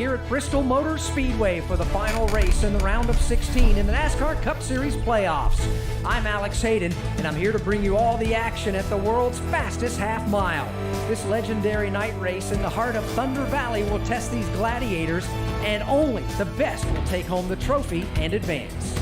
here at Bristol Motor Speedway for the final race in the round of 16 in the NASCAR Cup Series playoffs. I'm Alex Hayden, and I'm here to bring you all the action at the world's fastest half mile. This legendary night race in the heart of Thunder Valley will test these gladiators, and only the best will take home the trophy and advance.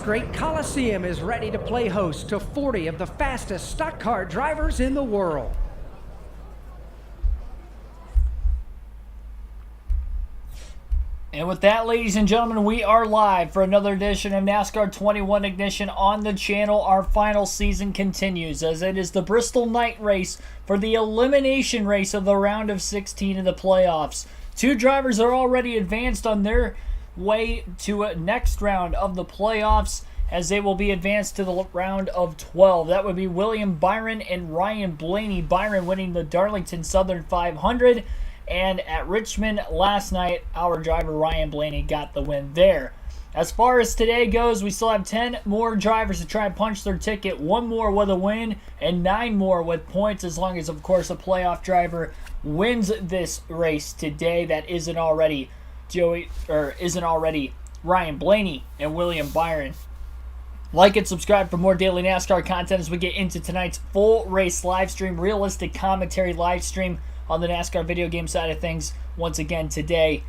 Great Coliseum is ready to play host to 40 of the fastest stock car drivers in the world. And with that, ladies and gentlemen, we are live for another edition of NASCAR 21 Ignition on the channel. Our final season continues as it is the Bristol night race for the elimination race of the round of 16 in the playoffs. Two drivers are already advanced on their way to a next round of the playoffs as they will be advanced to the round of 12. That would be William Byron and Ryan Blaney. Byron winning the Darlington Southern 500, and at Richmond last night, our driver Ryan Blaney got the win there. As far as today goes, we still have 10 more drivers to try and punch their ticket, 1 more with a win and 9 more with points, as long as, of course, a playoff driver wins this race today that isn't already Ryan Blaney and William Byron. Like and subscribe for more daily NASCAR content as we get into tonight's full race live stream, realistic commentary live stream on the NASCAR video game side of things. Once again today,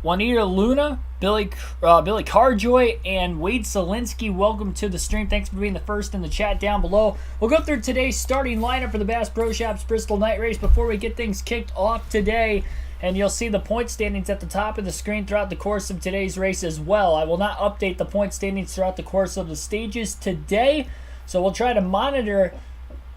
Juanita Luna, Billy Carjoy, and Wade Selinsky, welcome to the stream. Thanks for being the first in the chat down below. We'll go through today's starting lineup for the Bass Pro Shops Bristol Night Race before we get things kicked off today. And you'll see the point standings at the top of the screen throughout the course of today's race as well. I will not update the point standings throughout the course of the stages today, so we'll try to monitor.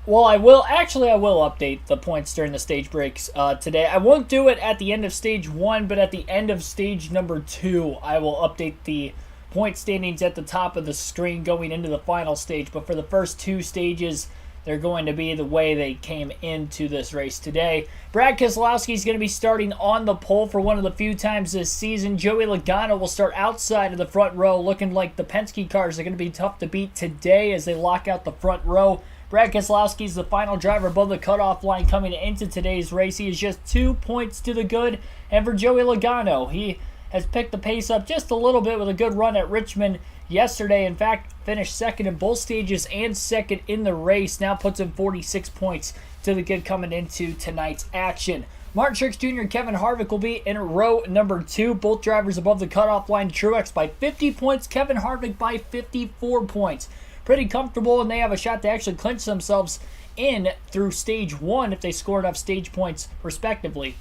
Well, I will update the points during the stage breaks today. I won't do it at the end of stage 1, but at the end of stage number 2, I will update the point standings at the top of the screen going into the final stage. But for the first 2 stages, they're going to be the way they came into this race today. Brad Keselowski is going to be starting on the pole for one of the few times this season. Joey Logano will start outside of the front row, looking like the Penske cars are going to be tough to beat today as they lock out the front row. Brad Keselowski is the final driver above the cutoff line coming into today's race. He is just 2 points to the good. And for Joey Logano, he has picked the pace up just a little bit with a good run at Richmond yesterday. In fact, finished second in both stages and second in the race. Now puts him 46 points to the good coming into tonight's action. Martin Truex Jr. and Kevin Harvick will be in row number 2. Both drivers above the cutoff line. Truex by 50 points, Kevin Harvick by 54 points. Pretty comfortable, and they have a shot to actually clinch themselves in through stage 1 if they score enough stage points respectively.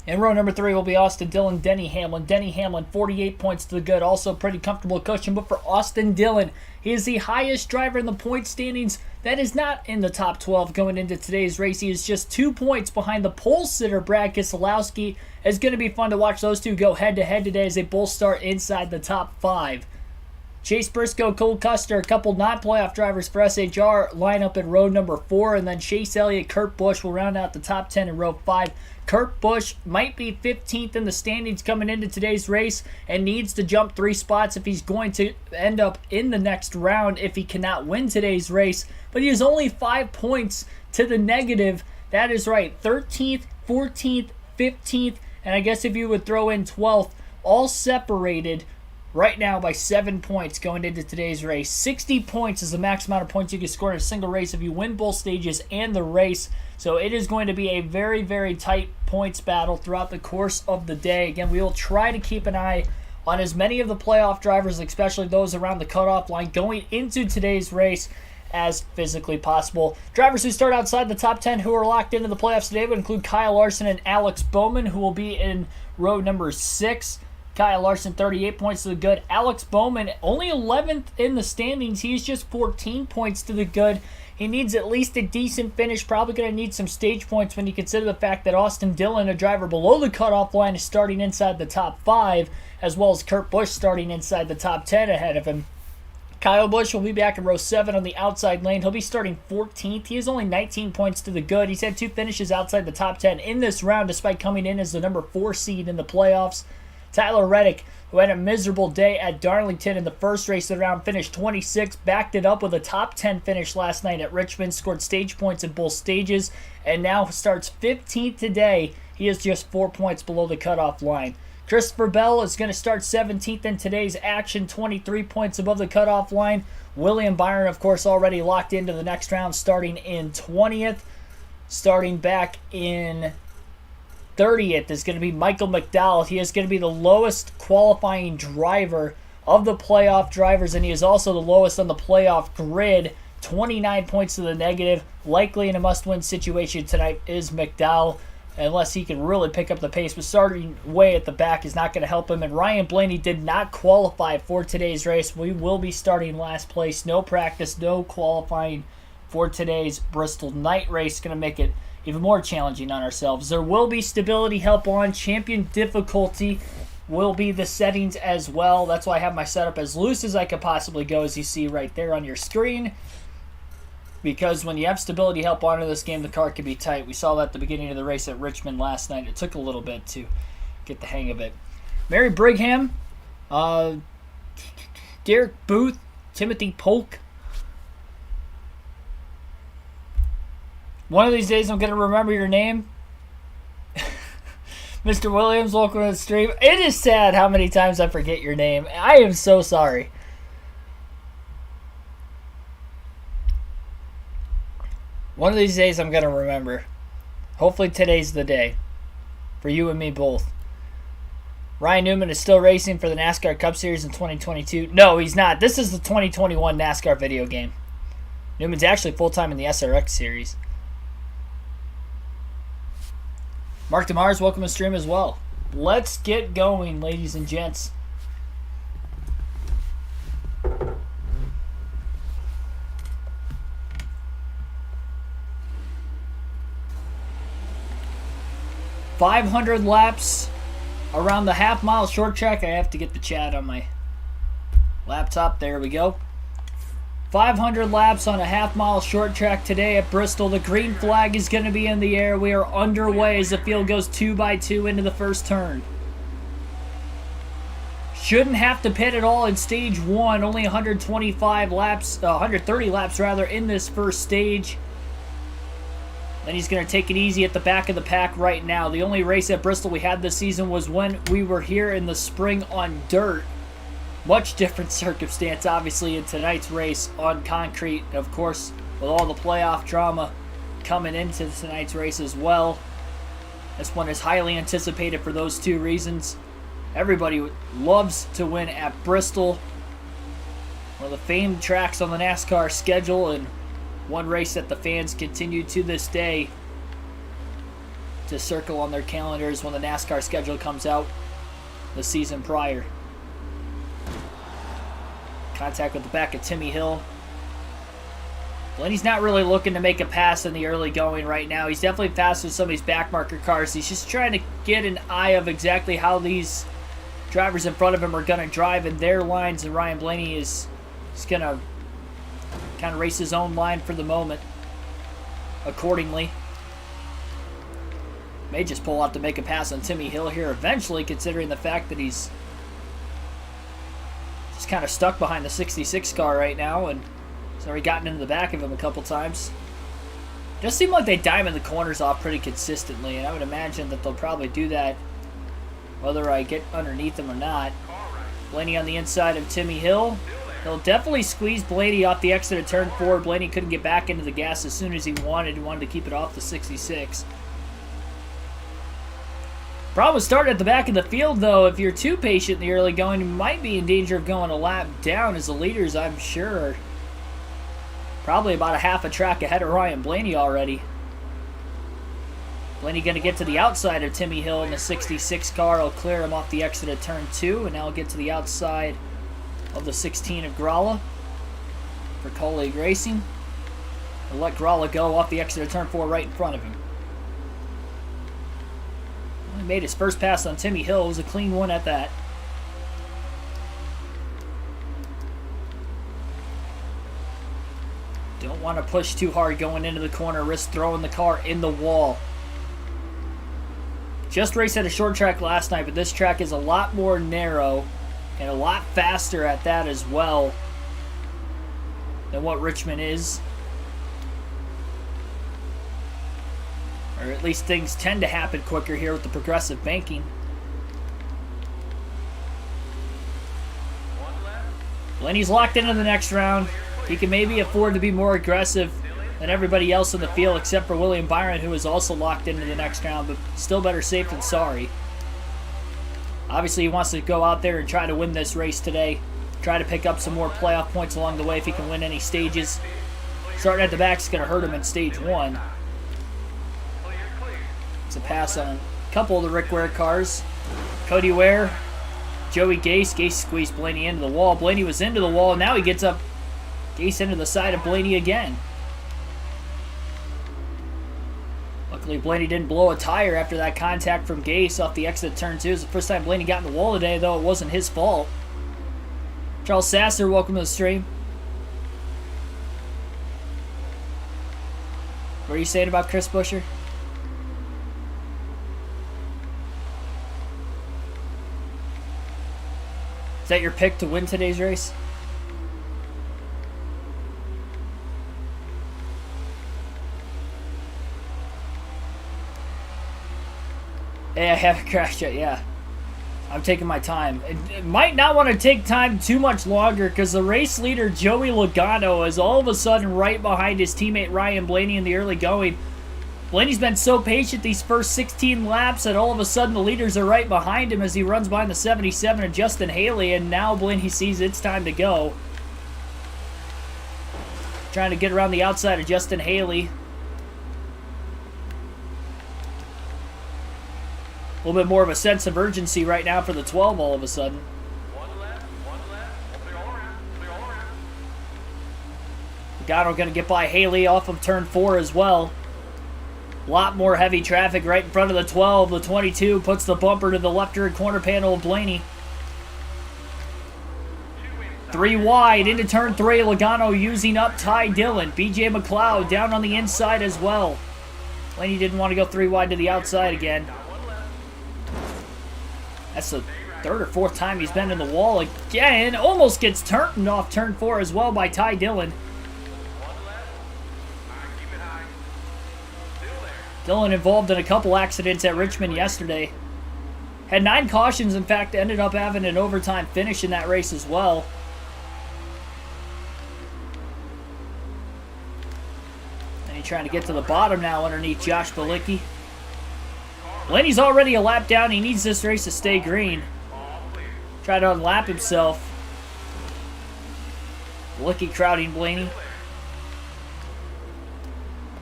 In row number 3 will be Austin Dillon, Denny Hamlin. Denny Hamlin, 48 points to the good. Also pretty comfortable cushion. But for Austin Dillon, he is the highest driver in the point standings that is not in the top 12 going into today's race. He is just 2 points behind the pole sitter, Brad Keselowski. It's going to be fun to watch those two go head-to-head today as they both start inside the top 5. Chase Briscoe, Cole Custer, a couple non-playoff drivers for SHR line up in row number 4, and then Chase Elliott, Kurt Busch will round out the top 10 in row 5. Kurt Busch might be 15th in the standings coming into today's race and needs to jump 3 spots if he's going to end up in the next round if he cannot win today's race. But he is only 5 points to the negative. That is right, 13th, 14th, 15th, and I guess if you would throw in 12th, all separated right now by 7 points going into today's race. 60 points is the max amount of points you can score in a single race if you win both stages and the race. So it is going to be a very, very tight points battle throughout the course of the day. Again, we will try to keep an eye on as many of the playoff drivers, especially those around the cutoff line, going into today's race as physically possible. Drivers who start outside the top 10 who are locked into the playoffs today would include Kyle Larson and Alex Bowman, who will be in row number 6. Kyle Larson, 38 points to the good. Alex Bowman, only 11th in the standings. He's just 14 points to the good. He needs at least a decent finish. Probably going to need some stage points when you consider the fact that Austin Dillon, a driver below the cutoff line, is starting inside the top 5, as well as Kurt Busch starting inside the top 10 ahead of him. Kyle Busch will be back in row 7 on the outside lane. He'll be starting 14th. He has only 19 points to the good. He's had 2 finishes outside the top 10 in this round, despite coming in as the number 4 seed in the playoffs. Tyler Reddick, who had a miserable day at Darlington in the first race of the round, finished 26, backed it up with a top 10 finish last night at Richmond, scored stage points in both stages, and now starts 15th today. He is just 4 points below the cutoff line. Christopher Bell is going to start 17th in today's action, 23 points above the cutoff line. William Byron, of course, already locked into the next round, starting in 20th. Starting back in 30th is going to be Michael McDowell. He is going to be the lowest qualifying driver of the playoff drivers, and he is also the lowest on the playoff grid, 29 points to the negative. Likely in a must-win situation tonight is McDowell, unless he can really pick up the pace, but starting way at the back is not going to help him. And Ryan Blaney did not qualify for today's race. We will be starting last place. No practice, no qualifying for today's Bristol night race. Going to make it even more challenging on ourselves. There will be stability help on. Champion difficulty will be the settings as well. That's why I have my setup as loose as I could possibly go, as you see right there on your screen. Because when you have stability help on in this game, the car can be tight. We saw that at the beginning of the race at Richmond last night. It took a little bit to get the hang of it. Mary Brigham, Derek Booth, Timothy Polk. One of these days I'm going to remember your name. Mr. Williams, welcome to the stream. It is sad how many times I forget your name. I am so sorry. One of these days I'm going to remember. Hopefully today's the day. For you and me both. Ryan Newman is still racing for the NASCAR Cup Series in 2022. No, he's not. This is the 2021 NASCAR video game. Newman's actually full-time in the SRX Series. Mark DeMars, welcome to the stream as well. Let's get going, ladies and gents. .500 laps around the half-mile short track. I have to get the chat on my laptop. There we go. 500 laps on a half-mile short track today at Bristol. The green flag is going to be in the air. We are underway as the field goes 2 by 2 into the first turn. Shouldn't have to pit at all in stage 1. Only 125 laps, 130 laps rather, in this first stage. Then he's going to take it easy at the back of the pack right now. The only race at Bristol we had this season was when we were here in the spring on dirt. Much different circumstance, obviously, in tonight's race on concrete. And of course, with all the playoff drama coming into tonight's race as well. This one is highly anticipated for those 2 reasons. Everybody loves to win at Bristol. One of the famed tracks on the NASCAR schedule, and one race that the fans continue to this day to circle on their calendars when the NASCAR schedule comes out the season prior. Contact with the back of Timmy Hill. Blaney's not really looking to make a pass in the early going right now. He's definitely faster than some of these backmarker cars. He's just trying to get an eye of exactly how these drivers in front of him are going to drive in their lines, and Ryan Blaney is going to kind of race his own line for the moment accordingly. May just pull out to make a pass on Timmy Hill here eventually, considering the fact that he's just kind of stuck behind the 66 car right now, and he's already gotten into the back of him a couple times. Does seem like they diamond the corners off pretty consistently, and I would imagine that they'll probably do that whether I get underneath them or not. Blaney on the inside of Timmy Hill. He'll definitely squeeze Blaney off the exit of turn 4. Blaney couldn't get back into the gas as soon as he wanted. He wanted to keep it off the 66. Problem with starting at the back of the field, though, if you're too patient in the early going, you might be in danger of going a lap down, as the leaders, I'm sure, are probably about a half a track ahead of Ryan Blaney already. Blaney going to get to the outside of Timmy Hill in the 66 car. He'll clear him off the exit of turn 2, and now he'll get to the outside of the 16 of Gralla for Colleague Racing. He'll let Gralla go off the exit of turn 4 right in front of him. He made his first pass on Timmy Hill. It was a clean one at that. Don't want to push too hard going into the corner, risk throwing the car in the wall. Just raced at a short track last night, but this track is a lot more narrow and a lot faster at that as well than what Richmond is. Or at least things tend to happen quicker here with the progressive banking. Blaney's locked into the next round. He can maybe afford to be more aggressive than everybody else in the field except for William Byron, who is also locked into the next round, but still better safe than sorry. Obviously, he wants to go out there and try to win this race today. Try to pick up some more playoff points along the way if he can win any stages. Starting at the back is going to hurt him in stage 1. It's a pass on a couple of the Rick Ware cars. Cody Ware, Joey Gase. Gase squeezed Blaney into the wall. Blaney was into the wall. Now he gets up. Gase into the side of Blaney again. Luckily, Blaney didn't blow a tire after that contact from Gase off the exit of turn 2. It's the first time Blaney got in the wall today, though it wasn't his fault. Charles Sasser, welcome to the stream. What are you saying about Chris Buescher? Is that your pick to win today's race? Hey, I haven't crashed yet, yeah. I'm taking my time. It might not want to take time too much longer because the race leader, Joey Logano, is all of a sudden right behind his teammate Ryan Blaney in the early going. Blaney's been so patient these first 16 laps that all of a sudden the leaders are right behind him as he runs behind the 77 and Justin Haley, and now Blaney sees it's time to go. Trying to get around the outside of Justin Haley. A little bit more of a sense of urgency right now for the 12 all of a sudden. One left, clear all around, clear all around. Logano going to get by Haley off of turn 4 as well. A lot more heavy traffic right in front of the 12. The 22 puts the bumper to the left rear corner panel of Blaney. 3 wide into turn 3. Logano using up Ty Dillon. BJ McLeod down on the inside as well. Blaney didn't want to go 3 wide to the outside again. That's the 3rd or 4th time he's been in the wall again. Almost gets turned off turn 4 as well by Ty Dillon. Dillon involved in a couple accidents at Richmond yesterday. Had 9 cautions, in fact, ended up having an overtime finish in that race as well. And he's trying to get to the bottom now underneath Josh Balicki. Blaney's already a lap down. He needs this race to stay green. Try to unlap himself. Balicki crowding Blaney.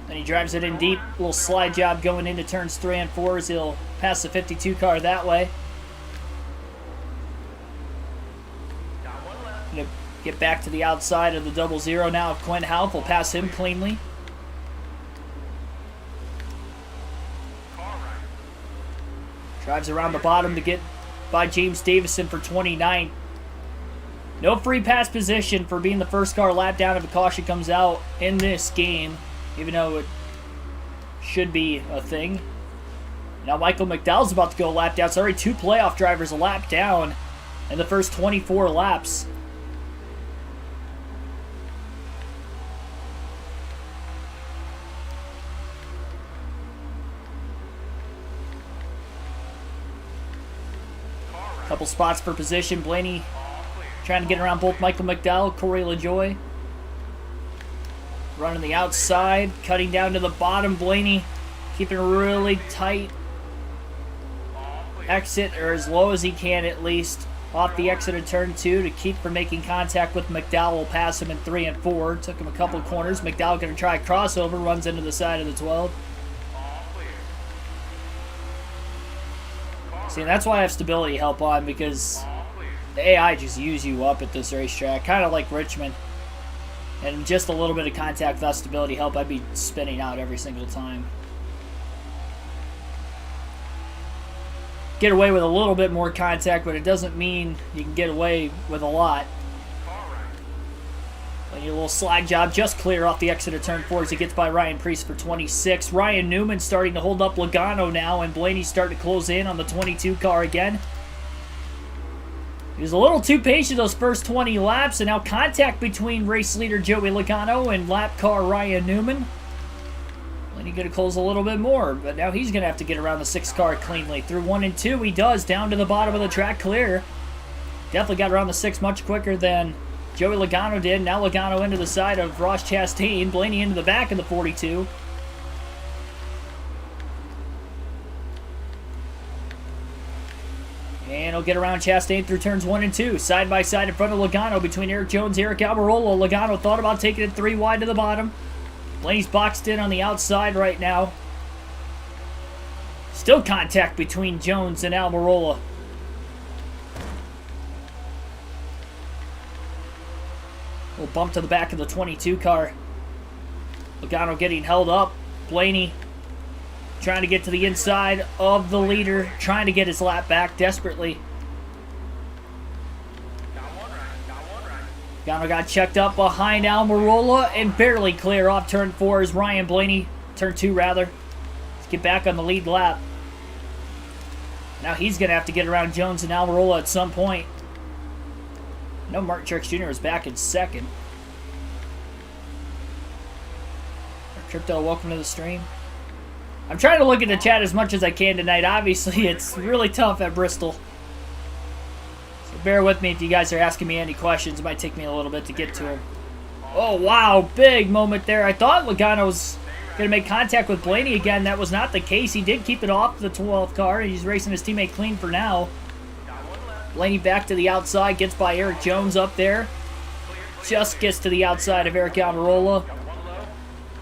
Then he drives it in deep. Little slide job going into turns 3 and 4 as he'll pass the 52 car that way. Gonna get back to the outside of the 00 now. Quinn Houff will pass him cleanly. Drives around the bottom to get by James Davison for 29. No free pass position for being the first car lap down if a caution comes out in this game, even though it should be a thing. Now Michael McDowell's about to go a lap down. It's already 2 playoff drivers a lap down in the first 24 laps. Couple spots for position. Blaney trying to get around both Michael McDowell, Corey LaJoy. Running the outside, cutting down to the bottom. Blaney keeping a really tight exit, or as low as he can at least, off the exit of turn 2 to keep from making contact with McDowell. Will pass him in 3 and 4. Took him a couple corners. McDowell going to try a crossover, runs into the side of the 12. See, that's why I have stability help on, because the AI just use you up at this racetrack, kind of like Richmond. And just a little bit of contact without stability help, I'd be spinning out every single time. Get away with a little bit more contact, but it doesn't mean you can get away with a lot. A little slide job, just clear off the exit of turn 4 as he gets by Ryan Preece for 26. Ryan Newman starting to hold up Logano now, and Blaney's starting to close in on the 22 car again. He was a little too patient those first 20 laps, and now contact between race leader Joey Logano and lap car Ryan Newman. Blaney going to close a little bit more, but now he's going to have to get around the 6 car cleanly. Through 1 and 2, he does, down to the bottom of the track, clear. Definitely got around the 6 much quicker than Joey Logano did. Now Logano into the side of Ross Chastain. Blaney into the back of the 42. And he'll get around Chastain through turns 1 and 2. Side by side in front of Logano between Eric Jones and Eric Almirola. Logano thought about taking it 3 wide to the bottom. Blaney's boxed in on the outside right now. Still contact between Jones and Almirola. Little bump to the back of the 22 car. Logano getting held up. Blaney trying to get to the inside of the leader, trying to get his lap back desperately. Logano got checked up behind Almirola and barely clear off turn 4 as Ryan Blaney, turn 2 rather. Let's get back on the lead lap. Now he's going to have to get around Jones and Almirola at some point. No, Martin Truex Jr. is back in 2nd. Crypto, welcome to the stream. I'm trying to look at the chat as much as I can tonight. Obviously, it's really tough at Bristol. So bear with me if you guys are asking me any questions. It might take me a little bit to get to them. Oh, wow. Big moment there. I thought Logano was going to make contact with Blaney again. That was not the case. He did keep it off the 12th car. He's racing his teammate clean for now. Blaney back to the outside. Gets by Eric Jones up there. Just gets to the outside of Eric Almirola.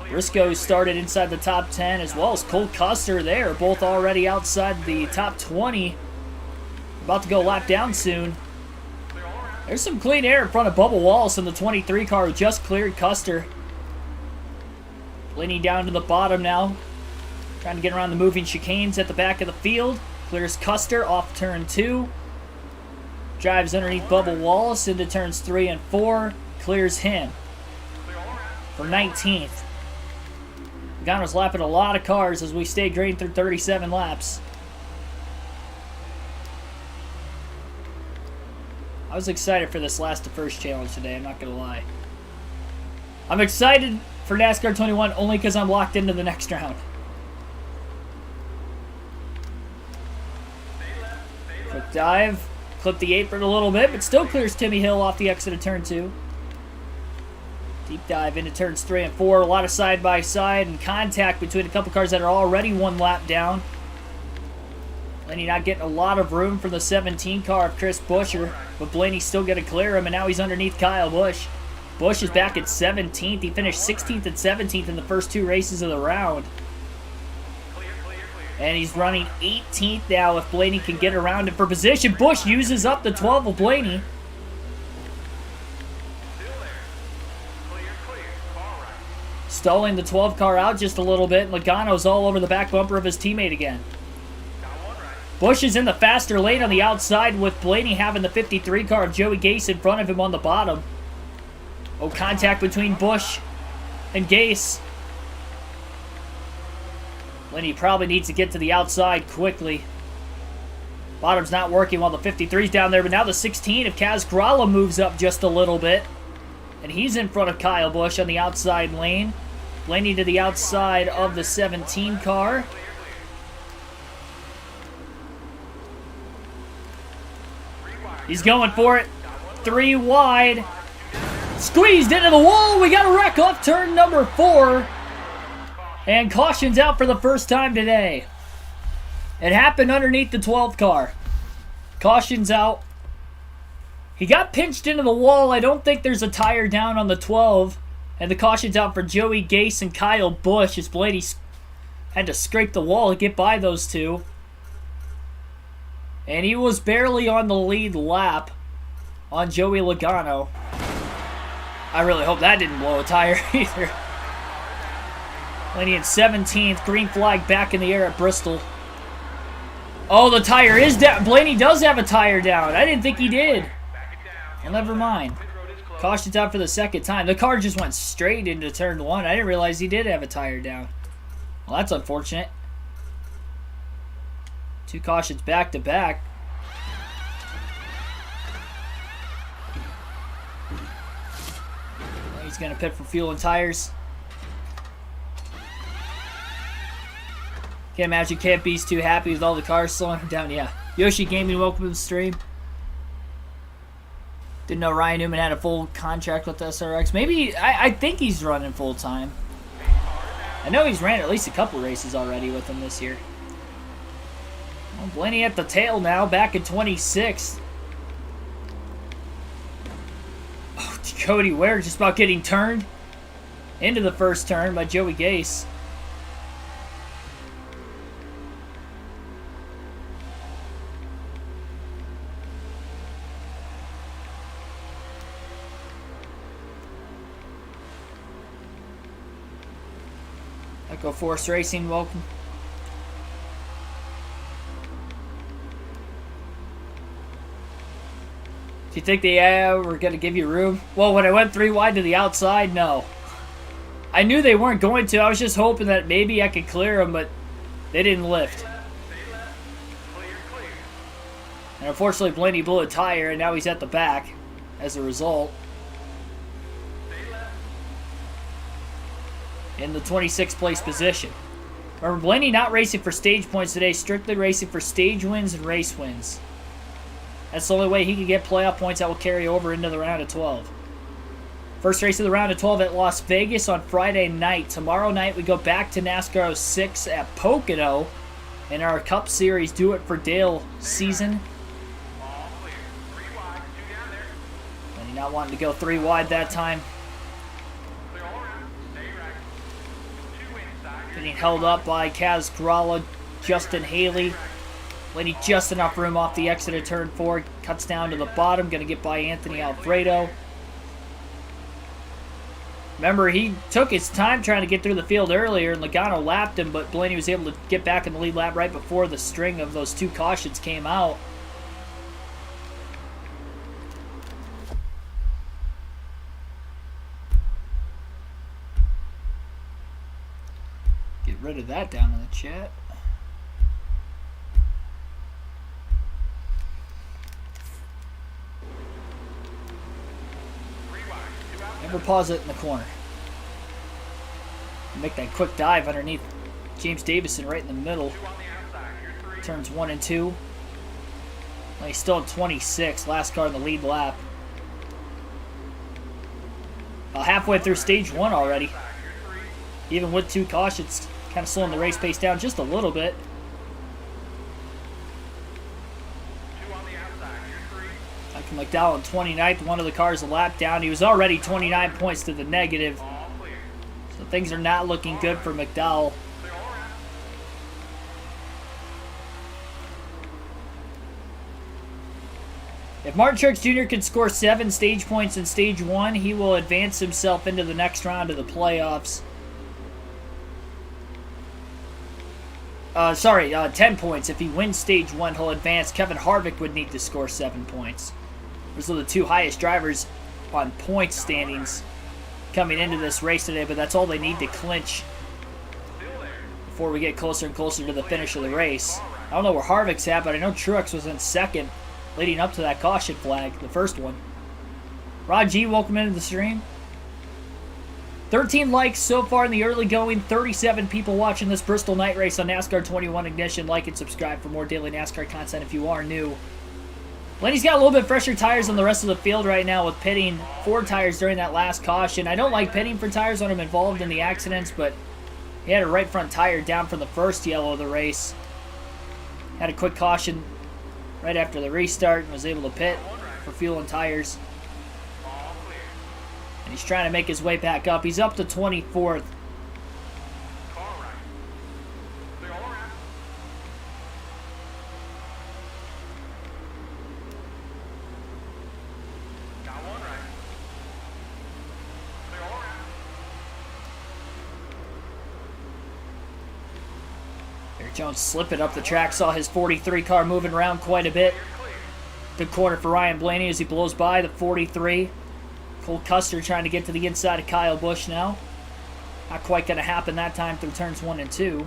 Briscoe started inside the top 10 as well as Cole Custer there. Both already outside the top 20. About to go lap down soon. There's some clean air in front of Bubba Wallace in the 23 car who just cleared Custer. Blaney down to the bottom now. Trying to get around the moving chicanes at the back of the field. Clears Custer off turn 2. Drives underneath Bubba Wallace into turns 3 and 4. Clears him for 19th. Logano's lapping a lot of cars as we stay green through 37 laps. I was excited for this last to first challenge today, I'm not going to lie. I'm excited for NASCAR 21 only because I'm locked into the next round. Quick dive. Clip the apron a little bit, but still clears Timmy Hill off the exit of turn 2. Deep dive into turns 3 and 4. A lot of side-by-side and contact between a couple cars that are already 1 lap down. Blaney not getting a lot of room for the 17 car of Chris Buescher, but Blaney's still going to clear him, and now he's underneath Kyle Busch. Busch is back at 17th. He finished 16th and 17th in the first 2 races of the round. And he's running 18th now if Blaney can get around him for position. Busch uses up the 12 of Blaney. Stalling the 12 car out just a little bit. Logano's all over the back bumper of his teammate again. Busch is in the faster lane on the outside with Blaney having the 53 car of Joey Gase in front of him on the bottom. Oh, contact between Busch and Gase. Blaney probably needs to get to the outside quickly. Bottom's not working while the 53's down there, but now the 16 of Kaz Grala moves up just a little bit. And he's in front of Kyle Busch on the outside lane. Blaney to the outside of the 17 car. He's going for it. 3 wide. Squeezed into the wall. We got a wreck off turn number 4. And caution's out for the first time today. It happened underneath the 12th car. Caution's out. He got pinched into the wall. I don't think there's a tire down on the 12. And the caution's out for Joey Gase and Kyle Busch as Blaney had to scrape the wall to get by those two. And he was barely on the lead lap on Joey Logano. I really hope that didn't blow a tire either. Blaney in 17th. Green flag back in the air at Bristol. Oh, the tire is down. Blaney does have a tire down. I didn't think he did. Well, never mind. Caution's out for the second time. The car just went straight into turn 1. I didn't realize he did have a tire down. Well, that's unfortunate. 2 cautions back to back. He's going to pit for fuel and tires. Can't imagine KFB's too happy with all the cars slowing him down. Yeah. Yoshi Gaming, welcome to the stream. Didn't know Ryan Newman had a full contract with SRX. Maybe, I think he's running full time. I know he's ran at least a couple races already with him this year. Well, Blaney at the tail now, back in 26th. Oh, Cody Ware just about getting turned into the first turn by Joey Gase. Echo Force Racing, welcome. Do you think they were going to give you room? Well, when I went 3 wide to the outside, no. I knew they weren't going to. I was just hoping that maybe I could clear them, but they didn't lift. And unfortunately, Blaney blew a tire, and now he's at the back as a result. In the 26th place position. Remember, Blaney not racing for stage points today, strictly racing for stage wins and race wins. That's the only way he can get playoff points that will carry over into the round of 12. First race of the round of 12 at Las Vegas on Friday night. Tomorrow night we go back to NASCAR 06 at Pocono in our Cup Series Do It for Dale season. Blaney not wanting to go 3 wide that time. Getting held up by Kaz Gralla, Justin Haley. Blaney just enough room off the exit of turn 4. Cuts down to the bottom. Going to get by Anthony Alfredo. Remember, he took his time trying to get through the field earlier, and Logano lapped him, but Blaney was able to get back in the lead lap right before the string of those 2 cautions came out. Get rid of that down in the chat. Never pause it in the corner. Make that quick dive underneath James Davison right in the middle. Turns 1 and 2. Well, he's still at 26, last car in the lead lap. About halfway through stage 1 already. Even with 2 cautions, kind of slowing the race pace down just a little bit. Michael McDowell in 29th, one of the cars a lap down. He was already 29 points to the negative. So things are not looking good for McDowell. If Martin Truex Jr. can score 7 stage points in stage 1, he will advance himself into the next round of the playoffs. 10 points. If he wins stage 1, he'll advance. Kevin Harvick would need to score 7 points. Those are the 2 highest drivers on points standings coming into this race today, but that's all they need to clinch before we get closer and closer to the finish of the race. I don't know where Harvick's at, but I know Truex was in 2nd leading up to that caution flag, the first one. Rod G, welcome into the stream. 13 likes so far in the early going. 37 people watching this Bristol night race on NASCAR 21 Ignition. Like and subscribe for more daily NASCAR content if you are new. Blaney's got a little bit fresher tires than the rest of the field right now with pitting 4 tires during that last caution. I don't like pitting for tires when I'm involved in the accidents, but he had a right front tire down from the first yellow of the race. Had a quick caution right after the restart and was able to pit for fuel and tires. And he's trying to make his way back up. He's up to 24th. Jones slipping up the track. Saw his 43 car moving around quite a bit. Good corner for Ryan Blaney as he blows by the 43. Cole Custer trying to get to the inside of Kyle Busch now. Not quite going to happen that time through turns 1 and 2.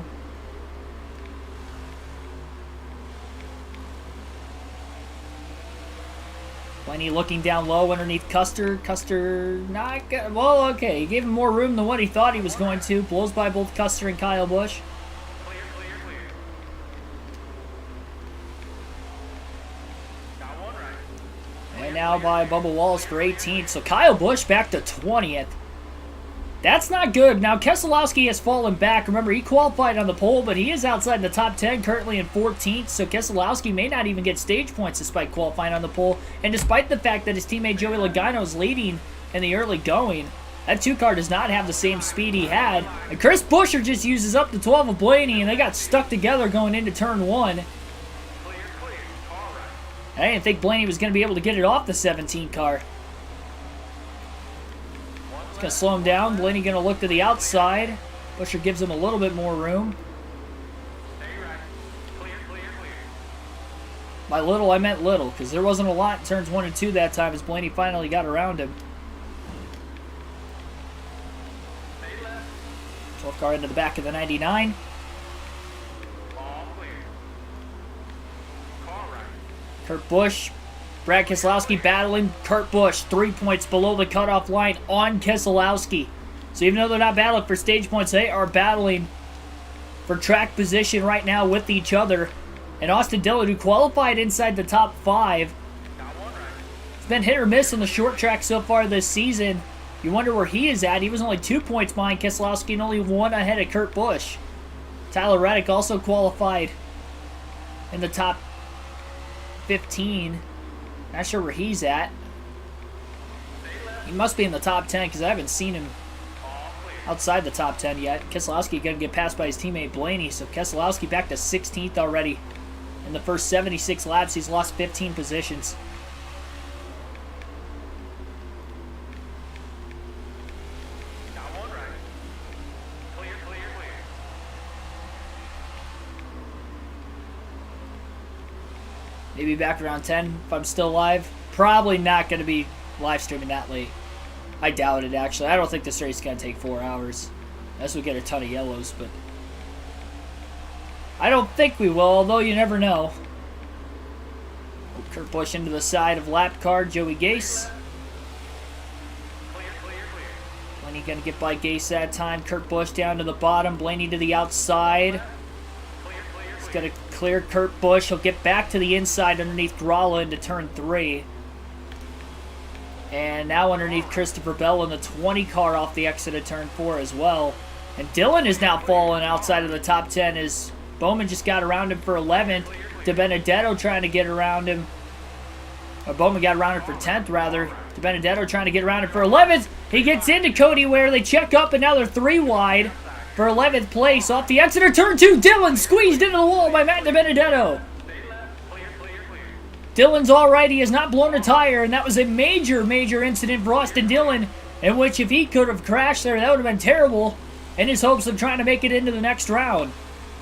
Blaney looking down low underneath Custer. Custer not good. Well, okay. He gave him more room than what he thought he was going to. Blows by both Custer and Kyle Busch. Clear, clear, clear. Got one right. And now by Bubba Wallace for 18th. So Kyle Busch back to 20th. That's not good. Now Keselowski has fallen back. Remember, he qualified on the pole, but he is outside the top 10, currently in 14th. So Keselowski may not even get stage points despite qualifying on the pole. And despite the fact that his teammate Joey Logano is leading in the early going, that 2-car does not have the same speed he had. And Chris Buescher just uses up the 12 of Blaney, and they got stuck together going into turn 1. Clear, clear. Car right. I didn't think Blaney was going to be able to get it off the 17 car. Going to slow him down. Blaney going to look to the outside. Buescher gives him a little bit more room. Stay right. Clear, clear, clear. By little, I meant little, because there wasn't a lot in turns 1 and 2 that time as Blaney finally got around him. Stay left. 12 car into the back of the 99. All clear. Car right. Kurt Busch, Brad Keselowski battling. Kurt Busch 3 points below the cutoff line on Keselowski. So even though they're not battling for stage points, they are battling for track position right now with each other. And Austin Dillon, who qualified inside the top 5, Got one right. it's been hit or miss on the short track so far this season. You wonder where he is at. He was only 2 points behind Keselowski and only 1 ahead of Kurt Busch. Tyler Reddick also qualified in the top 15. Not sure where he's at. He must be in the top 10 because I haven't seen him All clear. outside the top 10 yet. Keselowski going to get passed by his teammate Blaney. So Keselowski back to 16th already. In the first 76 laps, he's lost 15 positions. Got one right. Clear, clear, clear. Maybe back around 10 if I'm still live. Probably not going to be live streaming that late. I doubt it, actually. I don't think this race is going to take 4 hours. Unless we get a ton of yellows, but I don't think we will, although you never know. Kurt Busch into the side of lap car, Joey Gase. Clear, clear, clear. Blaney going to get by Gase that time. Kurt Busch down to the bottom. Blaney to the outside. Clear, clear, He's clear. going to clear Kurt Busch. He'll get back to the inside underneath Gralla into turn 3. And now underneath Christopher Bell in the 20 car off the exit of turn 4 as well. And Dillon is now falling outside of the top 10 as Bowman just got around him for 11th. De Benedetto trying to get around him. Or Bowman got around him for 10th, rather. De Benedetto trying to get around him for 11th. He gets into Cody Ware. They check up, and now they're 3 wide for 11th place. Off the exit of turn 2, Dillon squeezed into the wall by Matt De Benedetto. Stay left. Clear, clear, clear. Dillon's all right. He has not blown a tire, and that was a major, major incident for Austin Dillon, in which if he could have crashed there, that would have been terrible in his hopes of trying to make it into the next round.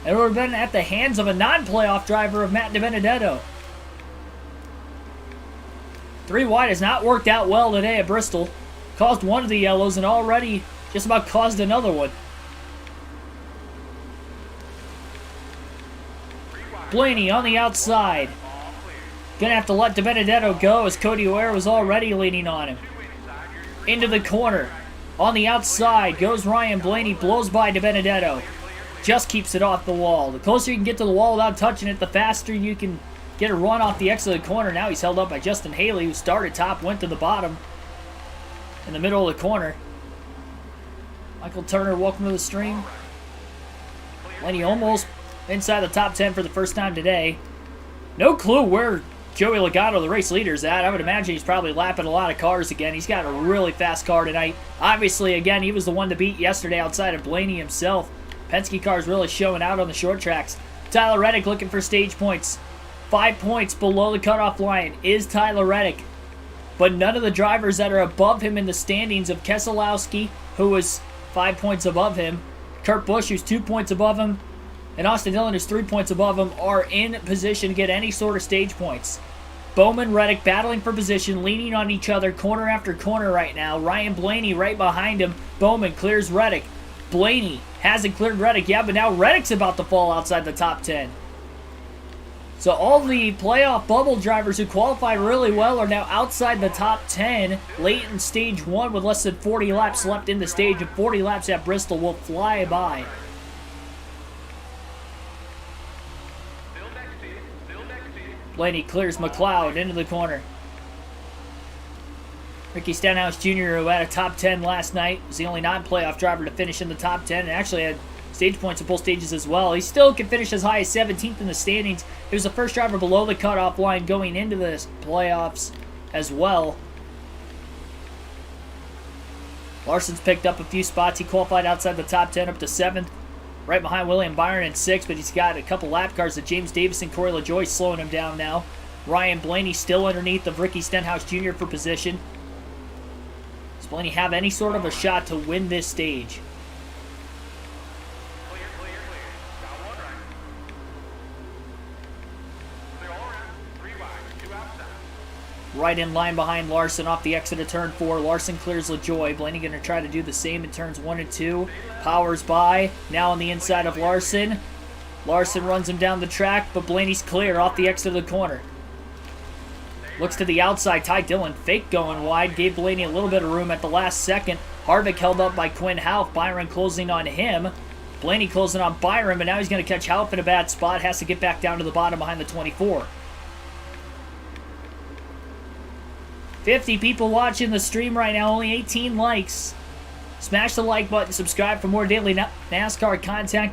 It would have been at the hands of a non-playoff driver of Matt De Benedetto. 3 wide has not worked out well today at Bristol. Caused one of the yellows and already just about caused another one. Blaney on the outside. All clear. Gonna have to let De Benedetto go as Cody Ware was already leaning on him. Two inside. You're Into the corner. On the outside goes Ryan Blaney, blows by De Benedetto. Just keeps it off the wall. The closer you can get to the wall without touching it, the faster you can get a run off the exit of the corner. Now he's held up by Justin Haley, who started top, went to the bottom. In the middle of the corner. Michael Turner, welcome to the stream. Blaney almost inside the top 10 for the first time today. No clue where Joey Logano, the race leader, is at. I would imagine he's probably lapping a lot of cars again. He's got a really fast car tonight. Obviously, again, he was the one to beat yesterday outside of Blaney himself. Penske car's really showing out on the short tracks. Tyler Reddick looking for stage points. 5 points below the cutoff line is Tyler Reddick. But none of the drivers that are above him in the standings of Keselowski, who was 5 points above him, Kurt Busch, who's 2 points above him, and Austin Dillon, who's 3 points above him, are in position to get any sort of stage points. Bowman, Reddick battling for position, leaning on each other corner after corner right now. Ryan Blaney right behind him. Bowman clears Reddick. Blaney hasn't cleared Reddick yet, but now Reddick's about to fall outside the top 10. So all the playoff bubble drivers who qualified really well are now outside the top 10 late in stage 1 with less than 40 laps left in the stage, and 40 laps at Bristol will fly by. Blaney clears McLeod into the corner. Ricky Stenhouse Jr., who had a top 10 last night, was the only non-playoff driver to finish in the top 10 and actually had stage points in both stages as well. He still can finish as high as 17th in the standings. He was the first driver below the cutoff line going into the playoffs as well. Larson's picked up a few spots. He qualified outside the top 10 up to 7th. Right behind William Byron in 6th, but he's got a couple lap cars that James Davis and Corey LaJoie slowing him down now. Ryan Blaney still underneath of Ricky Stenhouse Jr. for position. Does Blaney have any sort of a shot to win this stage? Right in line behind Larson off the exit of turn 4. Larson clears LaJoie. Blaney going to try to do the same in turns 1 and 2. Powers by. Now on the inside of Larson. Larson runs him down the track, but Blaney's clear off the exit of the corner. Looks to the outside. Ty Dillon fake going wide. Gave Blaney a little bit of room at the last second. Harvick held up by Quinn Houff. Byron closing on him. Blaney closing on Byron, but now he's going to catch Houff in a bad spot. Has to get back down to the bottom behind the 24. 50 people watching the stream right now, only 18 likes. Smash the like button, subscribe for more daily NASCAR content.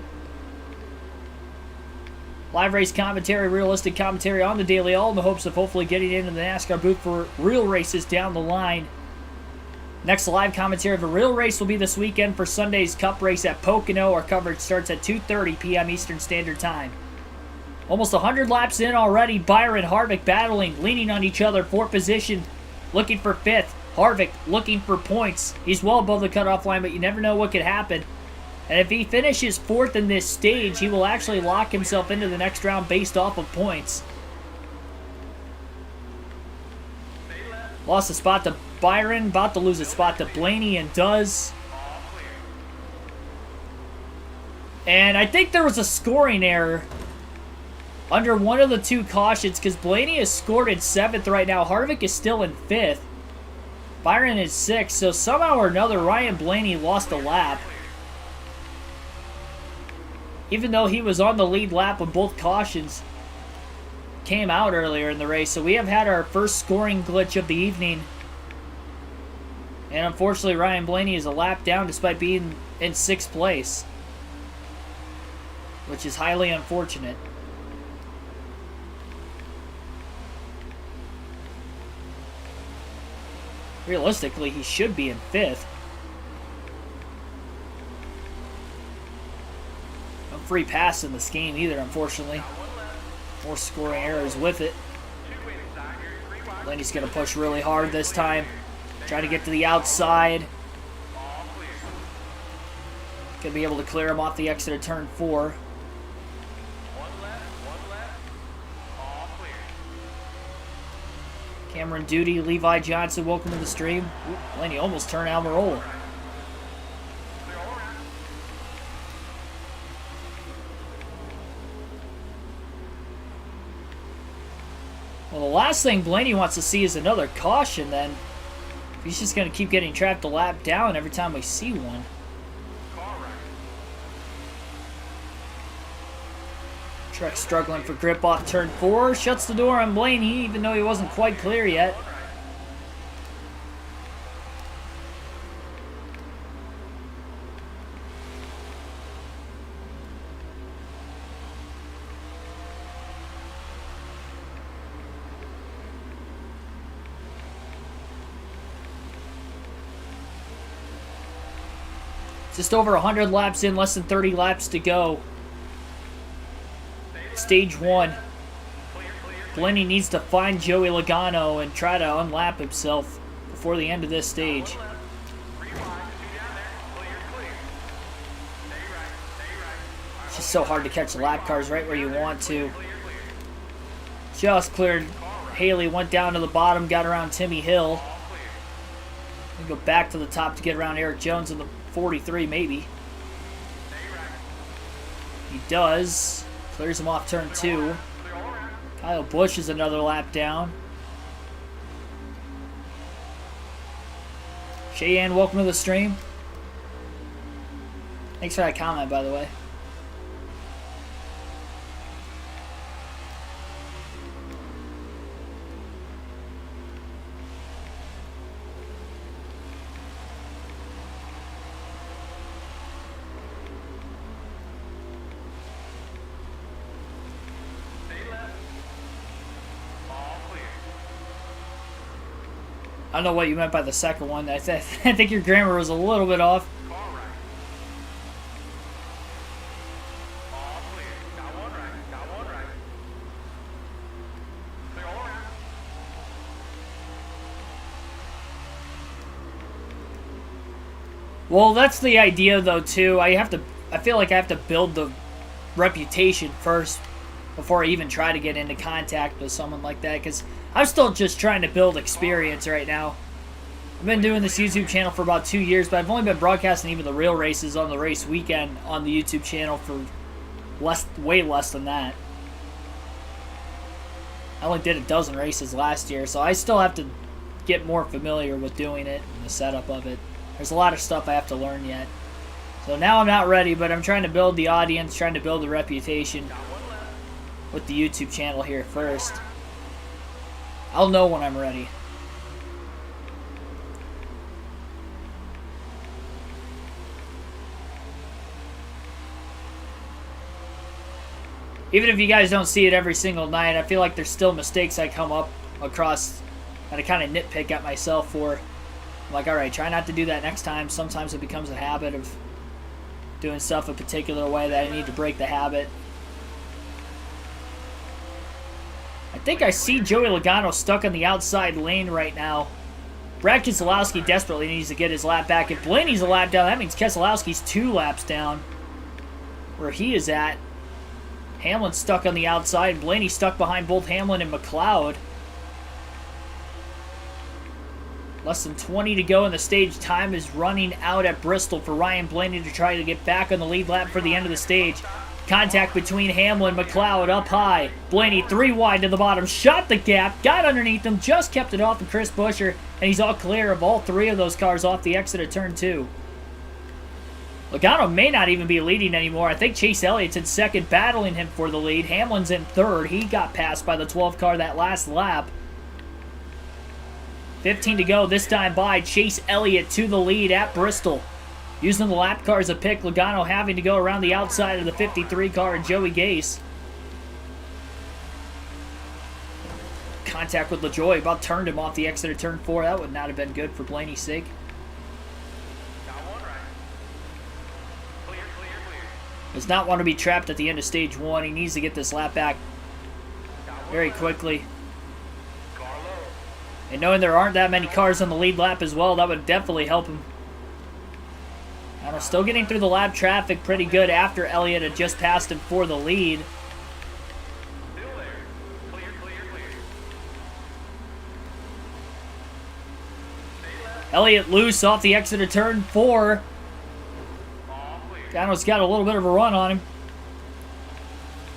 Live race commentary, realistic commentary on the daily, all in the hopes of hopefully getting into the NASCAR booth for real races down the line. Next live commentary of a real race will be this weekend for Sunday's Cup race at Pocono. Our coverage starts at 2:30 p.m. Eastern Standard Time. Almost 100 laps in already. Byron, Harvick battling, leaning on each other for position. Looking for 5th. Harvick looking for points. He's well above the cutoff line, but you never know what could happen. And if he finishes 4th in this stage, he will actually lock himself into the next round based off of points. Lost a spot to Byron. About to lose a spot to Blaney, and does. And I think there was a scoring error under one of the two cautions, because Blaney is scored in 7th right now. Harvick is still in 5th. Byron is 6th. So somehow or another, Ryan Blaney lost a lap. Even though he was on the lead lap when both cautions came out earlier in the race. So we have had our first scoring glitch of the evening. And unfortunately, Ryan Blaney is a lap down despite being in 6th place, which is highly unfortunate. Realistically, he should be in 5th. No free pass in this game either, unfortunately. More scoring errors with it. Blaney's going to push really hard this time. Try to get to the outside. Going to be able to clear him off the exit of turn 4. Cameron Duty, Levi Johnson, welcome to the stream. Ooh, Blaney almost turned Almirola. Well, the last thing Blaney wants to see is another caution then. He's just going to keep getting trapped a lap down every time we see one. Truck struggling for grip off turn 4. Shuts the door on Blaney, even though he wasn't quite clear yet. Just over 100 laps in, less than 30 laps to go. Stage 1. Blaney needs to find Joey Logano and try to unlap himself before the end of this stage. It's just so hard to catch lap cars right where you want to. Just cleared Haley went down to the bottom, got around Timmy Hill. And go back to the top to get around Eric Jones in the 43, maybe. He does. Clears him off turn 2. Kyle Busch is another lap down. Cheyenne, welcome to the stream. Thanks for that comment, by the way. I don't know what you meant by the second one. I think your grammar was a little bit off. Well, that's the idea, though, too. I feel like I have to build the reputation first before I even try to get into contact with someone like that, because I'm still just trying to build experience right now. I've been doing this YouTube channel for about 2 years, but I've only been broadcasting even the real races on the race weekend on the YouTube channel for way less than that. I only did a dozen races last year, so I still have to get more familiar with doing it and the setup of it. There's a lot of stuff I have to learn yet. So now I'm not ready, but I'm trying to build the audience, trying to build the reputation with the YouTube channel here first. I'll know when I'm ready. Even if you guys don't see it every single night, I feel like there's still mistakes I come up across that I kind of nitpick at myself for. I'm like, alright, try not to do that next time. Sometimes it becomes a habit of doing stuff a particular way that I need to break the habit. I think I see Joey Logano stuck on the outside lane right now. Brad Keselowski desperately needs to get his lap back. If Blaney's a lap down, that means Keselowski's 2 laps down where he is at. Hamlin's stuck on the outside. Blaney stuck behind both Hamlin and McLeod. Less than 20 to go in the stage. Time is running out at Bristol for Ryan Blaney to try to get back on the lead lap for the end of the stage. Contact between Hamlin and McLeod up high. Blaney 3 wide to the bottom. Shot the gap. Got underneath him. Just kept it off of Chris Buescher. And he's all clear of all 3 of those cars off the exit of turn 2. Logano may not even be leading anymore. I think Chase Elliott's in second, battling him for the lead. Hamlin's in third. He got passed by the 12 car that last lap. 15 to go this time by. Chase Elliott to the lead at Bristol. Using the lap car as a pick, Logano having to go around the outside of the 53 car and Joey Gase. Contact with LaJoie. About turned him off the exit of turn 4. That would not have been good for Blaney's sake. Does not want to be trapped at the end of stage 1. He needs to get this lap back very quickly. And knowing there aren't that many cars on the lead lap as well, that would definitely help him. And still getting through the lap traffic pretty good after Elliott had just passed him for the lead. Elliott loose off the exit of turn 4. Logano's got a little bit of a run on him.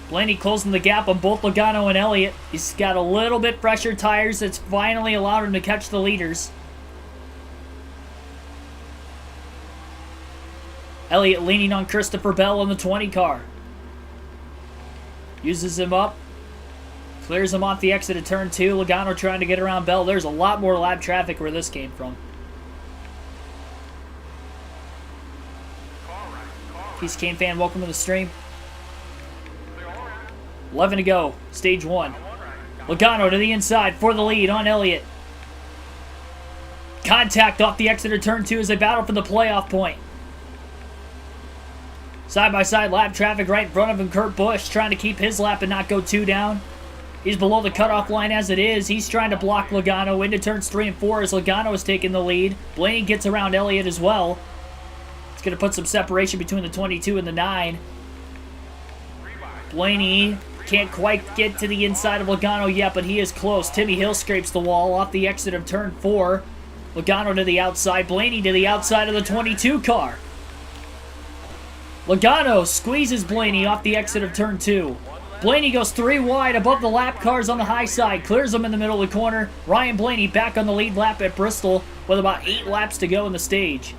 Blaney closing the gap on both Logano and Elliott. He's got a little bit fresher tires that's finally allowed him to catch the leaders. Elliott leaning on Christopher Bell in the 20 car. Uses him up. Clears him off the exit of turn 2. Logano trying to get around Bell. There's a lot more lap traffic where this came from. Peace Kane fan, welcome to the stream. 11 to go, stage 1. Logano to the inside for the lead on Elliott. Contact off the exit of turn 2 as they battle for the playoff point. Side-by-side lap traffic right in front of him. Kurt Busch trying to keep his lap and not go 2 down. He's below the cutoff line as it is. He's trying to block Logano into turns 3 and 4 as Logano is taking the lead. Blaney gets around Elliott as well. It's going to put some separation between the 22 and the 9. Blaney can't quite get to the inside of Logano yet, but he is close. Timmy Hill scrapes the wall off the exit of turn 4. Logano to the outside. Blaney to the outside of the 22 car. Logano squeezes Blaney off the exit of turn 2. Blaney goes 3 wide above the lap cars on the high side. Clears them in the middle of the corner. Ryan Blaney back on the lead lap at Bristol with about 8 laps to go in the stage.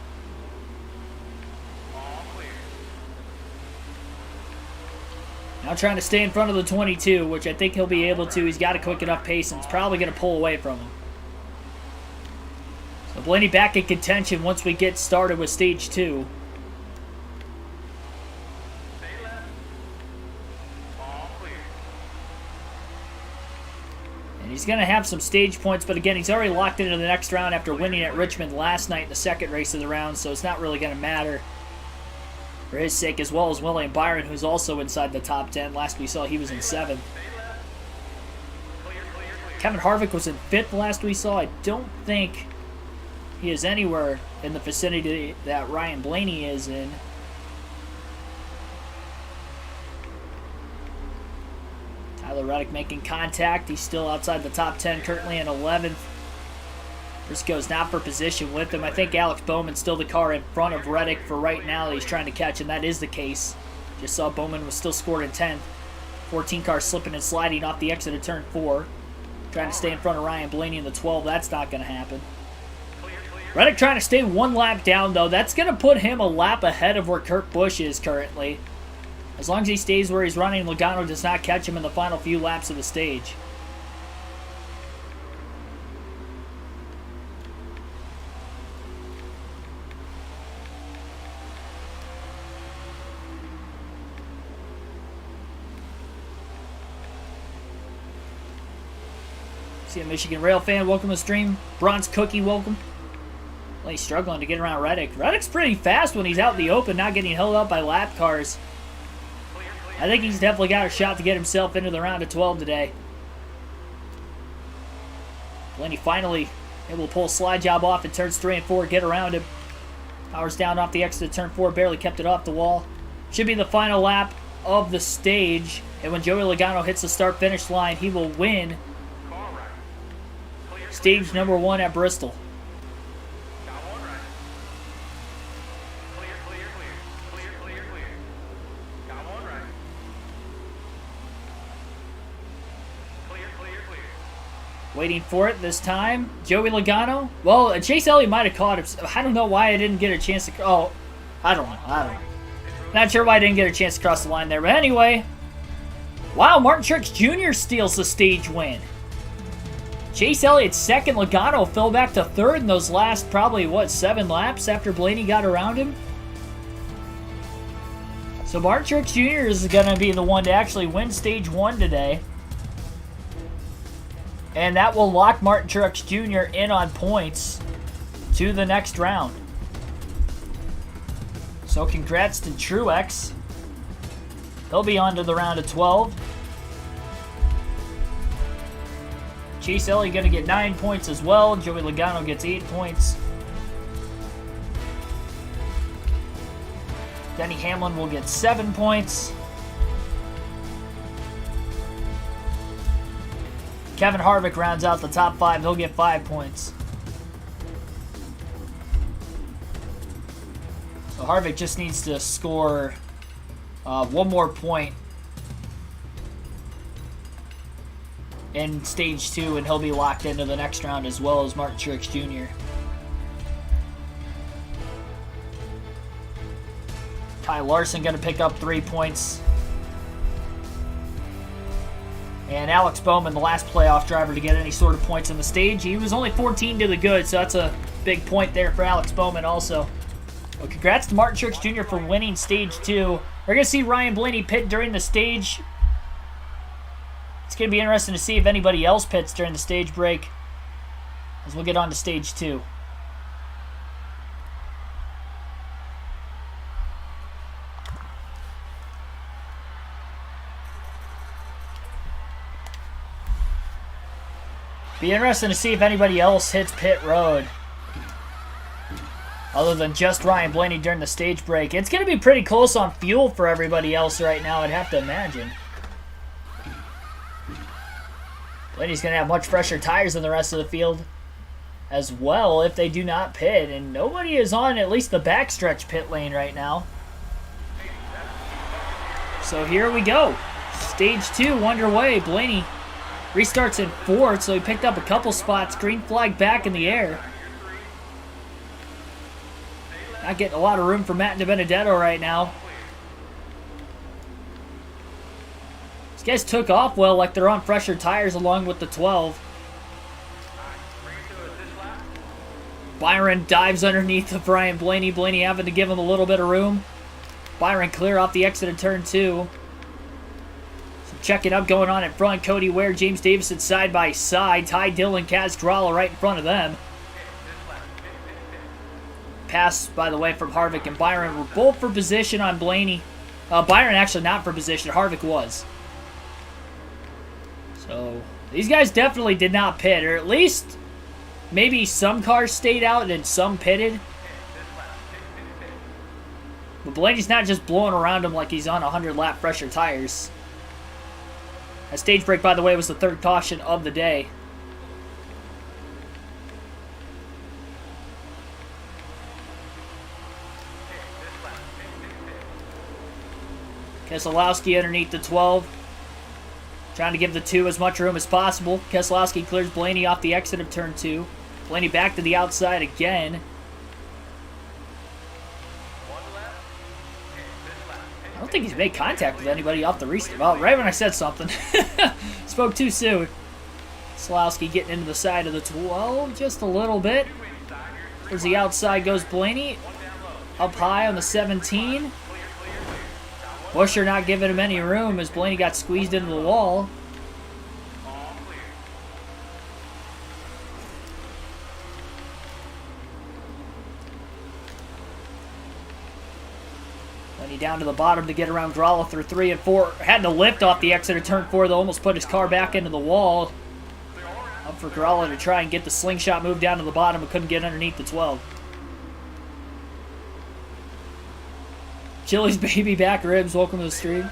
Now trying to stay in front of the 22, which I think he'll be able to. He's got a quick enough pace, and it's probably going to pull away from him. So Blaney back in contention once we get started with stage 2. And he's going to have some stage points, but again, he's already locked into the next round after winning at Richmond last night in the second race of the round, so it's not really going to matter for his sake, as well as William Byron, who's also inside the top 10. Last we saw, he was in 7th. Kevin Harvick was in 5th last we saw. I don't think he is anywhere in the vicinity that Ryan Blaney is in. Tyler Reddick making contact. He's still outside the top 10, currently in 11th. Briscoe's not for position with him. I think Alex Bowman's still the car in front of Reddick for right now that he's trying to catch, and that is the case. Just saw Bowman was still scored in 10th. 14 car slipping and sliding off the exit of turn 4. Trying to stay in front of Ryan Blaney in the 12. That's not going to happen. Reddick trying to stay 1 lap down, though. That's going to put him a lap ahead of where Kurt Busch is currently. As long as he stays where he's running, Logano does not catch him in the final few laps of the stage. See a Michigan Rail fan, welcome to the stream. Bronze Cookie, welcome. Well, he's struggling to get around Reddick. Reddick's pretty fast when he's out in the open, not getting held up by lap cars. I think he's definitely got a shot to get himself into the round of 12 today. Blaney finally able to pull a slide job off in turns 3 and 4, get around him. Powers down off the exit of turn 4, barely kept it off the wall. Should be the final lap of the stage, and when Joey Logano hits the start-finish line, he will win stage number 1 at Bristol. Waiting for it this time. Joey Logano. Well, Chase Elliott might have caught him. I don't know why I didn't get a chance to... Oh, I don't know. Not sure why I didn't get a chance to cross the line there. But anyway. Wow, Martin Truex Jr. steals the stage win. Chase Elliott second. Logano fell back to third in those last probably, 7 laps after Blaney got around him. So Martin Truex Jr. is going to be the one to actually win stage 1 today. And that will lock Martin Truex Jr. in on points to the next round. So congrats to Truex. He'll be on to the round of 12. Chase Elliott going to get 9 points as well. Joey Logano gets 8 points. Denny Hamlin will get 7 points. Kevin Harvick rounds out the top 5. He'll get 5 points. So Harvick just needs to score 1 more point in stage 2, and he'll be locked into the next round as well as Martin Truex Jr. Kyle Larson going to pick up 3 points. And Alex Bowman, the last playoff driver to get any sort of points in the stage. He was only 14 to the good, so that's a big point there for Alex Bowman also. Well, congrats to Martin Truex Jr. for winning stage 2. We're going to see Ryan Blaney pit during the stage. It's going to be interesting to see if anybody else pits during the stage break as we'll get on to stage 2. Be interesting to see if anybody else hits pit road other than just Ryan Blaney during the stage break. It's going to be pretty close on fuel for everybody else right now, I'd have to imagine. Blaney's going to have much fresher tires than the rest of the field as well if they do not pit. And nobody is on at least the backstretch pit lane right now. So here we go. Stage 2 underway. Blaney restarts in 4th, so he picked up a couple spots. Green flag back in the air. Not getting a lot of room for Matt DiBenedetto right now. These guys took off well, like they're on fresher tires along with the 12. Byron dives underneath of Brian Blaney. Blaney having to give him a little bit of room. Byron clear off the exit of turn 2. Some checking up going on in front. Cody Ware, James Davison side by side. Ty Dillon, Kaz Gralla right in front of them. Pass, by the way, from Harvick and Byron were both for position on Blaney. Byron actually not for position. Harvick was. So these guys definitely did not pit, or at least maybe some cars stayed out and some pitted. But Blaney's not just blowing around him like he's on 100-lap fresher tires. That stage break, by the way, was the 3rd caution of the day. Keselowski underneath the 12. Trying to give the 2 as much room as possible. Keselowski clears Blaney off the exit of turn 2. Blaney back to the outside again. I don't think he's made contact with anybody off the restart. Well, right when I said something. Spoke too soon. Keselowski getting into the side of the 12 just a little bit. Towards the outside goes Blaney. Up high on the 17. Buescher not giving him any room as Blaney got squeezed into the wall. Blaney down to the bottom to get around Gralla through 3 and 4. Had to lift off the exit of turn 4, though. Almost put his car back into the wall. Up for Gralla to try and get the slingshot move down to the bottom, but couldn't get underneath the 12. Chili's baby back ribs, welcome to the stream.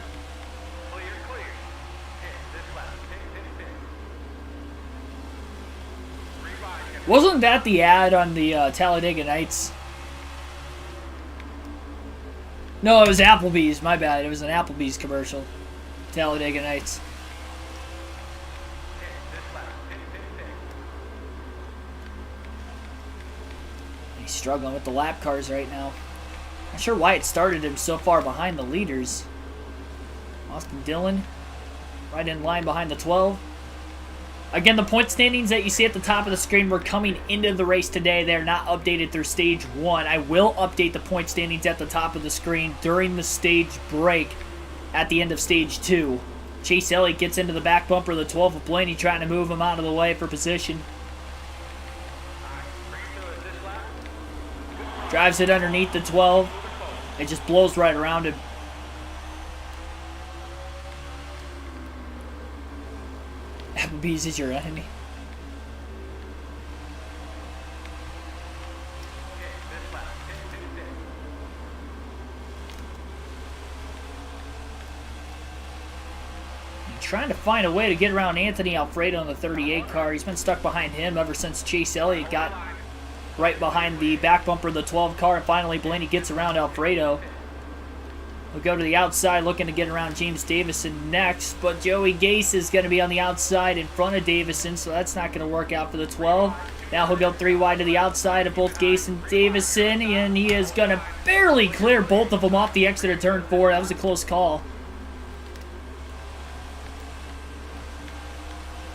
Wasn't that the ad on the Talladega Nights? No, it was Applebee's, my bad. It was an Applebee's commercial. Talladega Nights. He's struggling with the lap cars right now. Not sure why it started him so far behind the leaders. Austin Dillon, right in line behind the 12. Again, the point standings that you see at the top of the screen were coming into the race today. They're not updated through stage 1. I will update the point standings at the top of the screen during the stage break at the end of stage 2. Chase Elliott gets into the back bumper of the 12 with Blaney trying to move him out of the way for position. Drives it underneath the 12. It just blows right around him. Applebee's is your enemy. Trying to find a way to get around Anthony Alfredo in the 38 car. He's been stuck behind him ever since Chase Elliott got right behind the back bumper of the 12 car, and finally Blaney gets around Alfredo. We'll go to the outside looking to get around James Davison next, but Joey Gase is going to be on the outside in front of Davison, so that's not going to work out for the 12. Now he'll go 3 wide to the outside of both Gase and Davison, and he is going to barely clear both of them off the exit of turn 4. That was a close call.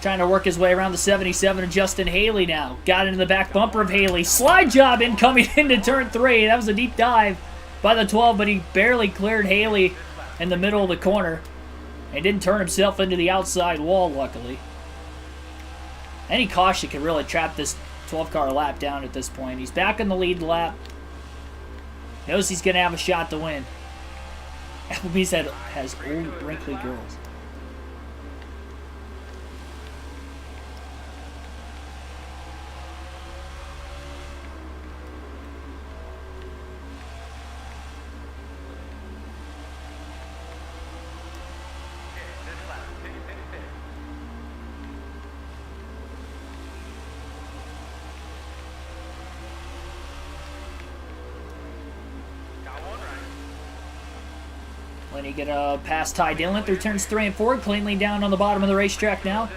Trying to work his way around the 77 of Justin Haley now. Got into the back bumper of Haley. Slide job incoming into turn 3. That was a deep dive by the 12, but he barely cleared Haley in the middle of the corner. And didn't turn himself into the outside wall, luckily. Any caution could really trap this 12-car lap down at this point. He's back in the lead lap. Knows he's going to have a shot to win. Applebee's has old, wrinkly girls. Blaney get a pass Ty Dillon through turns 3 and 4, cleanly down on the bottom of the racetrack now.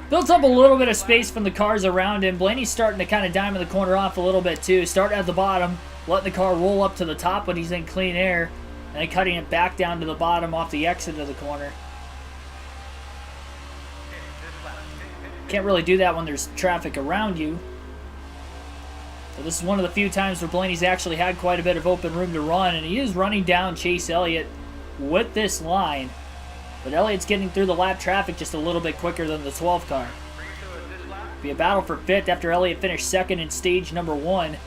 Built up a little bit of space from the cars around him. Blaney's starting to kind of diamond the corner off a little bit too. Starting at the bottom, letting the car roll up to the top when he's in clean air, and then cutting it back down to the bottom off the exit of the corner. Can't really do that when there's traffic around you. So this is one of the few times where Blaney's actually had quite a bit of open room to run, and he is running down Chase Elliott with this line. But Elliott's getting through the lap traffic just a little bit quicker than the 12 car. Be a battle for 5th after Elliott finished 2nd in stage number 1.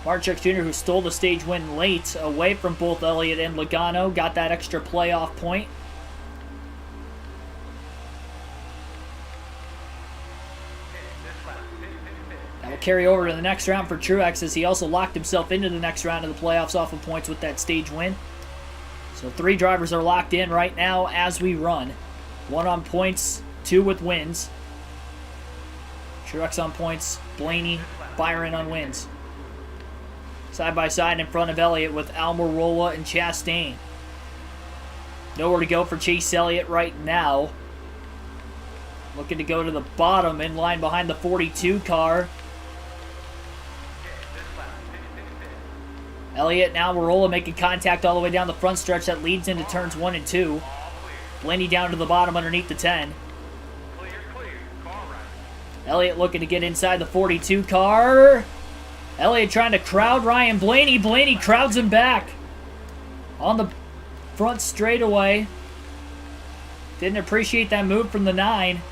Martin Truex Jr., who stole the stage win late, away from both Elliott and Logano, got that extra playoff point. That will carry over to the next round for Truex, as he also locked himself into the next round of the playoffs off of points with that stage win. So 3 drivers are locked in right now as we run. 1 on points, 2 with wins. Truex on points, Blaney, Byron on wins. Side by side in front of Elliott with Almirola and Chastain. Nowhere to go for Chase Elliott right now. Looking to go to the bottom in line behind the 42 car. Elliott and Almirola making contact all the way down the front stretch that leads into turns 1 and 2. Blaney down to the bottom underneath the 10. Elliott looking to get inside the 42 car. Elliott trying to crowd Ryan Blaney. Blaney crowds him back on the front straightaway. Didn't appreciate that move from the 9.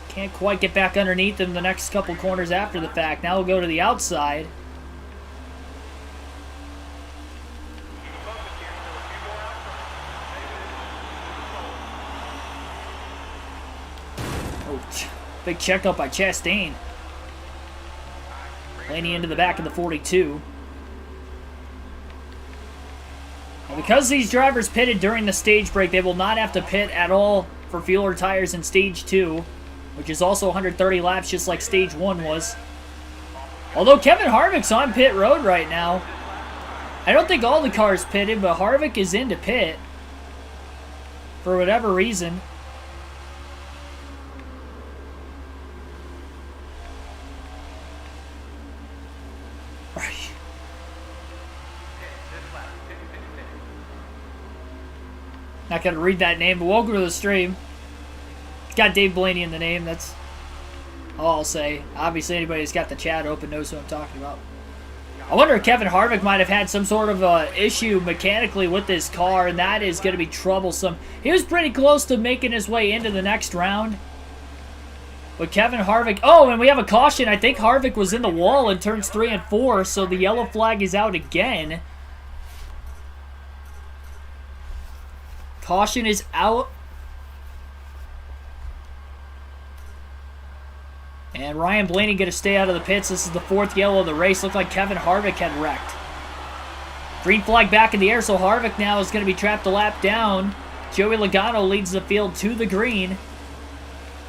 Can't quite get back underneath in the next couple corners after the fact. Now we'll go to the outside. Oh, big checkup by Chastain. Blaney into the back of the 42. And because these drivers pitted during the stage break, they will not have to pit at all for fuel or tires in stage 2. Which is also 130 laps, just like stage 1 was. Although Kevin Harvick's on pit road right now. I don't think all the cars pitted, but Harvick is into pit. For whatever reason. Not going to read that name, but welcome to the stream. It's got Dave Blaney in the name, that's all I'll say. Obviously, anybody who's got the chat open knows who I'm talking about. I wonder if Kevin Harvick might have had some sort of issue mechanically with this car, and that is going to be troublesome. He was pretty close to making his way into the next round. But Kevin Harvick... Oh, and we have a caution. I think Harvick was in the wall in turns 3 and 4, so the yellow flag is out again. Caution is out. And Ryan Blaney going to stay out of the pits. This is the 4th yellow of the race. Looked like Kevin Harvick had wrecked. Green flag back in the air, so Harvick now is going to be trapped a lap down. Joey Logano leads the field to the green.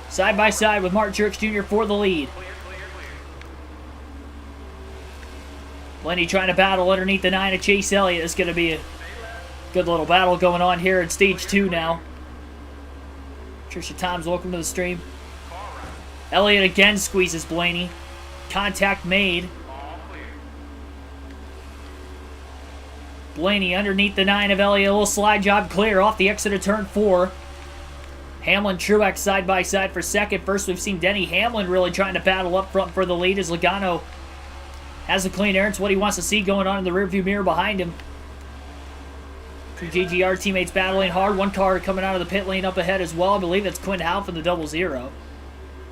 Side by side with Martin Truex Jr. for the lead. Blaney trying to battle underneath the 9 of Chase Elliott. It's going to be a good little battle going on here in stage 2 now. Trisha Toms, welcome to the stream. Elliott again squeezes Blaney. Contact made. Blaney underneath the 9 of Elliott. A little slide job clear off the exit of turn 4. Hamlin, Truex side by side for second. First, we've seen Denny Hamlin really trying to battle up front for the lead as Logano has a clean air. It's what he wants to see going on in the rearview mirror behind him. Two GGR teammates battling hard. One car coming out of the pit lane up ahead as well. I believe that's Quinn Houff in the 00.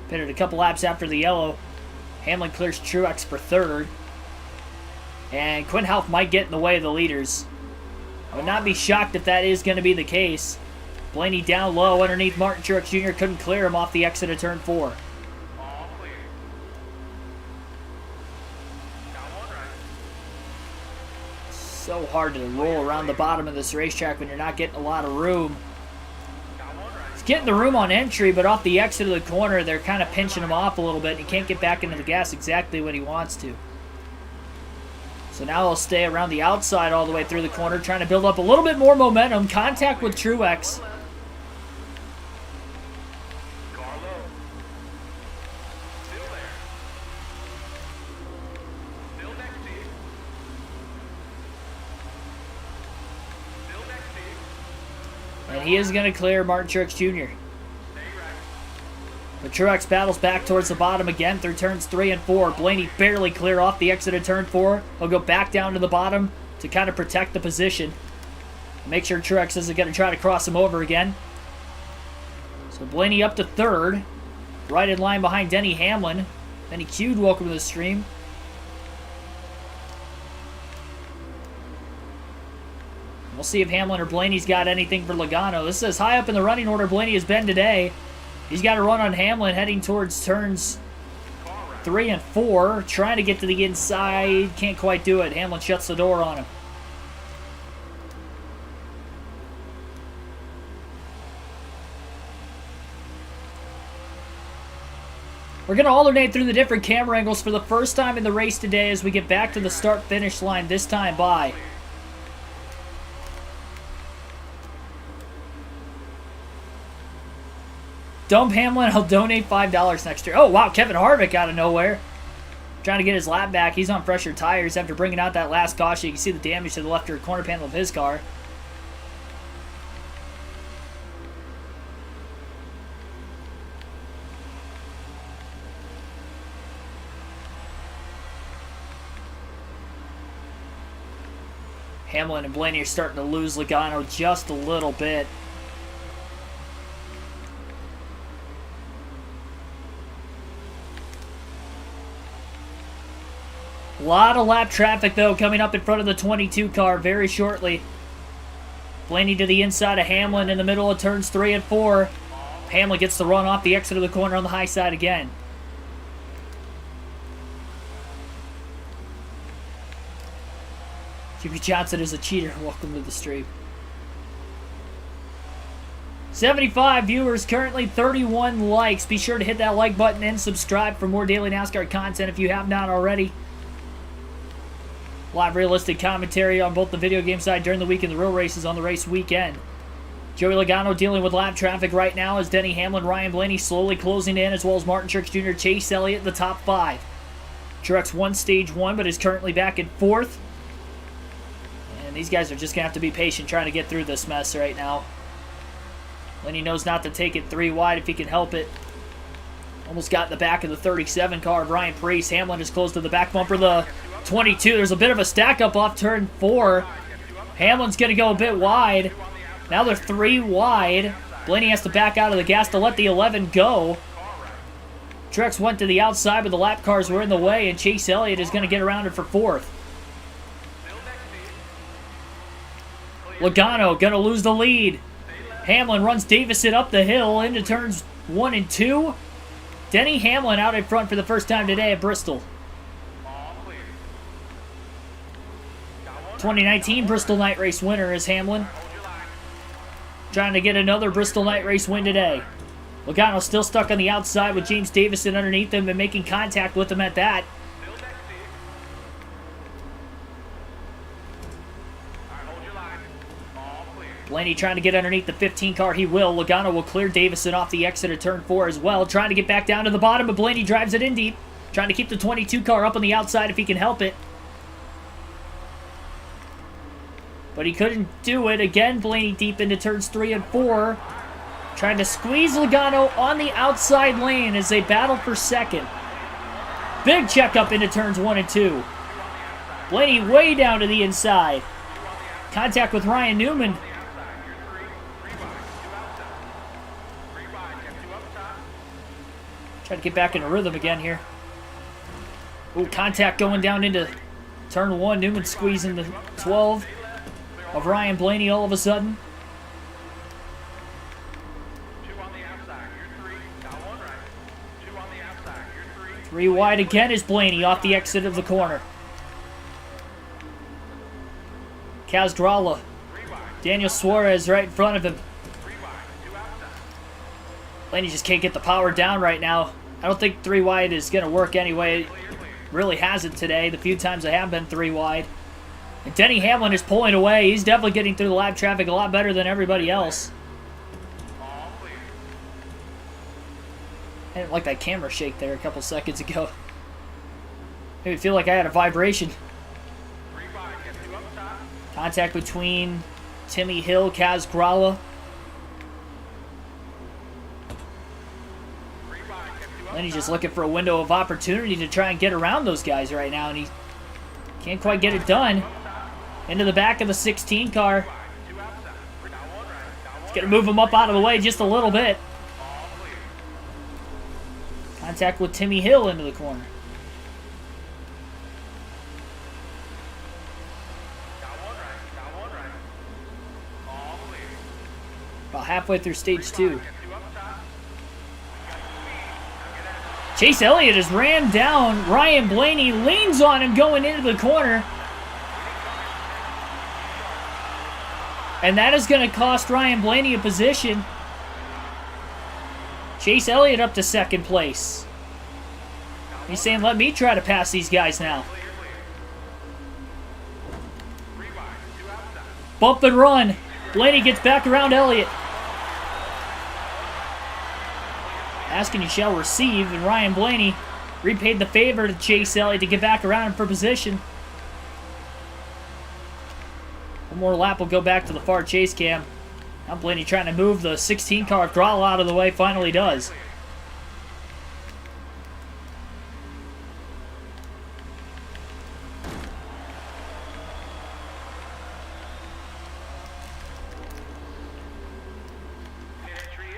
Pitted a couple laps after the yellow. Hamlin clears Truex for 3rd. And Quinn Houff might get in the way of the leaders. I would not be shocked if that is going to be the case. Blaney down low underneath Martin Truex Jr. Couldn't clear him off the exit of turn 4. So hard to roll around the bottom of this racetrack when you're not getting a lot of room. He's getting the room on entry, but off the exit of the corner, they're kind of pinching him off a little bit. And he can't get back into the gas exactly what he wants to. So now he'll stay around the outside all the way through the corner, trying to build up a little bit more momentum. Contact with Truex. And he is going to clear Martin Truex Jr. But Truex battles back towards the bottom again through turns 3 and 4. Blaney barely clear off the exit of turn 4. He'll go back down to the bottom to kind of protect the position. Make sure Truex isn't going to try to cross him over again. So Blaney up to 3rd. Right in line behind Denny Hamlin. Denny Cued, welcome to the stream. We'll see if Hamlin or Blaney's got anything for Logano. This is high up in the running order Blaney has been today. He's got a run on Hamlin heading towards turns 3 and 4. Trying to get to the inside. Can't quite do it. Hamlin shuts the door on him. We're going to alternate through the different camera angles for the first time in the race today as we get back to the start-finish line, this time by Dump Hamlin, I'll donate $5 next year. Oh, wow, Kevin Harvick out of nowhere. Trying to get his lap back. He's on fresher tires after bringing out that last caution. You can see the damage to the left rear corner panel of his car. Hamlin and Blaney are starting to lose Logano just a little bit. A lot of lap traffic, though, coming up in front of the 22 car very shortly. Blaney to the inside of Hamlin in the middle of turns 3 and 4. Hamlin gets the run off the exit of the corner on the high side again. Jimmy Johnson is a cheater. Welcome to the stream. 75 viewers, currently 31 likes. Be sure to hit that like button and subscribe for more daily NASCAR content if you have not already. Live realistic commentary on both the video game side during the week and the real races on the race weekend. Joey Logano dealing with lap traffic right now as Denny Hamlin, Ryan Blaney slowly closing in, as well as Martin Truex Jr., Chase Elliott, the top 5. Truex won stage 1, but is currently back in 4th. And these guys are just going to have to be patient trying to get through this mess right now. Lenny knows not to take it 3 wide if he can help it. Almost got in the back of the 37 car of Ryan Preece. Hamlin is close to the back bumper of the 22. There's a bit of a stack up off turn 4. Hamlin's going to go a bit wide. Now they're 3 wide. Blaney has to back out of the gas to let the 11 go. Truex went to the outside, but the lap cars were in the way, and Chase Elliott is going to get around it for 4th. Logano going to lose the lead. Hamlin runs Davison up the hill into turns 1 and 2. Denny Hamlin out in front for the first time today at Bristol. 2019 Bristol Night Race winner is Hamlin. Trying to get another Bristol Night Race win today. Logano still stuck on the outside with James Davison underneath him and making contact with him at that. Blaney trying to get underneath the 15 car. He will. Logano will clear Davison off the exit of turn 4 as well. Trying to get back down to the bottom, but Blaney drives it in deep. Trying to keep the 22 car up on the outside if he can help it. But he couldn't do it. Again, Blaney deep into turns 3 and 4. Trying to squeeze Logano on the outside lane as they battle for second. Big checkup into turns 1 and 2. Blaney way down to the inside. Contact with Ryan Newman. Try to get back into rhythm again here. Ooh, contact going down into turn 1. Newman squeezing the 12 of Ryan Blaney all of a sudden. 2 on the outside. You're 3. Got 1 right. 2 on the outside. You're 3. 3 wide again is Blaney off the exit of the corner. Kaz Drala. Daniel Suarez right in front of him. 3 wide. 2 outside. Blaney just can't get the power down right now. I don't think 3 wide is going to work anyway. It really hasn't today. The few times I have been 3 wide. And Denny Hamlin is pulling away. He's definitely getting through the lap traffic a lot better than everybody else. I didn't like that camera shake there a couple seconds ago. Made me feel like I had a vibration. Contact between Timmy Hill, Kaz Gralla. Lenny's just looking for a window of opportunity to try and get around those guys right now, and he can't quite get it done. Into the back of the 16 car. He's going to move him up out of the way just a little bit. Contact with Timmy Hill into the corner. About halfway through stage 2. Chase Elliott has ran down Ryan Blaney, leans on him going into the corner. And that is going to cost Ryan Blaney a position. Chase Elliott up to second place. He's saying, let me try to pass these guys now. Bump and run. Blaney gets back around Elliott. Ask and you shall receive, and Ryan Blaney repaid the favor to Chase Elliott to get back around him for position. One more lap will go back to the far chase cam. Now Blaney trying to move the 16 car throttle out of the way, finally does.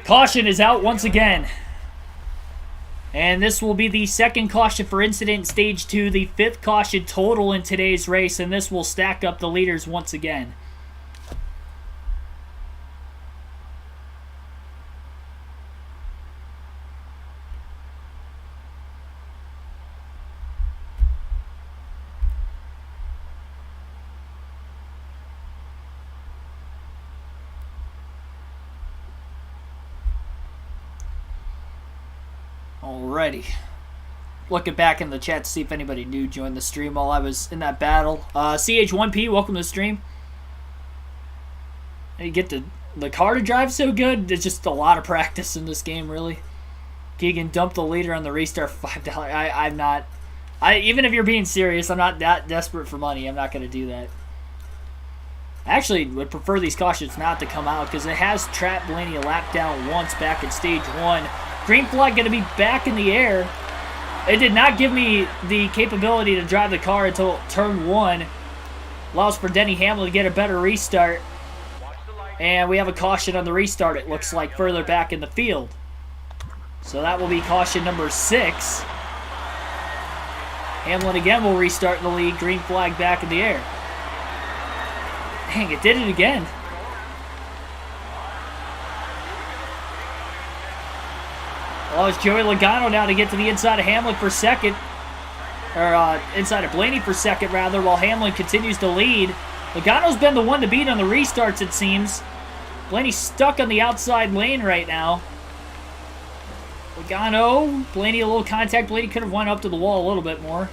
Caution is out once again. And this will be the second caution for incident in Stage 2, the 5th caution total in today's race, and this will stack up the leaders once again. Alrighty. Looking back in the chat to see if anybody new joined the stream while I was in that battle. CH1P, welcome to the stream. And you get the car to drive so good, there's just a lot of practice in this game, really. Keegan dumped the leader on the restart for $5. I'm not... even if you're being serious, I'm not that desperate for money. I'm not going to do that. I actually would prefer these cautions not to come out because it has trapped Blaney a lap down once back in Stage 1. Green flag going to be back in the air. It did not give me the capability to drive the car until turn 1. Allows for Denny Hamlin to get a better restart. And we have a caution on the restart, it looks like, further back in the field. So that will be caution number 6. Hamlin again will restart in the lead. Green flag back in the air. Dang, it did it again. Allows Joey Logano now to get to the inside of Hamlin for second. Or inside of Blaney for second, rather, while Hamlin continues to lead. Logano's been the one to beat on the restarts, it seems. Blaney's stuck on the outside lane right now. Logano, Blaney a little contact. Blaney could have went up to the wall a little bit more.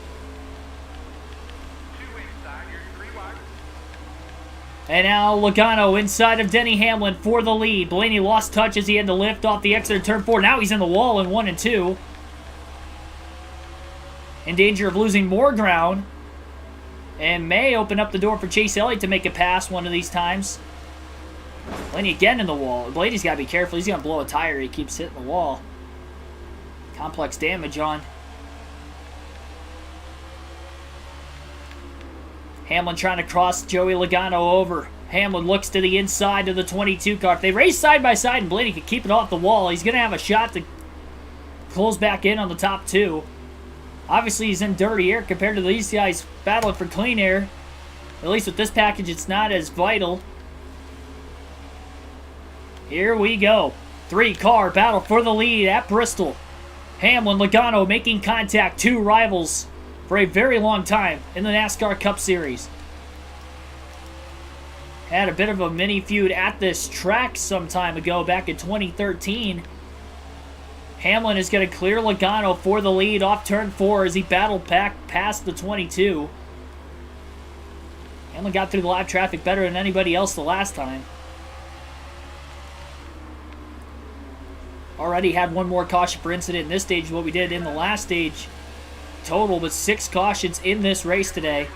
And now Logano inside of Denny Hamlin for the lead. Blaney lost touch as he had to lift off the exit of turn 4. Now he's in the wall in 1 and 2. In danger of losing more ground. And may open up the door for Chase Elliott to make a pass one of these times. Blaney again in the wall. Blaney's got to be careful. He's going to blow a tire. He keeps hitting the wall. Complex damage on. Hamlin trying to cross Joey Logano over. Hamlin looks to the inside of the 22 car. If they race side by side and Blaney can keep it off the wall, he's going to have a shot to close back in on the top 2. Obviously, he's in dirty air compared to these guys battling for clean air. At least with this package, it's not as vital. Here we go. 3-car battle for the lead at Bristol. Hamlin, Logano making contact. 2 rivals for a very long time in the NASCAR Cup Series. Had a bit of a mini feud at this track some time ago, back in 2013. Hamlin is going to clear Logano for the lead off turn 4 as he battled back past the 22. Hamlin got through the lap traffic better than anybody else the last time. Already had one more caution for incident in this stage than what we did in the last stage. Total with 6 cautions in this race today.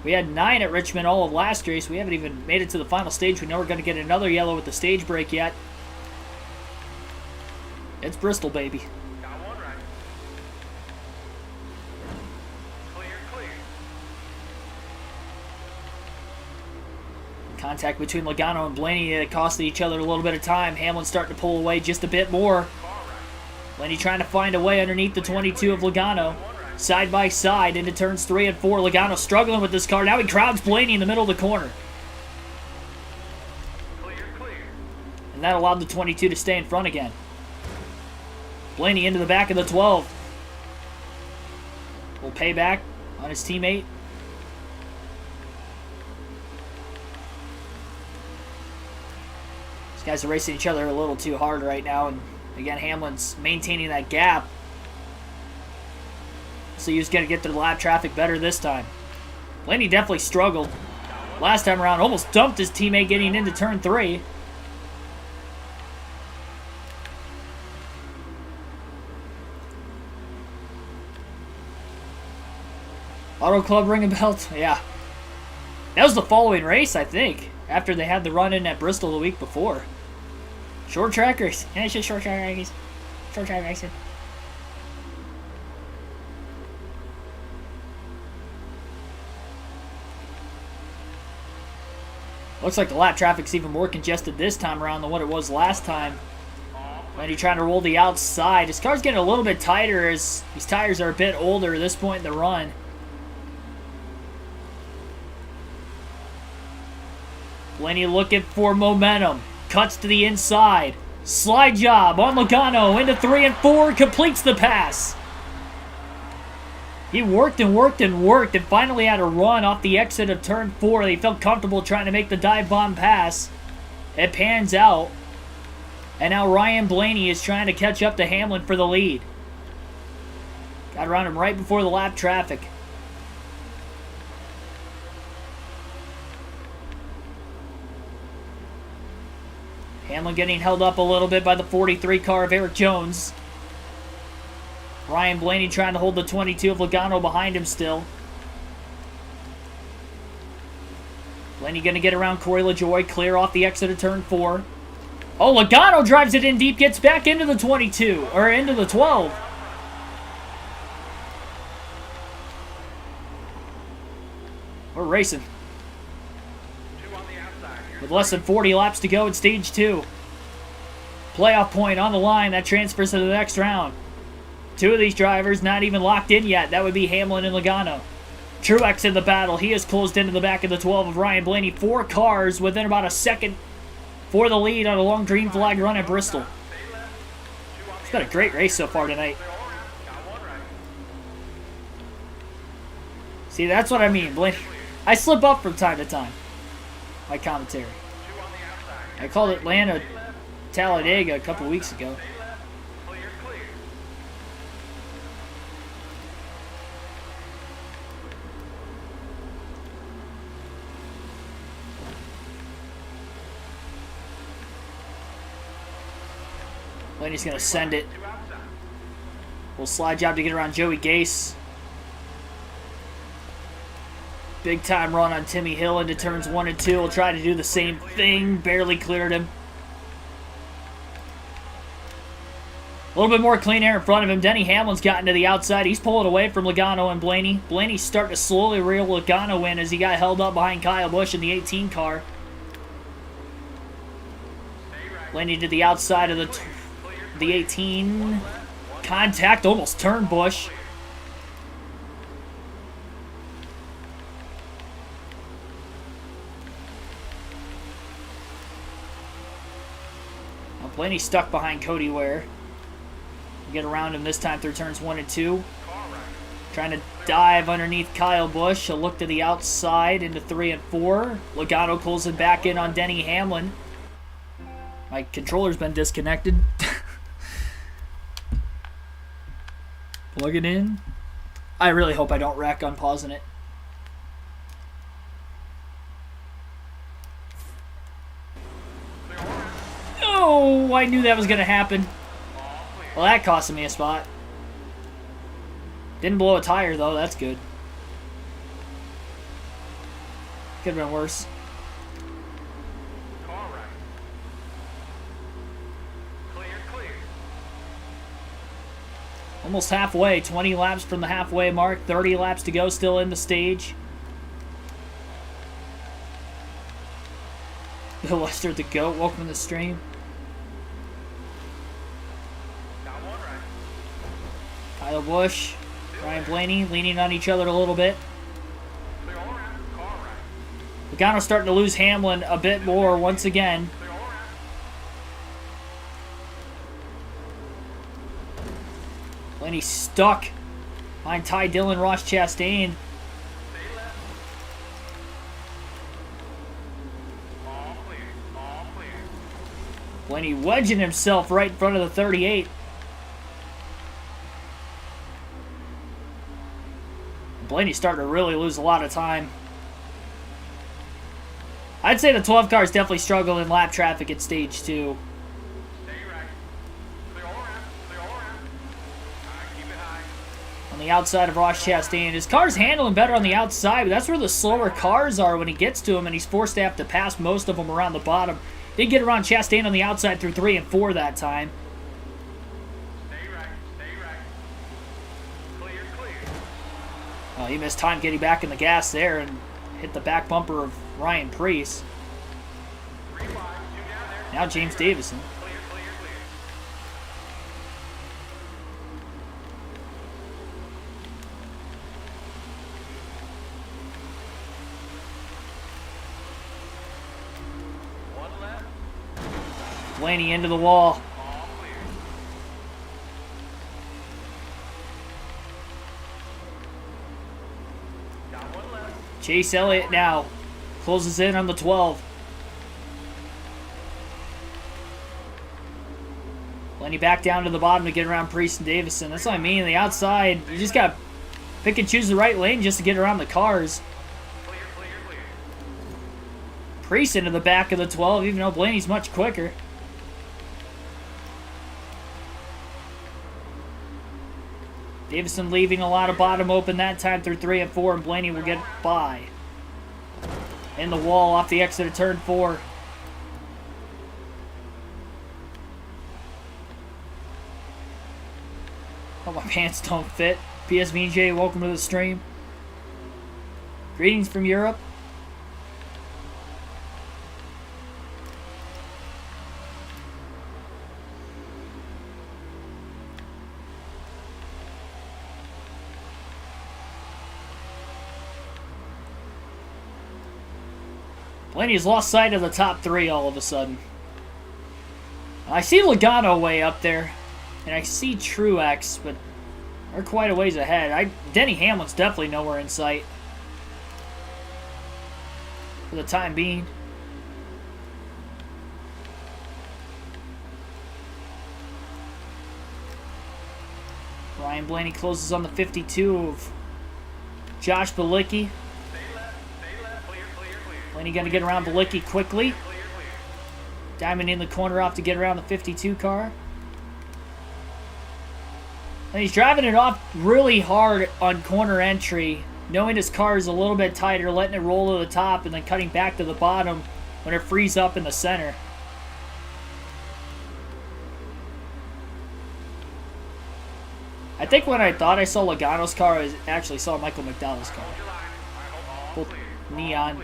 We had 9 at Richmond all of last race. We haven't even made it to the final stage. We know we're going to get another yellow with the stage break yet. It's Bristol, baby. Got one right. Clear, clear. Contact between Logano and Blaney that costed each other a little bit of time. Hamlin starting to pull away just a bit more. Blaney trying to find a way underneath the 22 of Logano. Side by side into turns 3 and 4. Logano struggling with this car. Now he crowds Blaney in the middle of the corner. Clear, clear. And that allowed the 22 to stay in front again. Blaney into the back of the 12. Will pay back on his teammate. These guys are racing each other a little too hard right now. And again, Hamlin's maintaining that gap. So he's going to get to the lap traffic better this time. Blaney definitely struggled. Last time around, almost dumped his teammate getting into turn 3. Auto Club ring a belt. Yeah. That was the following race, I think. After they had the run-in at Bristol the week before. Short track race. Yeah, it's just short track races. Short track racing. Looks like the lap traffic's even more congested this time around than what it was last time. Blaney trying to roll the outside. His car's getting a little bit tighter as these tires are a bit older at this point in the run. Blaney looking for momentum. Cuts to the inside. Slide job on Logano into 3 and 4. Completes the pass. He worked and worked and worked and finally had a run off the exit of turn 4. He felt comfortable trying to make the dive bomb pass. It pans out. And now Ryan Blaney is trying to catch up to Hamlin for the lead. Got around him right before the lap traffic. Hamlin getting held up a little bit by the 43 car of Eric Jones. Ryan Blaney trying to hold the 22 of Logano behind him still. Blaney going to get around Corey LaJoie, clear off the exit of turn 4. Oh, Logano drives it in deep, gets back into the 22, or into the 12. We're racing. With less than 40 laps to go in Stage 2. Playoff point on the line. That transfers to the next round. 2 of these drivers not even locked in yet. That would be Hamlin and Logano. Truex in the battle. He is closed into the back of the 12 of Ryan Blaney. 4 cars within about a second for the lead on a long green flag run at Bristol. It's been a great race so far tonight. See, that's what I mean, Blaney. I slip up from time to time. My commentary. I called Atlanta Talladega a couple weeks ago. Blaney's going to send it. Little slide job to get around Joey Gase. Big time run on Timmy Hill into turns 1 and 2. Will try to do the same thing. Barely cleared him. A little bit more clean air in front of him. Denny Hamlin's gotten to the outside. He's pulling away from Logano and Blaney. Blaney's starting to slowly reel Logano in as he got held up behind Kyle Busch in the 18 car. Blaney to the outside of the 18. Contact, almost turned Busch. Blaney stuck behind Cody Ware. Get around him this time through turns 1 and 2. Trying to dive underneath Kyle Busch. A look to the outside into 3 and 4. Logano closing back in on Denny Hamlin. My controller's been disconnected. Plug it in. I really hope I don't wreck unpausing it. Oh, I knew that was going to happen. Well, that costed me a spot. Didn't blow a tire, though. That's good. Could have been worse. Car right. Clear. Almost halfway. 20 laps from the halfway mark. 30 laps to go. Still in the stage. Bill Lester, the GOAT. Welcome to the stream. Got one right. Kyle Busch. Ryan Blaney leaning on each other a little bit. Clear all around. Car right. Logano's starting to lose Hamlin a bit more once again. Clear all around. Blaney stuck behind Ty Dillon, Ross Chastain. Stay left. All clear. Blaney wedging himself right in front of the 38. Blaney's starting to really lose a lot of time. I'd say the 12 car is definitely struggling in lap traffic at stage 2. Stay right. Clear all around. All right, keep it high. On the outside of Ross Chastain. His car's handling better on the outside, but that's where the slower cars are when he gets to him, and he's forced to have to pass most of them around the bottom. Did get around Chastain on the outside through 3 and 4 that time. Stay right. Clear. Oh, he missed time getting back in the gas there and hit the back bumper of Ryan Preece. 3 wide. 2 down there. Now James Davison. Clear. One left. Blaney into the wall. All clear. Got one left. Chase Elliott now closes in on the 12. Blaney back down to the bottom to get around Preece and Davison. That's what I mean. The outside, you just got to pick and choose the right lane just to get around the cars. Clear. Preece into the back of the 12, even though Blaney's much quicker. Davison leaving a lot of bottom open that time through 3 and 4, and Blaney will get by. In the wall off the exit of turn 4. Oh, my pants don't fit. PSVJ, welcome to the stream. Greetings from Europe. Blaney's lost sight of the top 3 all of a sudden. I see Logano way up there, and I see Truex, but they're quite a ways ahead. Denny Hamlin's definitely nowhere in sight for the time being. Ryan Blaney closes on the 52 of Josh Bilicki. Clear. Blaney going to get around Bilicki quickly. Diamond in the corner off to get around the 52 car. And he's driving it off really hard on corner entry, knowing his car is a little bit tighter, letting it roll to the top, and then cutting back to the bottom when it frees up in the center. I think when I thought I saw Logano's car, I actually saw Michael McDowell's car. Both neon.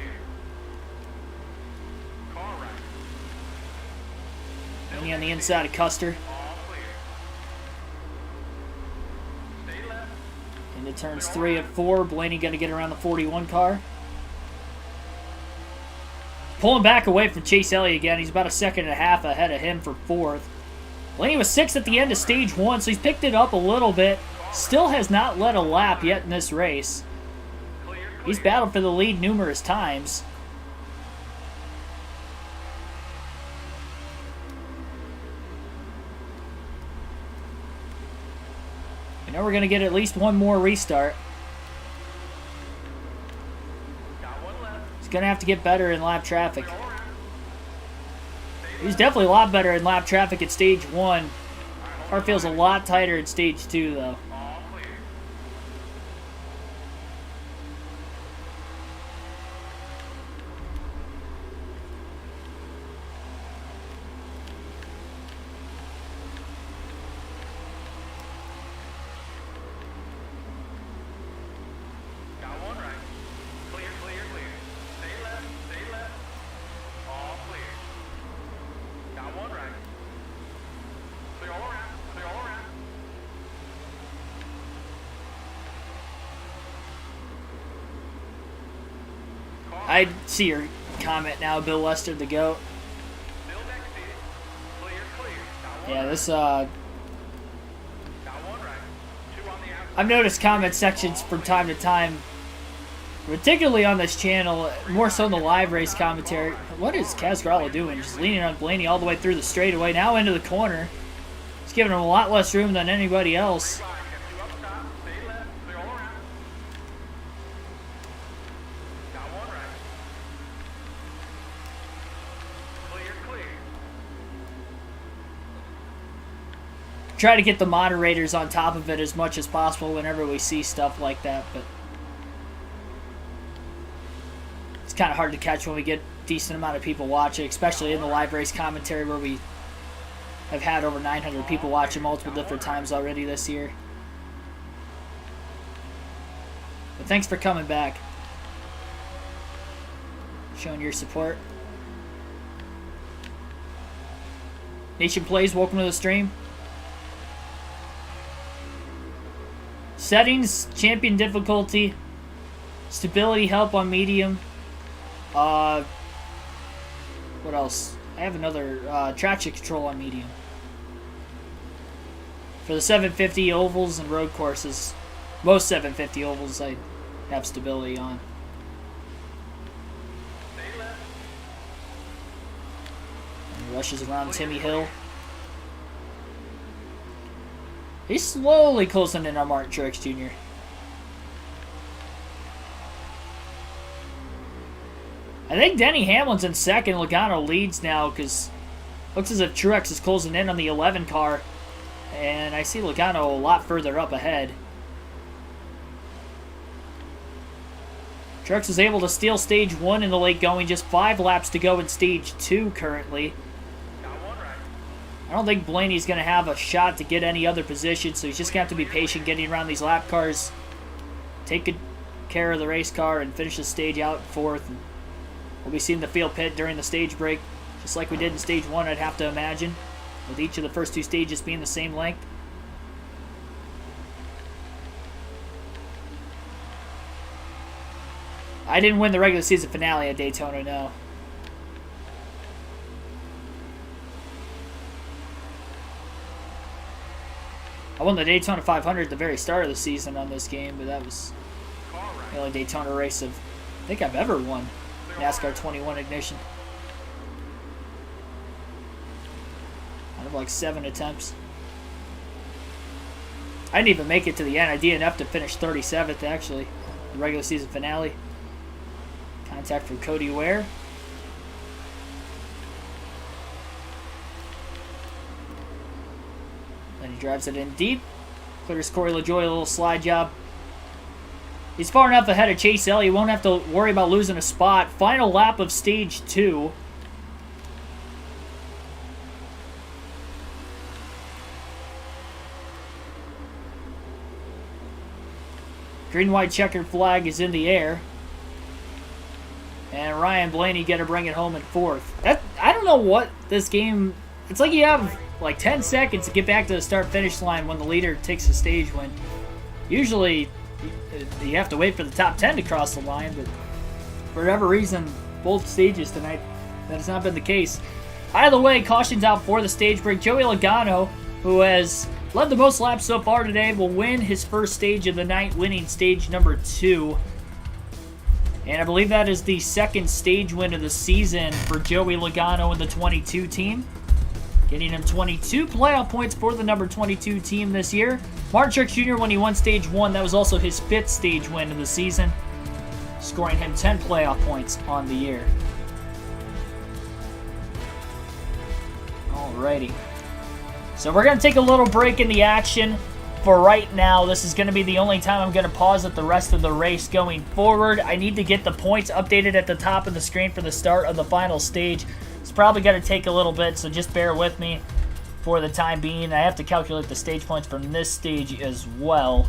Blaney on the inside of Custer. Into turns 3 and 4. Blaney going to get around the 41 car. Pulling back away from Chase Elliott again. He's about a second and a half ahead of him for 4th. Blaney was 6th at the end of stage 1, so he's picked it up a little bit. Still has not led a lap yet in this race. He's battled for the lead numerous times. know we're going to get at least one more restart. Got one left. He's going to have to get better in lap traffic. He's definitely a lot better in lap traffic at stage 1. Car feels a lot tighter at stage 2, though. All clear. Got one right. Clear, clear, clear. Stay left, stay left. All clear. Got one right. Clear all around, clear all around. I see your comment now, Bill Lester, the GOAT. Still next to you. Clear, clear. Got one Yeah, right. this, Got one right. Two on the outside. I've noticed comment sections from time to time, particularly on this channel, more so in the live race commentary. What is Cascarello doing? Just leaning on Blaney all the way through the straightaway, now into the corner. He's giving him a lot less room than anybody else. Got two up top. Stay left, clear all around. Got one right. Clear, clear. Try to get the moderators on top of it as much as possible whenever we see stuff like that, but it's kind of hard to catch when we get a decent amount of people watching, especially in the live race commentary where we have had over 900 people watching multiple different times already this year. But thanks for coming back, showing your support. Nation Plays, welcome to the stream. Settings, champion difficulty, stability help on medium. What else? I have another traction control on medium. For the 750 ovals and road courses, most 750 ovals I have stability on. Stay left. And he rushes around Timmy Hill. He's slowly closing in on Martin Truex Jr. I think Denny Hamlin's in second. Logano leads now because looks as if Truex is closing in on the 11 car. And I see Logano a lot further up ahead. Truex is able to steal stage 1 in the late going. Just 5 laps to go in stage 2 currently. Got one right. I don't think Blaney's going to have a shot to get any other position, so he's just going to have to be patient getting around these lap cars. Take good care of the race car and finish the stage out in 4th. And we'll be seeing the field pit during the stage break, just like we did in stage 1, I'd have to imagine, with each of the first 2 stages being the same length. I didn't win the regular season finale at Daytona, no. I won the Daytona 500 at the very start of the season on this game, but that was Car right. the only Daytona race I think I've ever won. NASCAR 21 Ignition. Out of like 7 attempts. I didn't even make it to the end. I did enough to finish 37th, actually. The regular season finale. Contact from Cody Ware. Then he drives it in deep. Clears Corey LaJoie, a little slide job. He's far enough ahead of Chase Elliott. Won't have to worry about losing a spot. Final lap of stage 2. Green-white checkered flag is in the air. And Ryan Blaney got to bring it home in 4th. I don't know what this game... It's like you have like 10 seconds to get back to the start-finish line when the leader takes the stage win. Usually, you have to wait for the top 10 to cross the line, but for whatever reason, both stages tonight, that has not been the case. Either way, caution's out for the stage break. Joey Logano, who has led the most laps so far today, will win his first stage of the night, winning stage number 2. And I believe that is the second stage win of the season for Joey Logano and the 22 team. getting him 22 playoff points for the number 22 team this year. Martin Truex Jr., when he won Stage 1, that was also his 5th stage win of the season, scoring him 10 playoff points on the year. Alrighty. So we're going to take a little break in the action. For right now, this is going to be the only time I'm going to pause at the rest of the race going forward. I need to get the points updated at the top of the screen for the start of the final stage. It's probably going to take a little bit, so just bear with me for the time being. I have to calculate the stage points from this stage as well.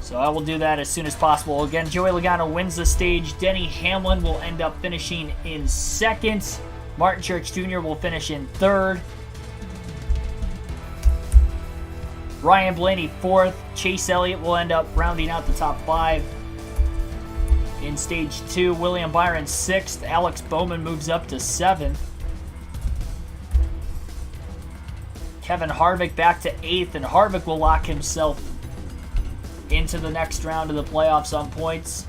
So I will do that as soon as possible. Again, Joey Logano wins the stage. Denny Hamlin will end up finishing in 2nd. Martin Truex Jr. will finish in 3rd. Ryan Blaney 4th. Chase Elliott will end up rounding out the top 5. In Stage 2, William Byron 6th. Alex Bowman moves up to 7th. Kevin Harvick back to 8th, and Harvick will lock himself into the next round of the playoffs on points.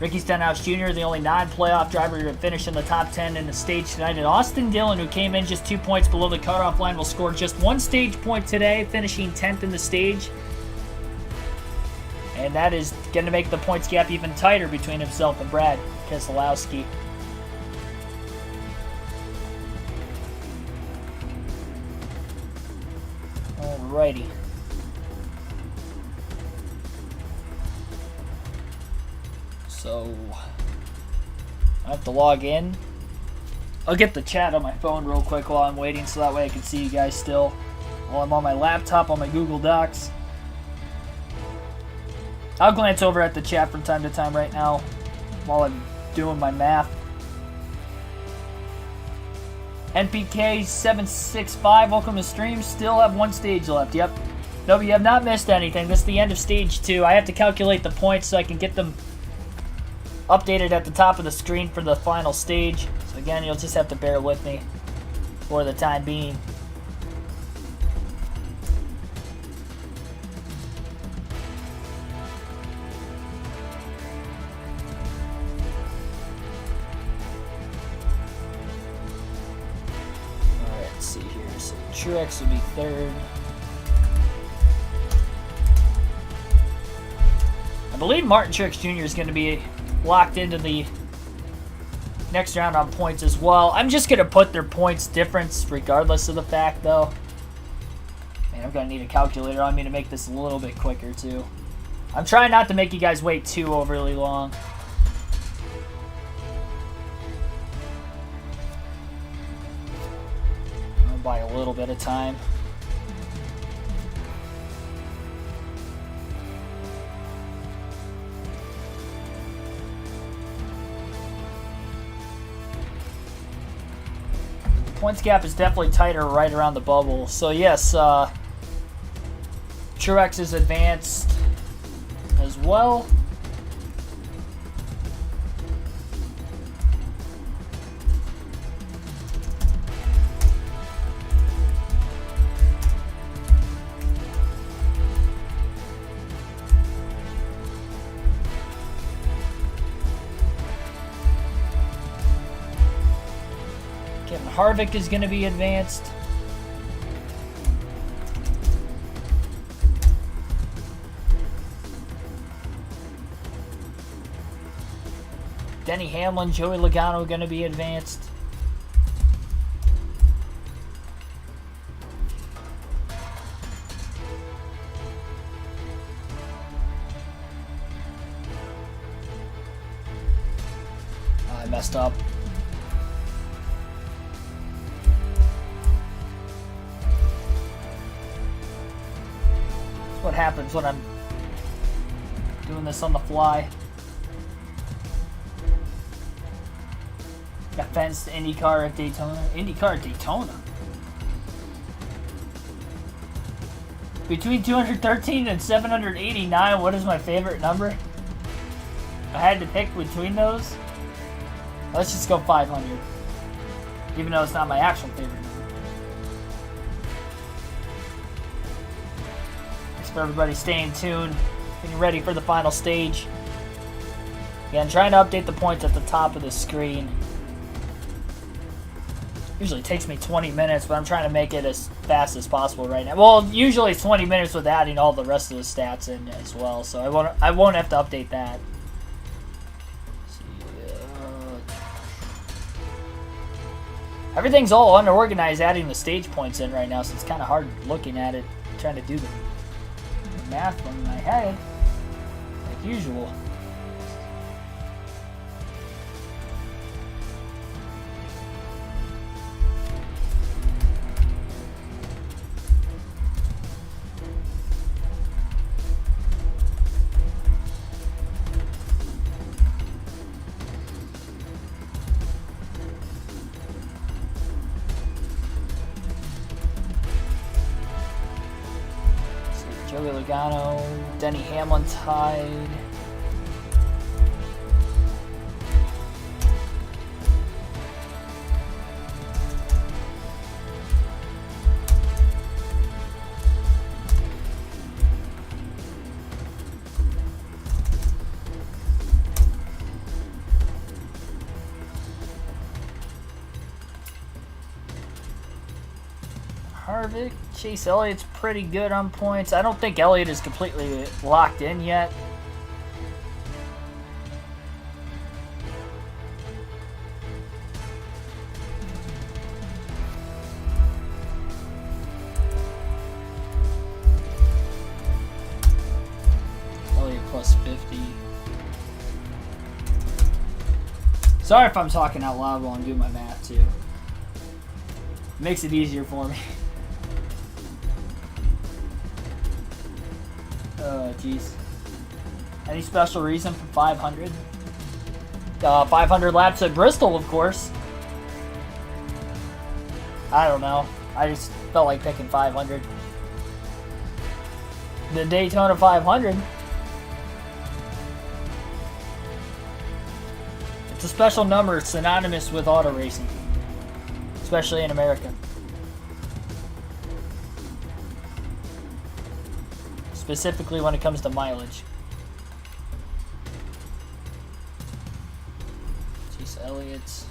Ricky Stenhouse Jr., the only non-playoff driver to finish in the top 10 in the stage tonight. And Austin Dillon, who came in just 2 points below the cutoff line, will score just 1 stage point today, finishing 10th in the stage. And that is going to make the points gap even tighter between himself and Brad Keselowski. Alrighty. So, I have to log in. I'll get the chat on my phone real quick while I'm waiting, so that way I can see you guys still while I'm on my laptop on my Google Docs. I'll glance over at the chat from time to time right now while I'm doing my math. NPK765, welcome to stream. Still have 1 stage left. Yep. No, you have not missed anything. This is the end of Stage 2. I have to calculate the points so I can get them updated at the top of the screen for the final stage. So again, you'll just have to bear with me for the time being. Alright, let's see here. So Truex will be 3rd. I believe Martin Truex Jr. is going to be locked into the next round on points as well. I'm just going to put their points difference regardless of the fact, though. Man, I'm going to need a calculator on me to make this a little bit quicker, too. I'm trying not to make you guys wait too overly long. I'll buy a little bit of time. Points gap is definitely tighter right around the bubble. So yes, Truex is advanced as well. Harvick is going to be advanced. Denny Hamlin, Joey Logano are going to be advanced. I messed up. What happens when I'm doing this on the fly. Got fenced IndyCar at Daytona. IndyCar at Daytona. Between 213 and 789, what is my favorite number? If I had to pick between those, let's just go 500. Even though it's not my actual favorite number. For everybody staying tuned, getting ready for the final stage. Again, trying to update the points at the top of the screen. Usually takes me 20 minutes, but I'm trying to make it as fast as possible right now. Well, usually it's 20 minutes with adding all the rest of the stats in as well, so I won't have to update that. Let's see, everything's all unorganized, adding the stage points in right now, so it's kind of hard looking at it, trying to do the math from my head, like usual. Joey Logano, Denny Hamlin tied. Harvick, Chase Elliott's pretty good on points. I don't think Elliott is completely locked in yet. Elliott plus 50. Sorry if I'm talking out loud while I'm doing my math too. Makes it easier for me. Oh, jeez. Any special reason for 500? 500 laps at Bristol, of course. I don't know. I just felt like picking 500. The Daytona 500. It's a special number synonymous with auto racing, especially in America. Specifically when it comes to mileage. Chase Elliott's.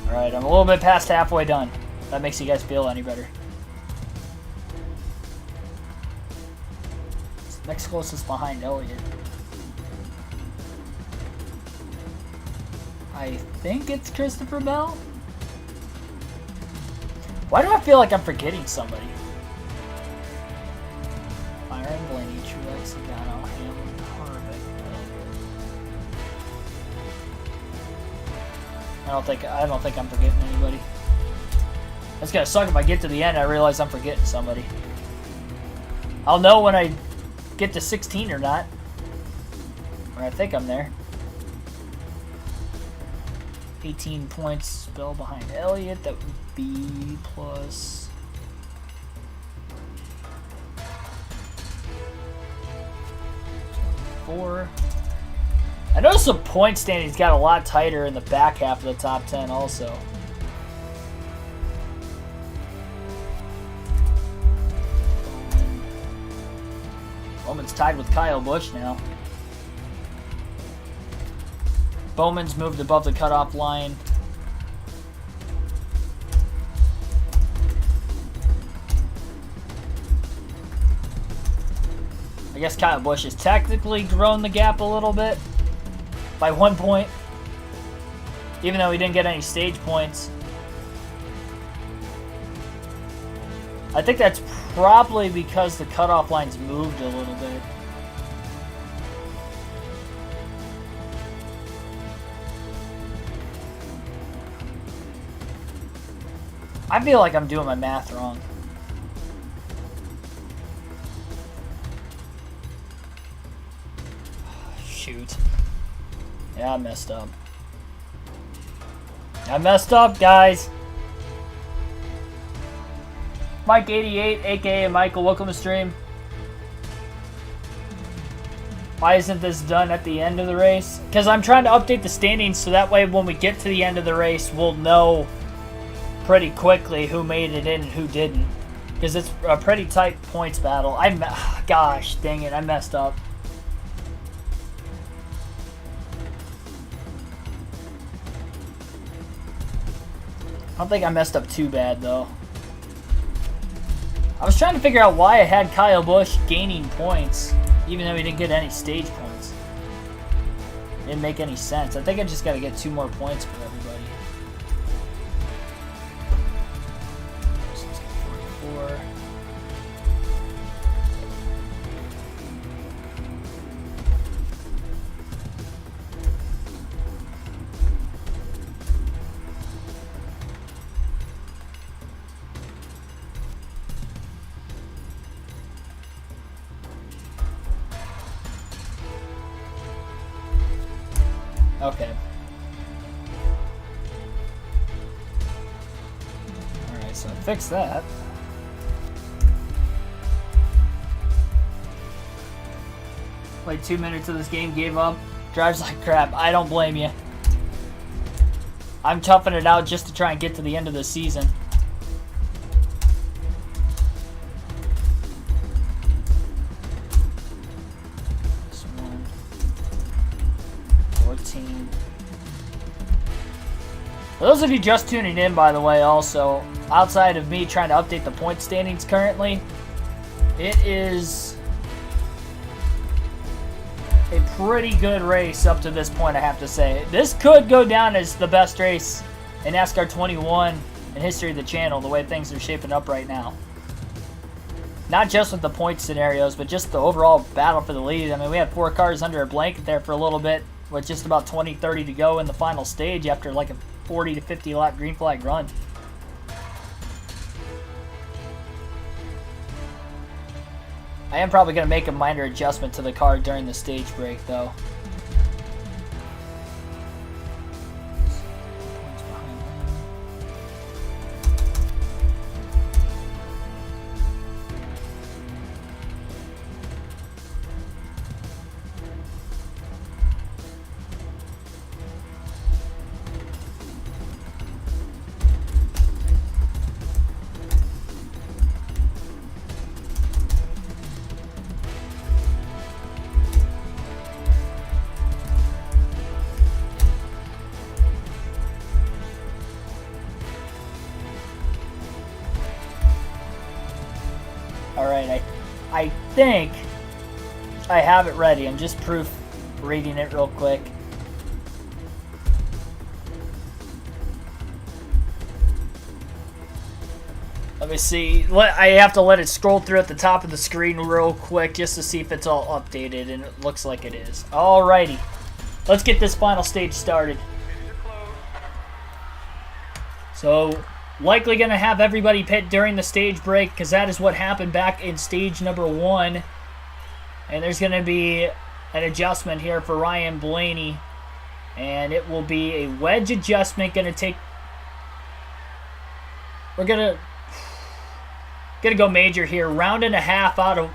Alright, I'm a little bit past halfway done. If that makes you guys feel any better. Next closest behind Elliott. I think it's Christopher Bell. Why do I feel like I'm forgetting somebody? Byron, Blaney, Truex, Logano, Hamlin, Harvick, Elliott. I don't think I'm forgetting anybody. That's gonna suck if I get to the end and I realize I'm forgetting somebody. I'll know when I get to 16 or not. Or I think I'm there. 18 points spell behind Elliott. That would be plus 4. I noticed the point standings got a lot tighter in the back half of the top 10 also. Bowman's tied with Kyle Busch now. Bowman's moved above the cutoff line. I guess Kyle Busch has technically grown the gap a little bit by 1 point, even though he didn't get any stage points. I think that's probably because the cutoff line's moved a little bit. I feel like I'm doing my math wrong. Shoot. Yeah, I messed up. I messed up, guys. Mike88, aka Michael, welcome to stream. Why isn't this done at the end of the race? Because I'm trying to update the standings so that way when we get to the end of the race, we'll know pretty quickly who made it in and who didn't. Because it's a pretty tight points battle. Gosh, dang it, I messed up. I don't think I messed up too bad, though. I was trying to figure out why I had Kyle Busch gaining points, even though he didn't get any stage points. It didn't make any sense. I think I just got to get 2 more points for everybody. 44. Okay. Alright, so I fixed that. Played 2 minutes of this game, gave up. Drives like crap. I don't blame you. I'm toughing it out just to try and get to the end of the season. For those of you just tuning in, by the way, also, outside of me trying to update the point standings currently, it is a pretty good race up to this point, I have to say. This could go down as the best race in NASCAR 21 in history of the channel, the way things are shaping up right now. Not just with the point scenarios, but just the overall battle for the lead. I mean, we had 4 cars under a blanket there for a little bit, with just about 20-30 to go in the final stage after like a 40 to 50 lap green flag run. I am probably going to make a minor adjustment to the car during the stage break, though. Alright, I think I have it ready. I'm just proofreading it real quick. Let me see. I have to let it scroll through at the top of the screen real quick just to see if it's all updated, and it looks like it is. Alrighty. Let's get this final stage started. So, likely going to have everybody pit during the stage break because that is what happened back in stage number 1. And there's going to be an adjustment here for Ryan Blaney. And it will be a wedge adjustment going to take... We're going to go major here. Round and a half out of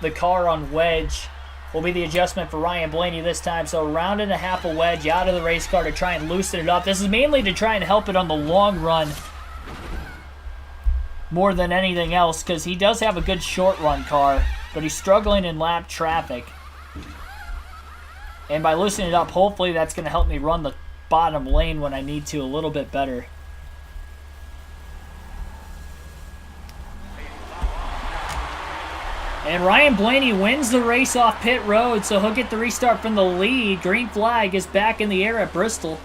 the car on wedge will be the adjustment for Ryan Blaney this time. So round and a half a wedge out of the race car to try and loosen it up. This is mainly to try and help it on the long run more than anything else, because he does have a good short run car, but he's struggling in lap traffic. And by loosening it up, hopefully that's going to help me run the bottom lane when I need to a little bit better. And Ryan Blaney wins the race off pit road, so he'll get the restart from the lead. Green flag is back in the air at Bristol.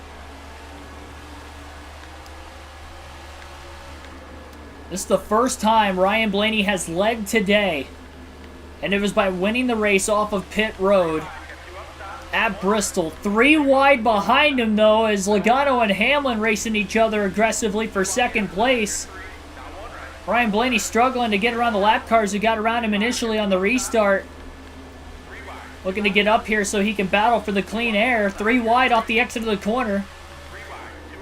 This is the first time Ryan Blaney has led today, and it was by winning the race off of pit road at Bristol. 3 wide behind him, though, as Logano and Hamlin racing each other aggressively for second place. Ryan Blaney struggling to get around the lap cars who got around him initially on the restart. Looking to get up here so he can battle for the clean air. 3 wide off the exit of the corner.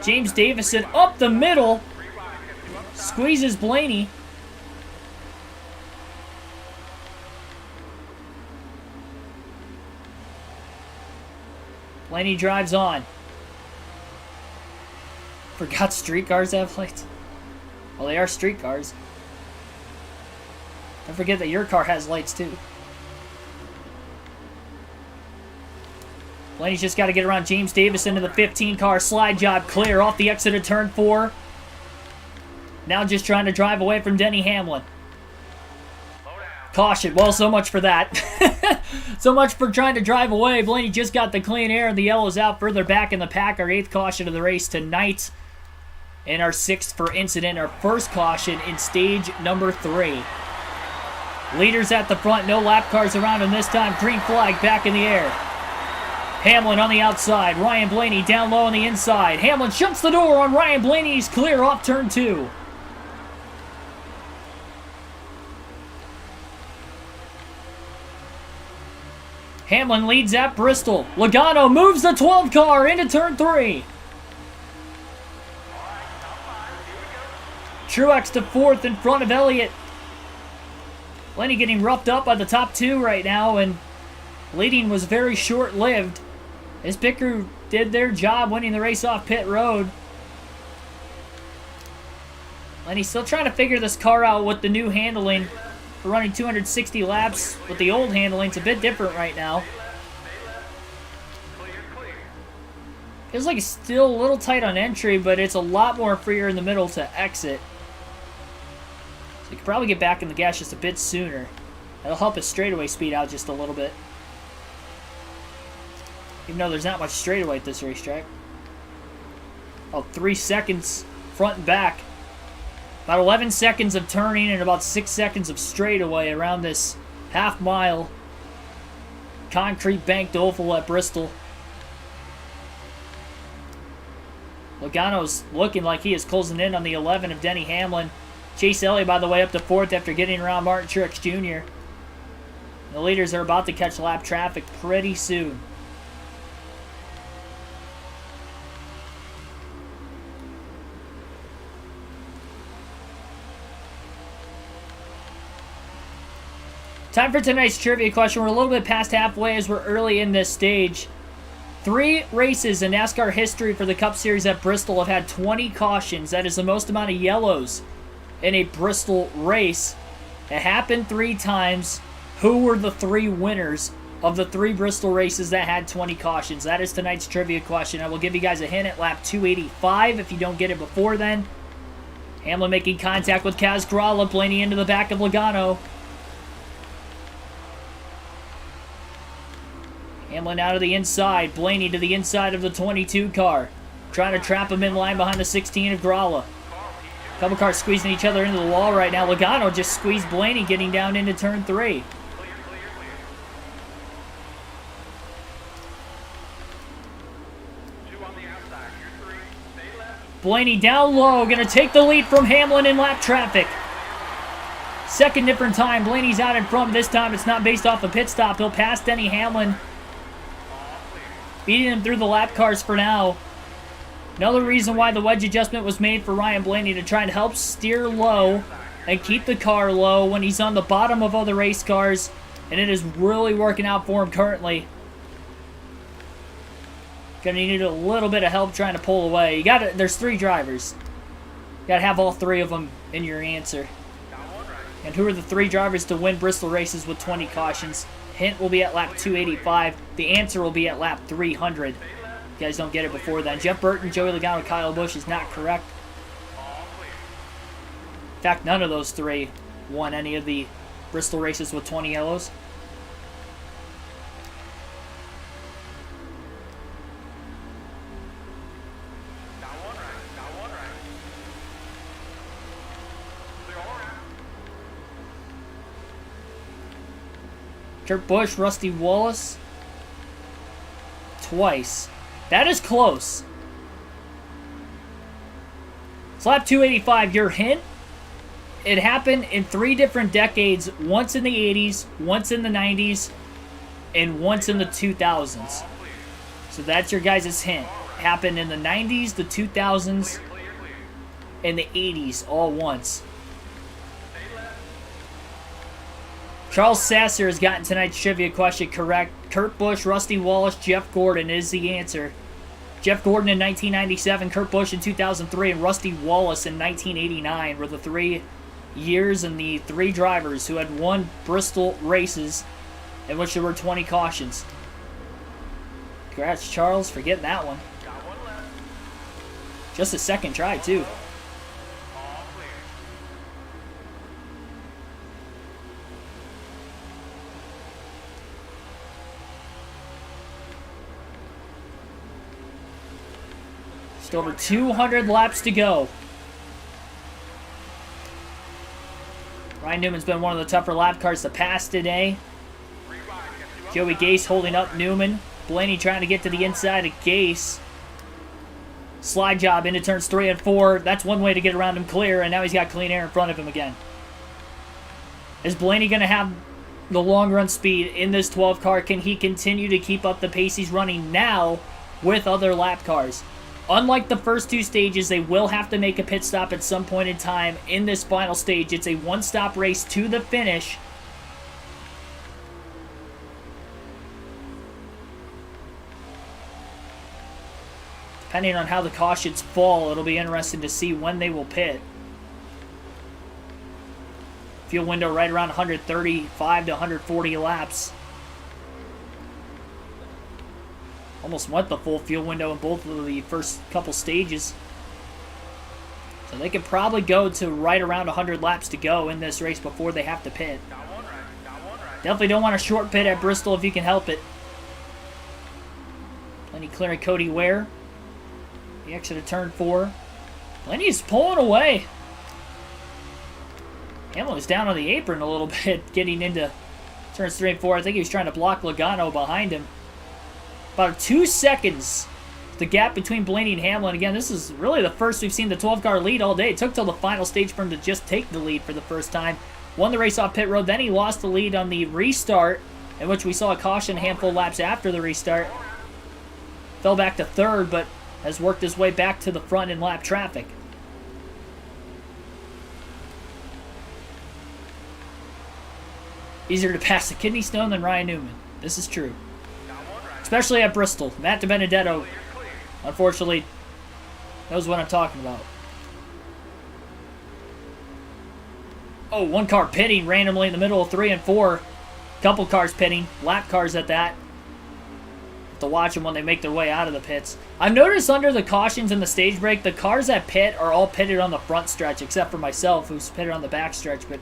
James Davison up the middle. Squeezes Blaney. Blaney drives on. Forgot street cars have lights. Well, they are street cars. Don't forget that your car has lights too. Blaney's just got to get around James Davis into the 15 car. Slide job clear off the exit of turn 4. Now just trying to drive away from Denny Hamlin. Caution. Well, so much for that. So much for trying to drive away. Blaney just got the clean air and the yellow's out further back in the pack. Our 8th caution of the race tonight. And our 6th for incident. Our first caution in stage number 3. Leaders at the front. No lap cars around him this time. Green flag back in the air. Hamlin on the outside. Ryan Blaney down low on the inside. Hamlin shuts the door on Ryan Blaney. He's clear off turn 2. Hamlin leads at Bristol. Logano moves the 12 car into turn 3. Truex to 4th in front of Elliott. Blaney getting roughed up by the top 2 right now, and leading was very short-lived. His pit crew did their job winning the race off pit road. And he's still trying to figure this car out with the new handling. For running 260 laps with the old handling, it's a bit different right now. Feels like it's still a little tight on entry, but it's a lot more freer in the middle to exit. So you could probably get back in the gas just a bit sooner. That'll help his straightaway speed out just a little bit. Even though there's not much straightaway at this racetrack. Oh, 3 seconds front and back. About 11 seconds of turning and about 6 seconds of straightaway around this half-mile concrete banked oval at Bristol. Logano's looking like he is closing in on the 11 of Denny Hamlin. Chase Elliott, by the way, up to 4th after getting around Martin Truex Jr. The leaders are about to catch lap traffic pretty soon. Time for tonight's trivia question. We're a little bit past halfway as we're early in this stage. 3 races in NASCAR history for the Cup Series at Bristol have had 20 cautions. That is the most amount of yellows in a Bristol race. It happened 3 times. Who were the 3 winners of the 3 Bristol races that had 20 cautions? That is tonight's trivia question. I will give you guys a hint at lap 285 if you don't get it before then. Hamlin making contact with Kaz Grala. Blaney into the back of Logano. Hamlin out of the inside. Blaney to the inside of the 22 car. Trying to trap him in line behind the 16 of Grala. Couple cars squeezing each other into the wall right now. Logano just squeezed Blaney getting down into turn 3. Blaney down low. Going to take the lead from Hamlin in lap traffic. Second different time. Blaney's out in front. This time it's not based off a pit stop. He'll pass Denny Hamlin. Beating him through the lap cars for now. Another reason why the wedge adjustment was made for Ryan Blaney to try and help steer low and keep the car low when he's on the bottom of other race cars. And it is really working out for him currently. Gonna need a little bit of help trying to pull away. There's 3 drivers. You gotta have all 3 of them in your answer. And who are the 3 drivers to win Bristol races with 20 cautions? Hint will be at lap 285. The answer will be at lap 300. If you guys don't get it before then. Jeff Burton, Joey Logano, Kyle Busch is not correct. In fact, none of those 3 won any of the Bristol races with 20 yellows. Kurt Busch, Rusty Wallace, twice. That is close. It's lap 285. Your hint? It happened in 3 different decades. Once in the 80s, once in the 90s, and once in the 2000s. So that's your guys' hint. Happened in the 90s, the 2000s, and the 80s all once. Charles Sasser has gotten tonight's trivia question correct. Kurt Busch, Rusty Wallace, Jeff Gordon is the answer. Jeff Gordon in 1997, Kurt Busch in 2003, and Rusty Wallace in 1989 were the 3 years and the 3 drivers who had won Bristol races in which there were 20 cautions. Congrats, Charles, for getting that one. Just a second try, too. Just over 200 laps to go. Ryan Newman's been one of the tougher lap cars to pass today. Joey Gase holding up Newman. Blaney trying to get to the inside of Gase. Slide job into turns 3 and 4. That's one way to get around him clear, and now he's got clean air in front of him again. Is Blaney going to have the long run speed in this 12 car? Can he continue to keep up the pace he's running now with other lap cars? Unlike the first 2 stages, they will have to make a pit stop at some point in time in this final stage. It's a one-stop race to the finish. Depending on how the cautions fall, it'll be interesting to see when they will pit. Fuel window right around 135 to 140 laps. Almost went the full fuel window in both of the first couple stages. So they could probably go to right around 100 laps to go in this race before they have to pit. Definitely don't want a short pit at Bristol if you can help it. Plenty clearing Cody Ware. The exit of turn 4. Lenny's pulling away. Hamlin's down on the apron a little bit, getting into turns 3 and 4. I think he was trying to block Logano behind him. About 2 seconds, the gap between Blaney and Hamlin. Again, this is really the first we've seen the 12-car lead all day. It took till the final stage for him to just take the lead for the first time. Won the race off pit road. Then he lost the lead on the restart, in which we saw a caution a handful of laps after the restart. Fell back to 3rd, but has worked his way back to the front in lap traffic. Easier to pass the kidney stone than Ryan Newman. This is true. Especially at Bristol. Matt DiBenedetto, unfortunately, knows what I'm talking about. Oh, 1 car pitting randomly in the middle of 3 and 4. Couple cars pitting. Lap cars at that. To watch them when they make their way out of the pits. I've noticed under the cautions in the stage break, the cars that pit are all pitted on the front stretch, except for myself, who's pitted on the back stretch, but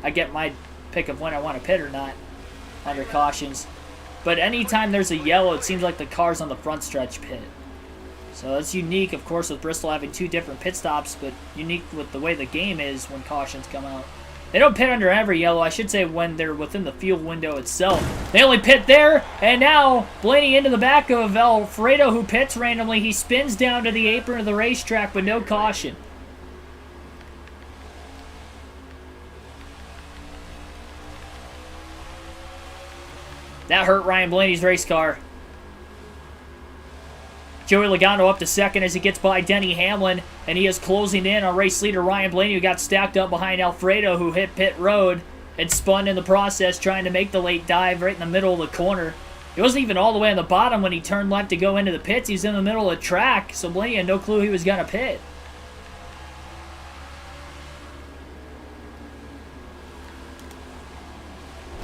I get my pick of when I want to pit or not under cautions. But anytime there's a yellow, it seems like the cars on the front stretch pit. So that's unique, of course, with Bristol having 2 different pit stops, but unique with the way the game is when cautions come out. They don't pit under every yellow. I should say when they're within the field window itself. They only pit there, and now Blaney into the back of Alfredo, who pits randomly. He spins down to the apron of the racetrack, but no caution. That hurt Ryan Blaney's race car. Joey Logano up to 2nd as he gets by Denny Hamlin, and he is closing in on race leader Ryan Blaney, who got stacked up behind Alfredo, who hit pit road and spun in the process, trying to make the late dive right in the middle of the corner. He wasn't even all the way on the bottom when he turned left to go into the pits. He's in the middle of the track, so Blaney had no clue he was going to pit.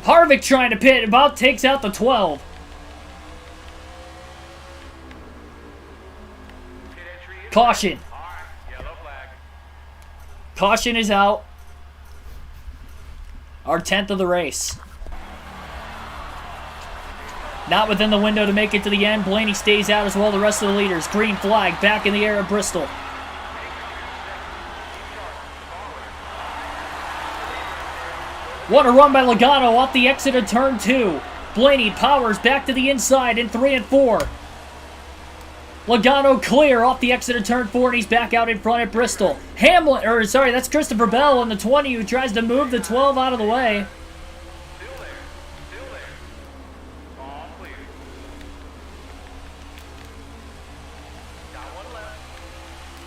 Harvick trying to pit, about takes out the 12. Caution. Caution is out. Our 10th of the race. Not within the window to make it to the end. Blaney stays out as well, the rest of the leaders. Green flag back in the air at Bristol. What a run by Logano off the exit of turn 2. Blaney powers back to the inside in 3 and 4. Logano clear off the exit of turn 4, and he's back out in front at Bristol. That's Christopher Bell in the 20 who tries to move the 12 out of the way.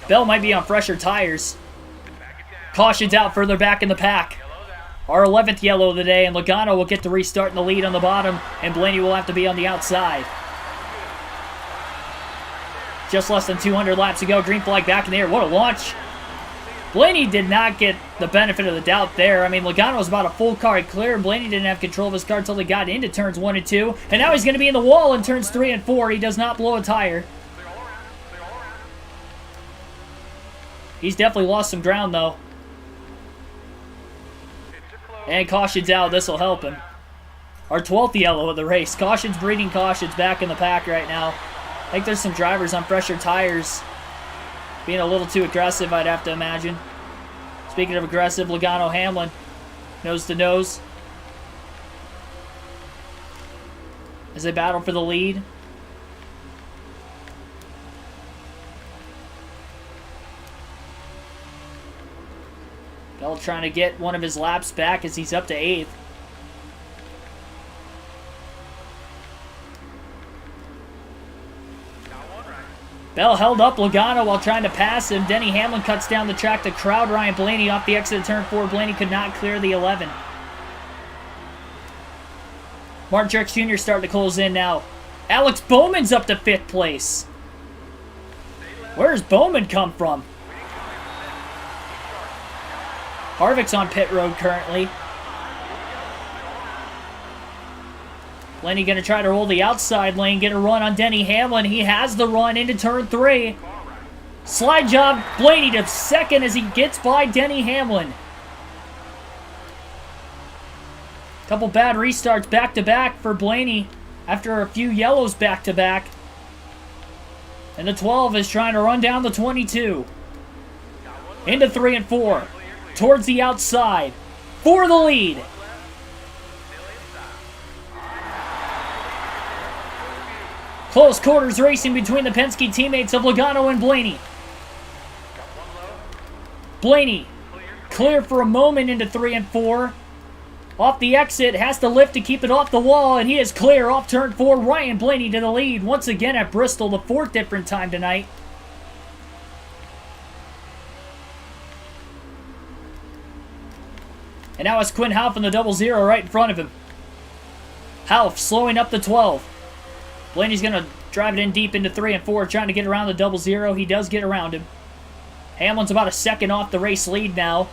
Bell might be on fresher tires. Caution's out further back in the pack. Our 11th yellow of the day, and Logano will get to restart in the lead on the bottom, and Blaney will have to be on the outside. Just less than 200 laps to go. Green flag back in the air. What a launch. Blaney did not get the benefit of the doubt there. I mean, Logano was about a full car clear, and Blaney didn't have control of his car until he got into turns 1 and 2. And now he's going to be in the wall in turns 3 and 4. He does not blow a tire. He's definitely lost some ground, though. And caution's out. This will help him. Our 12th yellow of the race. Cautions breeding cautions back in the pack right now. I think there's some drivers on fresher tires being a little too aggressive, I'd have to imagine. Speaking of aggressive, Logano Hamlin. Nose to nose. As they battle for the lead. Bell trying to get one of his laps back as he's up to 8th. Bell held up Logano while trying to pass him. Denny Hamlin cuts down the track to crowd Ryan Blaney off the exit of turn 4. Blaney could not clear the 11. Martin Truex Jr. starting to close in now. Alex Bowman's up to 5th place. Where's Bowman come from? Harvick's on pit road currently. Blaney going to try to roll the outside lane, get a run on Denny Hamlin. He has the run into turn 3. Slide job, Blaney to 2nd as he gets by Denny Hamlin. Couple bad restarts back-to-back for Blaney after a few yellows back-to-back. And the 12 is trying to run down the 22. Into 3 and 4. Towards the outside. For the lead. Close quarters racing between the Penske teammates of Logano and Blaney. Blaney clear for a moment into 3 and 4. Off the exit, has to lift to keep it off the wall, and he is clear off turn 4. Ryan Blaney to the lead once again at Bristol, the 4th different time tonight. And now it's Quinn Houff in the 0-0 right in front of him. Houff slowing up the 12. Blaney's going to drive it in deep into 3 and 4, trying to get around the 0-0. He does get around him. Hamlin's about a 2nd off the race lead now.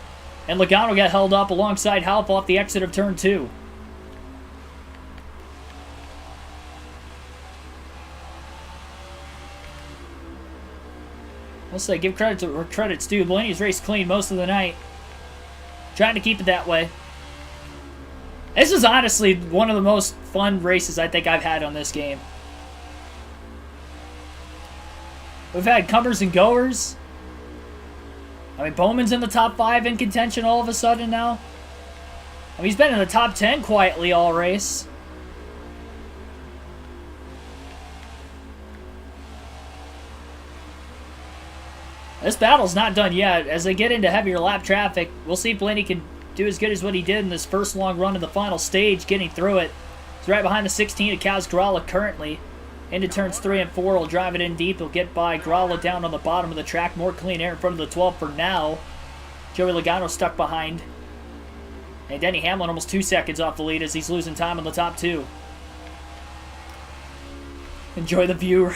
And Logano got held up alongside Houff off the exit of turn 2. I'll say, give credit to where credit's due. Blaney's raced clean most of the night. Trying to keep it that way. This is honestly one of the most fun races I think I've had on this game. We've had comers and goers. I mean, Bowman's in the top 5 in contention all of a sudden now. I mean, he's been in the top 10 quietly all race. This battle's not done yet. As they get into heavier lap traffic, we'll see if Blaney can do as good as what he did in this first long run of the final stage, getting through it. He's right behind the 16 of Kaz Gralla currently. Into turns 3 and 4, he'll drive it in deep. He'll get by Gralla down on the bottom of the track. More clean air in front of the 12 for now. Joey Logano stuck behind. And Denny Hamlin almost 2 seconds off the lead as he's losing time on the top 2. Enjoy the view.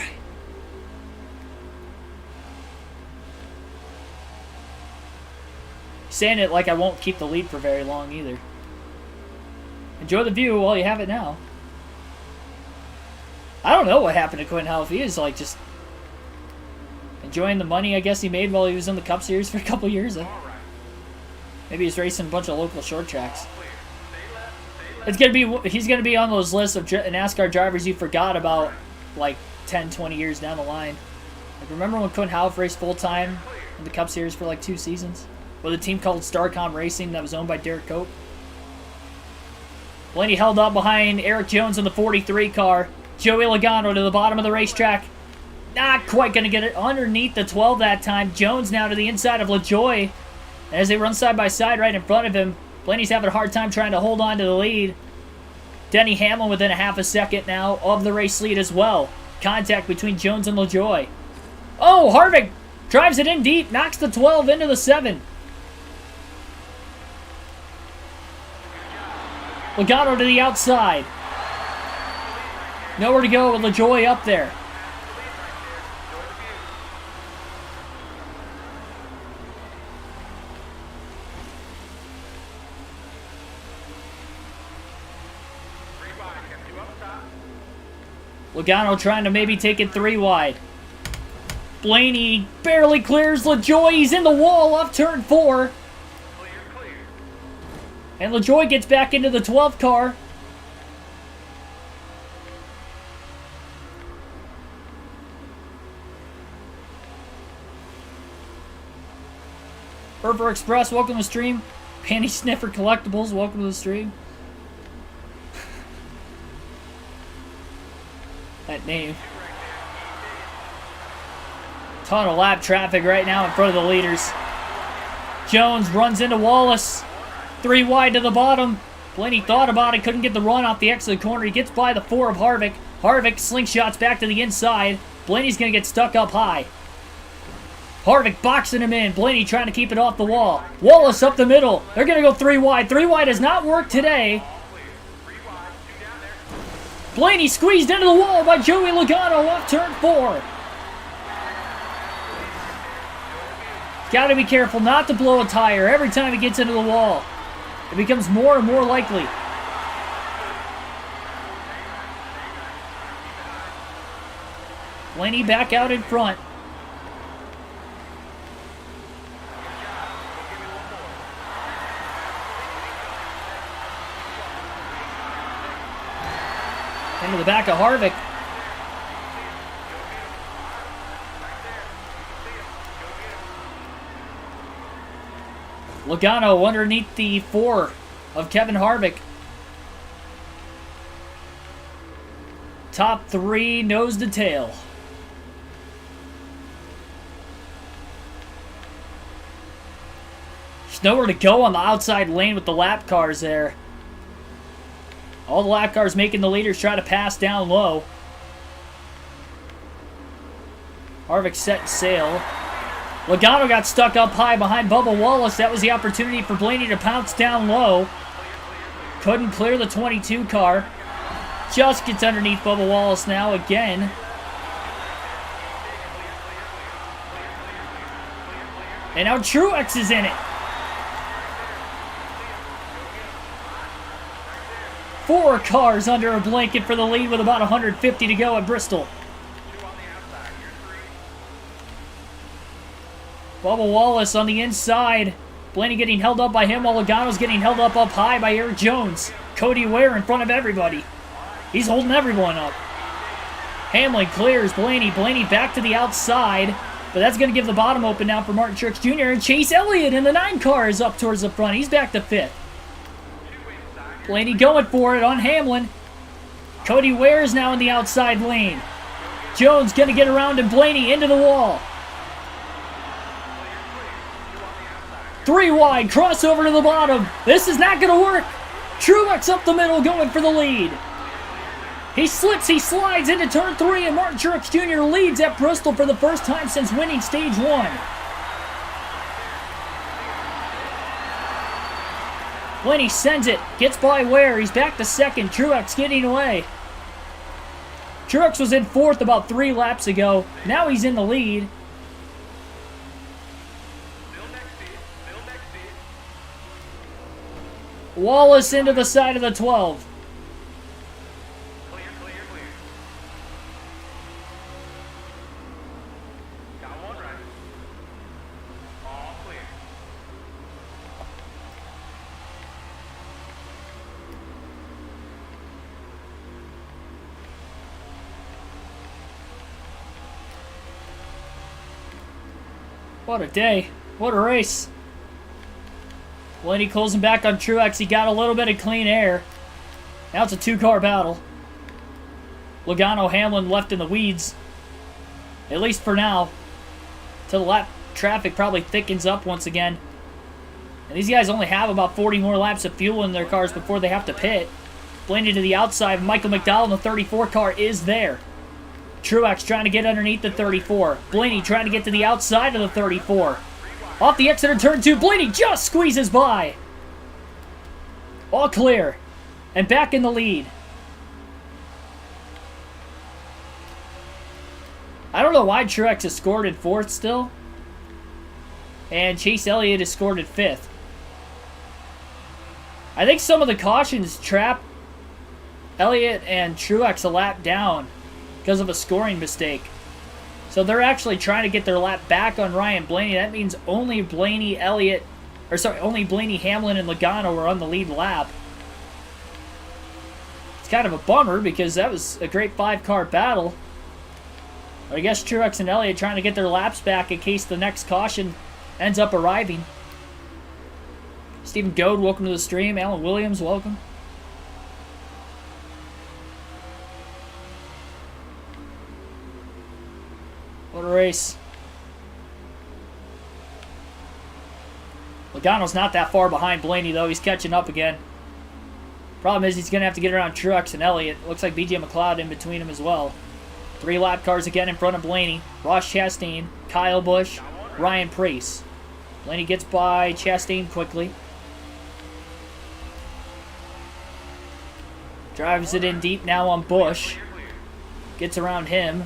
Saying it like I won't keep the lead for very long either. Enjoy the view while you have it now. I don't know what happened to Quinn Houff. He is like just enjoying the money I guess he made while he was in the Cup Series for a couple years. Maybe he's racing a bunch of local short tracks. It's gonna be he's gonna be on those lists of NASCAR drivers you forgot about like 10, 20 years down the line. Like, remember when Quinn Houff raced full time in the Cup Series for like 2 seasons with a team called Starcom Racing that was owned by Derek Cope? Blaney held up behind Eric Jones in the 43 car. Joey Logano to the bottom of the racetrack. Not quite going to get it underneath the 12 that time. Jones now to the inside of LaJoy. As they run side by side right in front of him, Blaney's having a hard time trying to hold on to the lead. Denny Hamlin within a half a second now of the race lead as well. Contact between Jones and LaJoy. Oh, Harvick drives it in deep, knocks the 12 into the 7. Logano to the outside. Nowhere to go with LaJoy up there. Logano trying to maybe take it 3 wide. Blaney barely clears LaJoy. He's in the wall off turn 4. And LaJoy gets back into the 12th car. Urber Express, welcome to the stream. Panty Sniffer Collectibles, welcome to the stream. That name. Ton of lap traffic right now in front of the leaders. Jones runs into Wallace. 3 wide to the bottom. Blaney thought about it, couldn't get the run off the exit corner. He gets by the 4 of Harvick. Harvick slingshots back to the inside. Blaney's going to get stuck up high. Harvick boxing him in. Blaney trying to keep it off the wall. Wallace up the middle. They're going to go 3 wide. 3 wide has not worked today. Blaney squeezed into the wall by Joey Logano off turn 4. Got to be careful not to blow a tire every time he gets into the wall. It becomes more and more likely. Blaney back out in front. Into the back of Harvick. Logano underneath the 4 of Kevin Harvick. Top 3, nose to tail. There's nowhere to go on the outside lane with the lap cars there. All the lap cars making the leaders try to pass down low. Harvick set sail. Logano got stuck up high behind Bubba Wallace. That was the opportunity for Blaney to pounce down low. Couldn't clear the 22 car. Just gets underneath Bubba Wallace now again. And now Truex is in it. 4 cars under a blanket for the lead with about 150 to go at Bristol. Bubba Wallace on the inside. Blaney getting held up by him while Logano's getting held up high by Eric Jones. Cody Ware in front of everybody. He's holding everyone up. Hamlin clears Blaney. Blaney back to the outside. But that's going to give the bottom open now for Martin Truex Jr. And Chase Elliott in the 9 car is up towards the front. He's back to 5th. Blaney going for it on Hamlin. Cody Ware is now in the outside lane. Jones going to get around and Blaney into the wall. 3 wide, crossover to the bottom. This is not going to work. Truex up the middle going for the lead. He slips, he slides into turn 3, and Martin Truex Jr. leads at Bristol for the first time since winning stage 1. Blaney sends it, gets by Ware. He's back to 2nd. Truex getting away. Truex was in 4th about 3 laps ago. Now he's in the lead. Wallace into the side of the 12. Clear, clear, clear. Got one right. All clear. What a day. What a race. Blaney closing back on Truex. He got a little bit of clean air. Now it's a 2-car battle. Logano, Hamlin left in the weeds. At least for now. Till the lap traffic probably thickens up once again. And these guys only have about 40 more laps of fuel in their cars before they have to pit. Blaney to the outside. Michael McDowell in the 34 car is there. Truex trying to get underneath the 34. Blaney trying to get to the outside of the 34. Off the exit of turn 2, Blaney just squeezes by. All clear. And back in the lead. I don't know why Truex has scored in 4th still. And Chase Elliott has scored in 5th. I think some of the cautions trap Elliott and Truex a lap down because of a scoring mistake. So they're actually trying to get their lap back on Ryan Blaney. That means only only Blaney, Hamlin, and Logano are on the lead lap. It's kind of a bummer because that was a great 5-car battle. But I guess Truex and Elliott trying to get their laps back in case the next caution ends up arriving. Stephen Goad, welcome to the stream. Alan Williams, welcome. What a race. Logano's not that far behind Blaney, though. He's catching up again. Problem is he's going to have to get around Truex and Elliott. Looks like BJ McLeod in between them as well. 3 lap cars again in front of Blaney. Ross Chastain, Kyle Busch, Ryan Preece. Blaney gets by Chastain quickly. Drives it in deep now on Busch. Gets around him.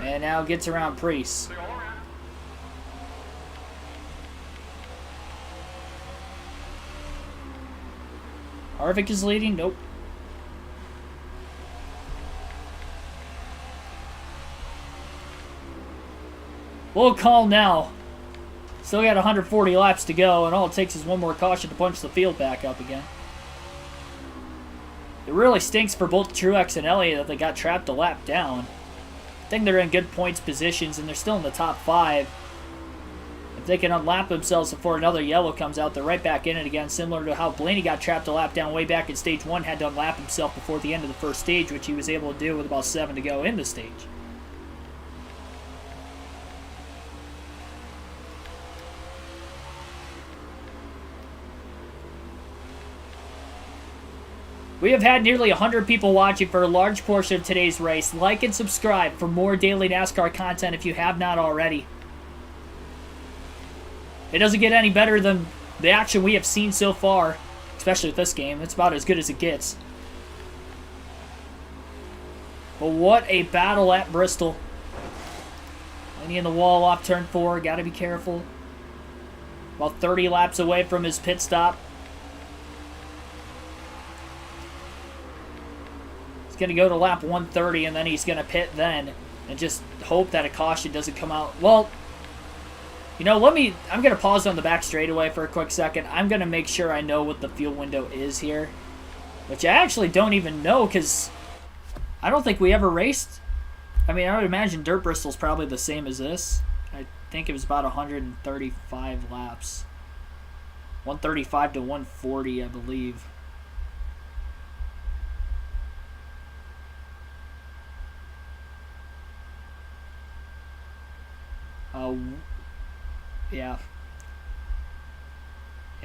And now gets around Preece. Harvick is leading? Nope. Little calm now. Still got 140 laps to go, and all it takes is one more caution to punch the field back up again. It really stinks for both Truex and Elliott that they got trapped a lap down. I think they're in good points positions, and they're still in the top 5. If they can unlap themselves before another yellow comes out, they're right back in it again, similar to how Blaney got trapped a lap down way back in Stage 1, had to unlap himself before the end of the first stage, which he was able to do with about 7 to go in the stage. We have had nearly 100 people watching for a large portion of today's race. Like and subscribe for more daily NASCAR content if you have not already. It doesn't get any better than the action we have seen so far, especially with this game. It's about as good as it gets. But what a battle at Bristol. Lenny in the wall off turn 4. Got to be careful. About 30 laps away from his pit stop. Going to go to lap 130 and then he's going to pit then and just hope that a caution doesn't come out. Well, you know, I'm going to pause on the back straightaway for a quick second. I'm going to make sure I know what the fuel window is here, which I actually don't even know because I don't think we ever raced. I mean, I would imagine Dirt Bristol's probably the same as this. I think it was about 135 laps. 135 to 140, I believe. Yeah,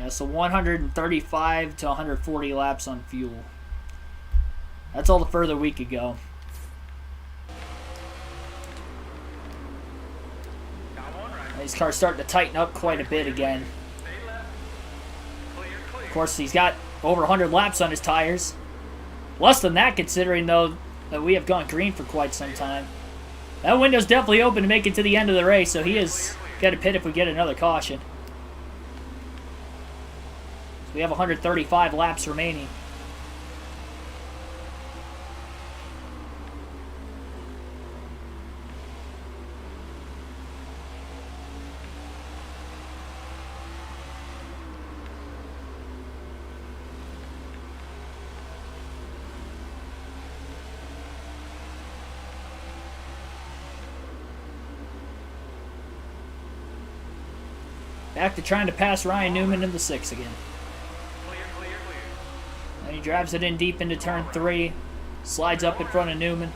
so 135 to 140 laps on fuel. That's all the further we could go. These cars starting to tighten up quite a bit again. Of course, he's got over 100 laps on his tires. Less than that, considering, though, that we have gone green for quite some time. That window's definitely open to make it to the end of the race, so he has got to pit if we get another caution. So we have 135 laps remaining. Back to trying to pass Ryan Newman in the 6 again. And he drives it in deep into turn 3. Slides up in front of Newman.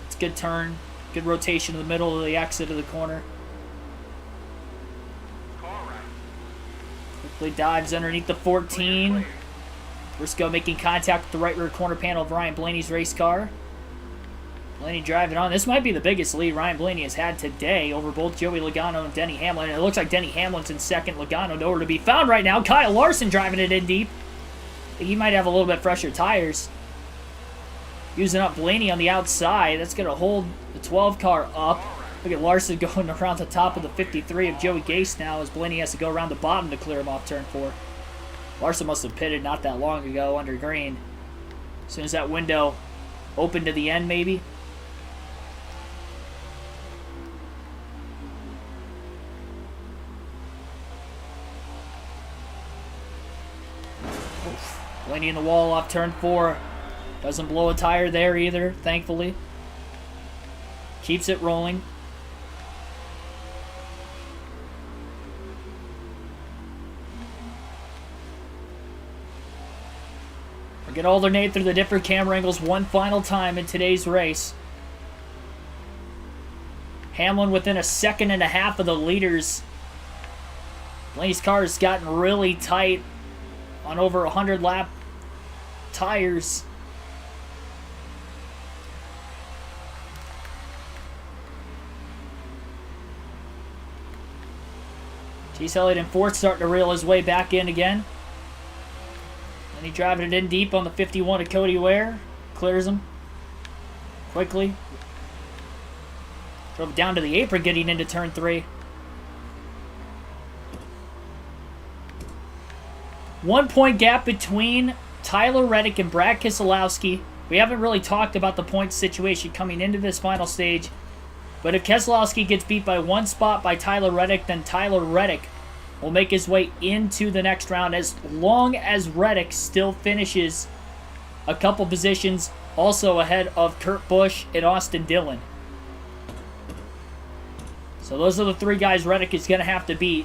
It's a good turn. Good rotation in the middle of the exit of the corner. Quickly dives underneath the 14. Briscoe making contact with the right rear corner panel of Ryan Blaney's race car. Blaney driving on. This might be the biggest lead Ryan Blaney has had today over both Joey Logano and Denny Hamlin. And it looks like Denny Hamlin's in second. Logano nowhere to be found right now. Kyle Larson driving it in deep. I think he might have a little bit fresher tires. Using up Blaney on the outside. That's going to hold the 12 car up. Look at Larson going around the top of the 53 of Joey Gase now as Blaney has to go around the bottom to clear him off turn 4. Larson must have pitted not that long ago under green. As soon as that window opened to the end, maybe. Blaney in the wall off turn 4. Doesn't blow a tire there either, thankfully. Keeps it rolling. We're going to alternate through the different camera angles one final time in today's race. Hamlin within a second and a half of the leaders. Blaney's car has gotten really tight on over 100 lap tires. Chase Elliott in fourth, starting to reel his way back in again. And he driving it in deep on the 51 of Cody Ware. Clears him quickly. Drove down to the apron getting into turn 3. 1 point gap between Tyler Reddick and Brad Keselowski. We haven't really talked about the point situation coming into this final stage. But if Keselowski gets beat by 1 spot by Tyler Reddick, then Tyler Reddick will make his way into the next round as long as Reddick still finishes a couple positions also ahead of Kurt Busch and Austin Dillon. So those are the 3 guys Reddick is going to have to beat.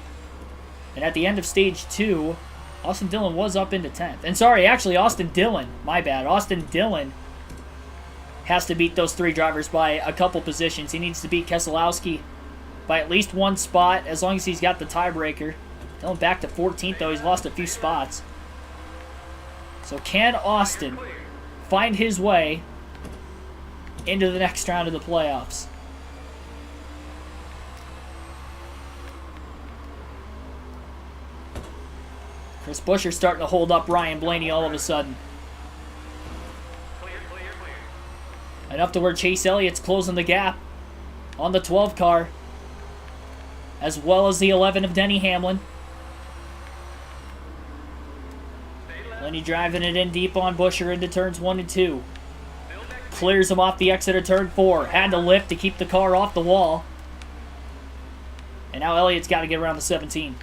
And at the end of stage 2, Austin Dillon was up into 10th. And sorry, actually Austin Dillon, my bad. Austin Dillon has to beat those 3 drivers by a couple positions. He needs to beat Keselowski by at least 1 spot as long as he's got the tiebreaker. Dillon back to 14th though. He's lost a few spots. So can Austin find his way into the next round of the playoffs? Chris Buescher starting to hold up Ryan Blaney all of a sudden. Enough to where Chase Elliott's closing the gap on the 12 car, as well as the 11 of Denny Hamlin. Blaney driving it in deep on Buescher into turns 1 and 2. Clears him off the exit of turn 4. Had to lift to keep the car off the wall. And now Elliott's got to get around the 17.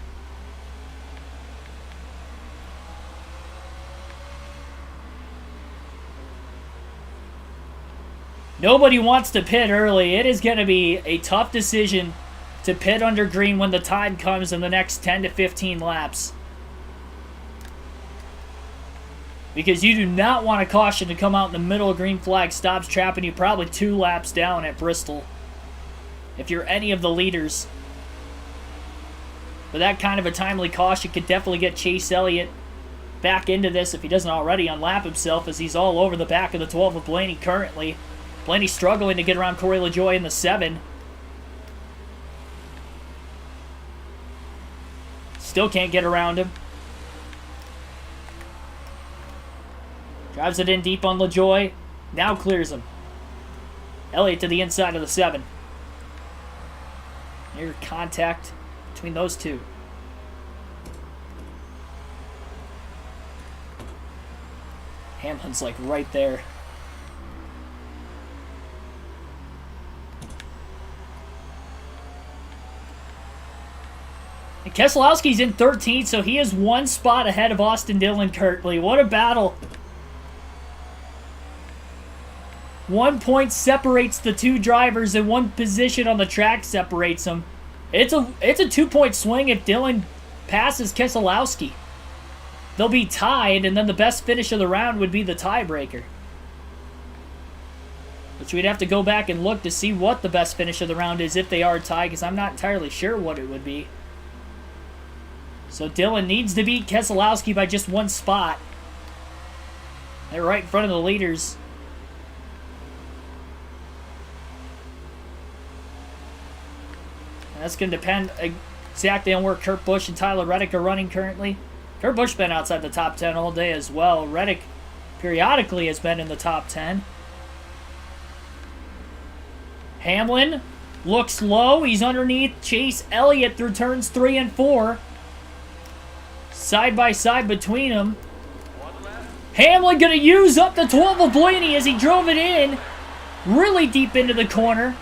Nobody wants to pit early. It is going to be a tough decision to pit under green when the time comes in the next 10 to 15 laps. Because you do not want a caution to come out in the middle of green flag stops, trapping you probably 2 laps down at Bristol. If you're any of the leaders. But that kind of a timely caution could definitely get Chase Elliott back into this if he doesn't already unlap himself, as he's all over the back of the 12 of Blaney currently. Blaney struggling to get around Corey LaJoie in the 7. Still can't get around him. Drives it in deep on LaJoie. Now clears him. Elliott to the inside of the 7. Near contact between those 2. Hamlin's like right there. And Keselowski's in 13th, so he is 1 spot ahead of Austin Dillon currently. What a battle. 1 point separates the 2 drivers, and 1 position on the track separates them. It's a 2-point swing if Dillon passes Keselowski. They'll be tied, and then the best finish of the round would be the tiebreaker. Which we'd have to go back and look to see what the best finish of the round is if they are tied, because I'm not entirely sure what it would be. So Dillon needs to beat Keselowski by just 1 spot. They're right in front of the leaders. That's going to depend exactly on where Kurt Busch and Tyler Reddick are running currently. Kurt Busch been outside the top 10 all day as well. Reddick periodically has been in the top 10. Hamlin looks low. He's underneath Chase Elliott through turns 3 and 4. Side by side between them. Hamlin going to use up the 12 of Blaney as he drove it in really deep into the corner.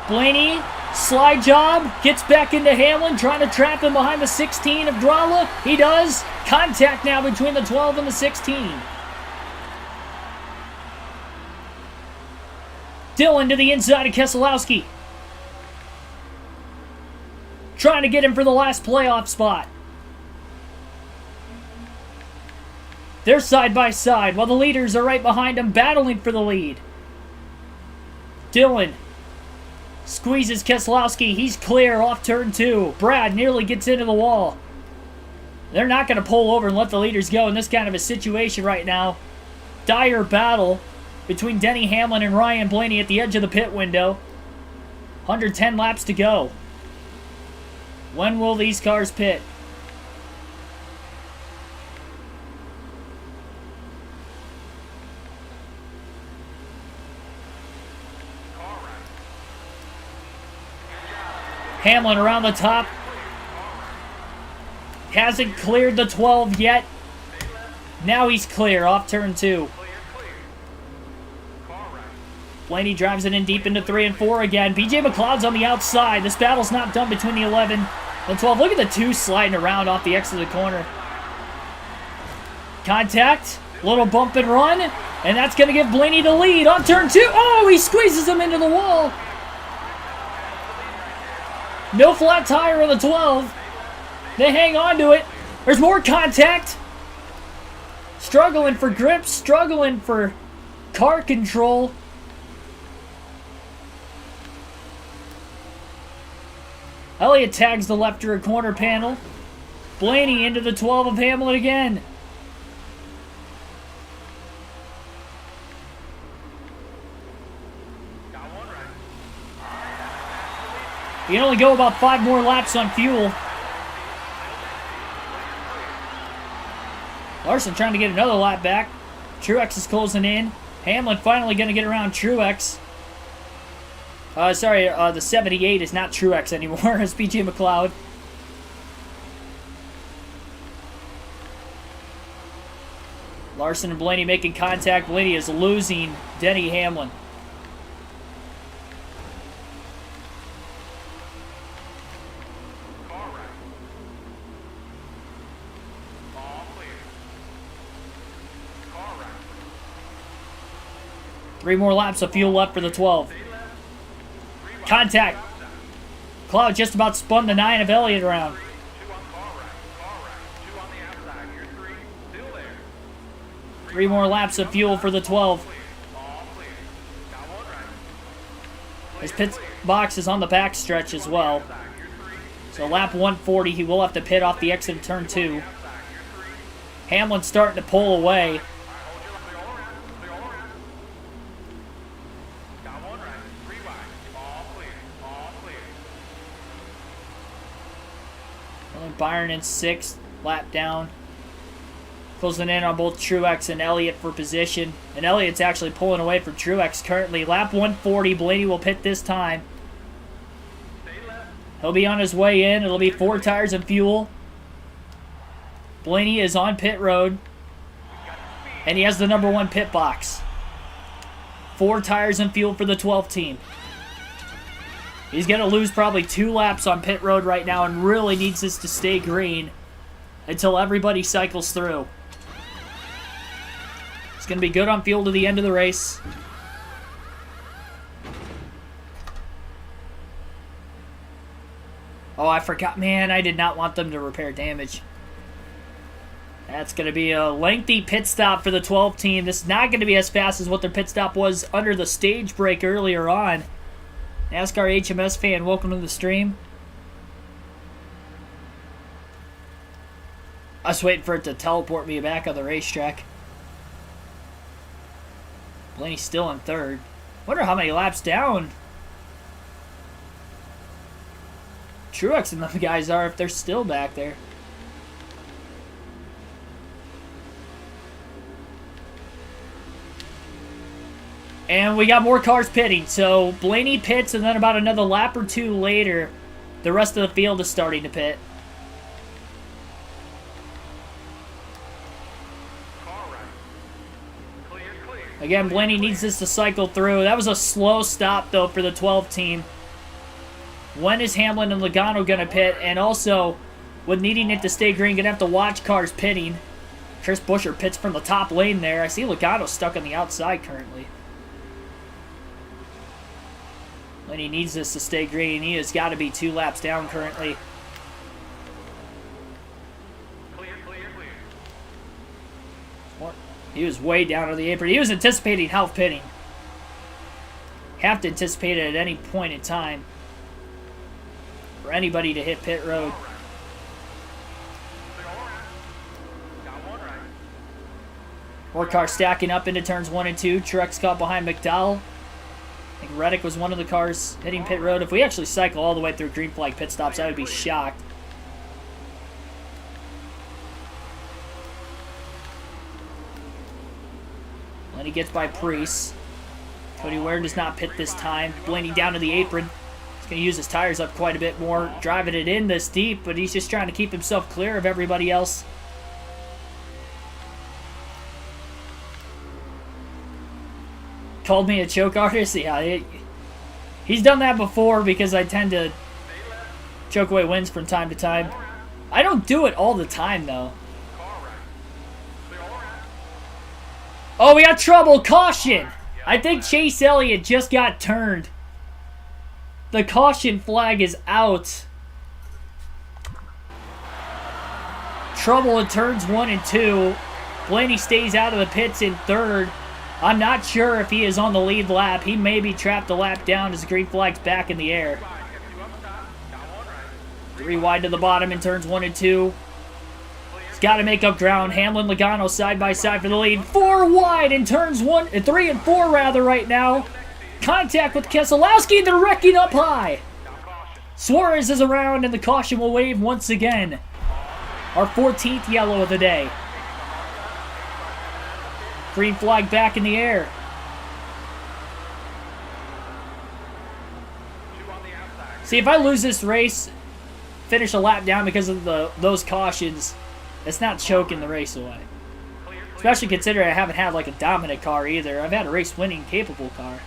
Blaney, slide job, gets back into Hamlin, trying to trap him behind the 16 of Drala. He does. Contact now between the 12 and the 16. Dillon to the inside of Keselowski. Trying to get him for the last playoff spot. They're side by side while the leaders are right behind them battling for the lead. Dillon squeezes Keselowski. He's clear off turn 2. Brad nearly gets into the wall. They're not going to pull over and let the leaders go in this kind of a situation right now. Dire battle between Denny Hamlin and Ryan Blaney at the edge of the pit window. 110 laps to go. When will these cars pit? Hamlin around the top. Hasn't cleared the 12 yet. Now he's clear off turn 2. Blaney drives it in deep into 3 and 4 again. BJ McLeod's on the outside. This battle's not done between the 11 and 12. Look at the 2 sliding around off the exit of the corner. Contact. Little bump and run. And that's going to give Blaney the lead on turn 2. Oh, he squeezes him into the wall. No flat tire on the 12. They hang on to it. There's more contact. Struggling for grip. Struggling for car control. Elliott tags the left rear corner panel. Blaney into the 12 of Hamlin again. You can only go about 5 more laps on fuel. Larson trying to get another lap back. Truex is closing in. Hamlin finally going to get around Truex. The 78 is not Truex anymore. It's BJ McLeod. Larson and Blaney making contact. Blaney is losing Denny Hamlin. Three more laps of fuel left for the 12. Contact. Cloud just about spun the 9 of Elliott around. 3 more laps of fuel for the 12. His pit box is on the back stretch as well. So lap 140, he will have to pit off the exit of turn 2. Hamlin's starting to pull away. Byron in 6th, lap down. Closing in on both Truex and Elliott for position. And Elliott's actually pulling away from Truex currently. Lap 140, Blaney will pit this time. He'll be on his way in. It'll be 4 tires and fuel. Blaney is on pit road. And he has the number 1 pit box. 4 tires and fuel for the 12 team. He's going to lose probably 2 laps on pit road right now and really needs this to stay green until everybody cycles through. It's going to be good on fuel to the end of the race. Oh, I forgot. Man, I did not want them to repair damage. That's going to be a lengthy pit stop for the 12 team. This is not going to be as fast as what their pit stop was under the stage break earlier on. NASCAR HMS fan, welcome to the stream. I was waiting for it to teleport me back on the racetrack. Blaney's still in 3rd. Wonder how many laps down Truex and the guys are if they're still back there. And we got more cars pitting. So Blaney pits, and then about another lap or two later, the rest of the field is starting to pit. Again, Blaney needs this to cycle through. That was a slow stop, though, for the 12 team. When is Hamlin and Logano going to pit? And also, with needing it to stay green, going to have to watch cars pitting. Chris Buescher pits from the top lane there. I see Logano stuck on the outside currently. When he needs this to stay green, he has got to be 2 laps down currently. He was way down on the apron. He was anticipating half pitting. Have to anticipate it at any point in time for anybody to hit pit road. More cars stacking up into turns 1 and 2. Truex caught behind McDowell. I think Reddick was one of the cars hitting pit road. If we actually cycle all the way through green flag pit stops, I would be shocked. Blaney gets by Priest. Cody Ware does not pit this time. Blaney down to the apron. He's going to use his tires up quite a bit more, driving it in this deep, but he's just trying to keep himself clear of everybody else. Called me a choke artist? Yeah, he's done that before because I tend to choke away wins from time to time. I don't do it all the time, though. Oh, we got trouble. Caution. I think Chase Elliott just got turned. The caution flag is out. Trouble in turns 1 and 2. Blaney stays out of the pits in third. I'm not sure if he is on the lead lap. He may be trapped a lap down as the green flag's back in the air. 3 wide to the bottom in turns 1 and 2. He's got to make up ground. Hamlin, Logano side by side for the lead. 4 wide in turns 3 and 4 rather right now. Contact with Keselowski. They're wrecking up high. Suarez is around and the caution will wave once again. Our 14th yellow of the day. Green flag back in the air. See, if I lose this race, finish a lap down because of those cautions, that's not choking the race away. Especially considering I haven't had like a dominant car either. I've had a race-winning capable car.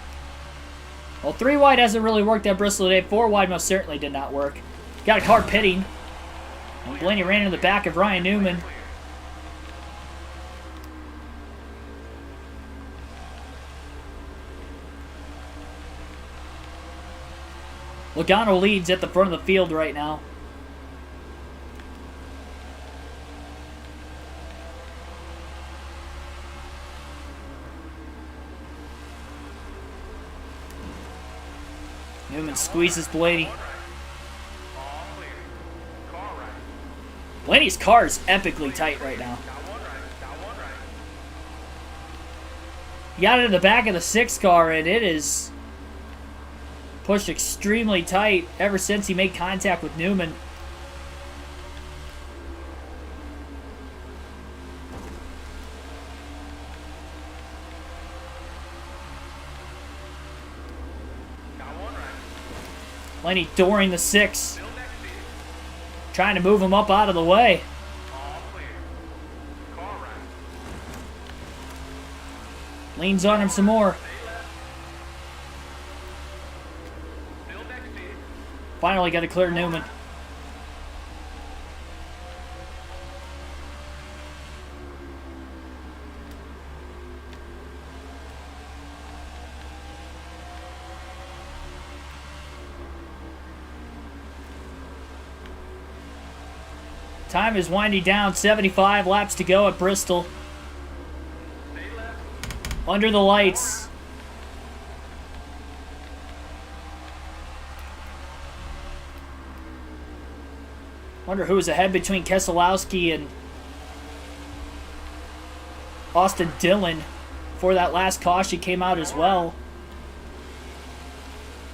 Well, 3 wide hasn't really worked at Bristol today. 4 wide most certainly did not work. Got a car pitting. And Blaney ran into the back of Ryan Newman. Logano leads at the front of the field right now. Newman squeezes Blaney. Blaney's car is epically tight right now. He got it in the back of the 6 car, and it is pushed extremely tight ever since he made contact with Newman. Blaney dooring the 6. Trying to move him up out of the way. Leans on him some more. Finally got to clear Newman. Time is winding down. 75 laps to go at Bristol. Under the lights. Wonder who was ahead between Keselowski and Austin Dillon before that last caution came out as well.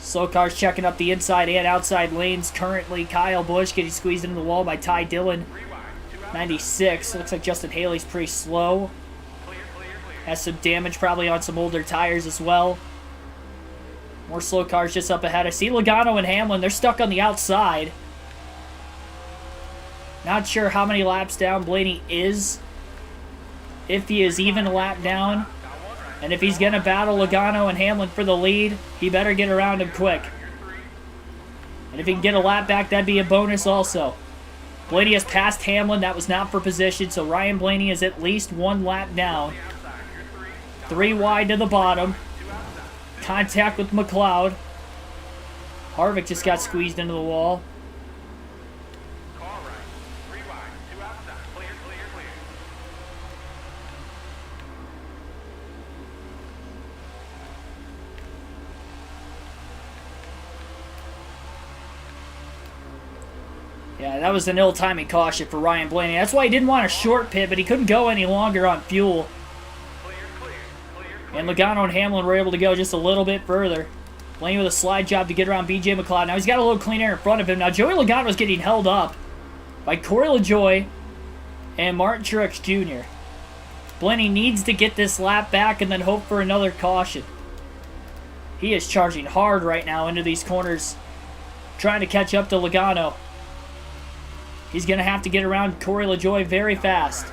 Slow cars checking up the inside and outside lanes. Currently, Kyle Busch getting squeezed into the wall by Ty Dillon. 96. Looks like Justin Haley's pretty slow. Has some damage probably on some older tires as well. More slow cars just up ahead. I see Logano and Hamlin. They're stuck on the outside. Not sure how many laps down Blaney is. If he is even a lap down. And if he's going to battle Logano and Hamlin for the lead, he better get around him quick. And if he can get a lap back, that'd be a bonus also. Blaney has passed Hamlin. That was not for position, so Ryan Blaney is at least 1 lap down. 3 wide to the bottom. Contact with McLeod. Harvick just got squeezed into the wall. Yeah, that was an ill-timing caution for Ryan Blaney. That's why he didn't want a short pit, but he couldn't go any longer on fuel. And Logano and Hamlin were able to go just a little bit further. Blaney with a slide job to get around B.J. McLeod. Now he's got a little clean air in front of him. Now Joey Logano is getting held up by Corey LaJoie and Martin Truex Jr. Blaney needs to get this lap back and then hope for another caution. He is charging hard right now into these corners, trying to catch up to Logano. He's going to have to get around Corey LaJoie very fast.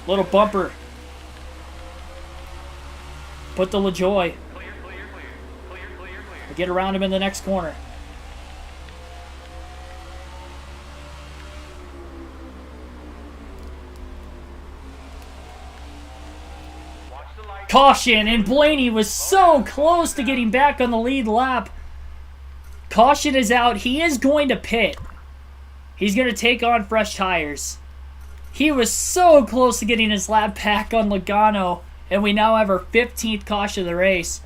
Little bumper. Put the LaJoie. Get around him in the next corner. Caution, and Blaney was so close to getting back on the lead lap. Caution is out. He is going to pit. He's going to take on fresh tires. He was so close to getting his lap back on Logano, and we now have our 15th caution of the race.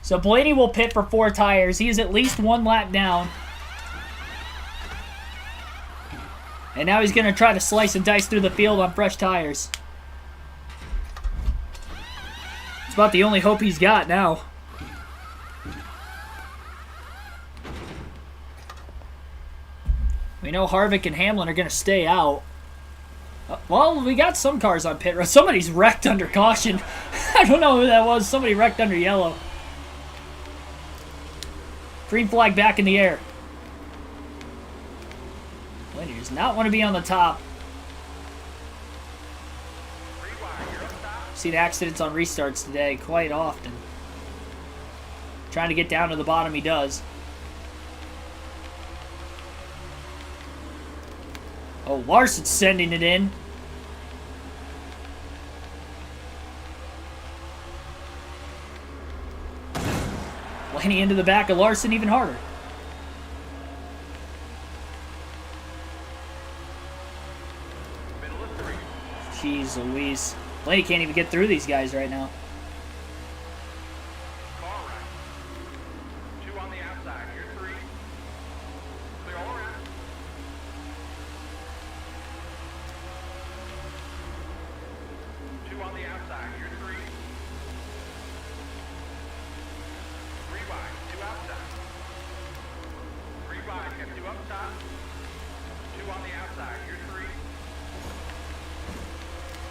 So Blaney will pit for 4 tires. He is at least 1 lap down. And now he's going to try to slice and dice through the field on fresh tires. It's about the only hope he's got now. We know Harvick and Hamlin are going to stay out. Well, we got some cars on pit road. Somebody's wrecked under caution. I don't know who that was. Somebody wrecked under yellow. Green flag back in the air. Blaney does not want to be on the top. Seen accidents on restarts today quite often. Trying to get down to the bottom, he does. Oh, Larson's sending it in. Blaney into the back of Larson even harder. Jeez Louise. Blaney can't even get through these guys right now.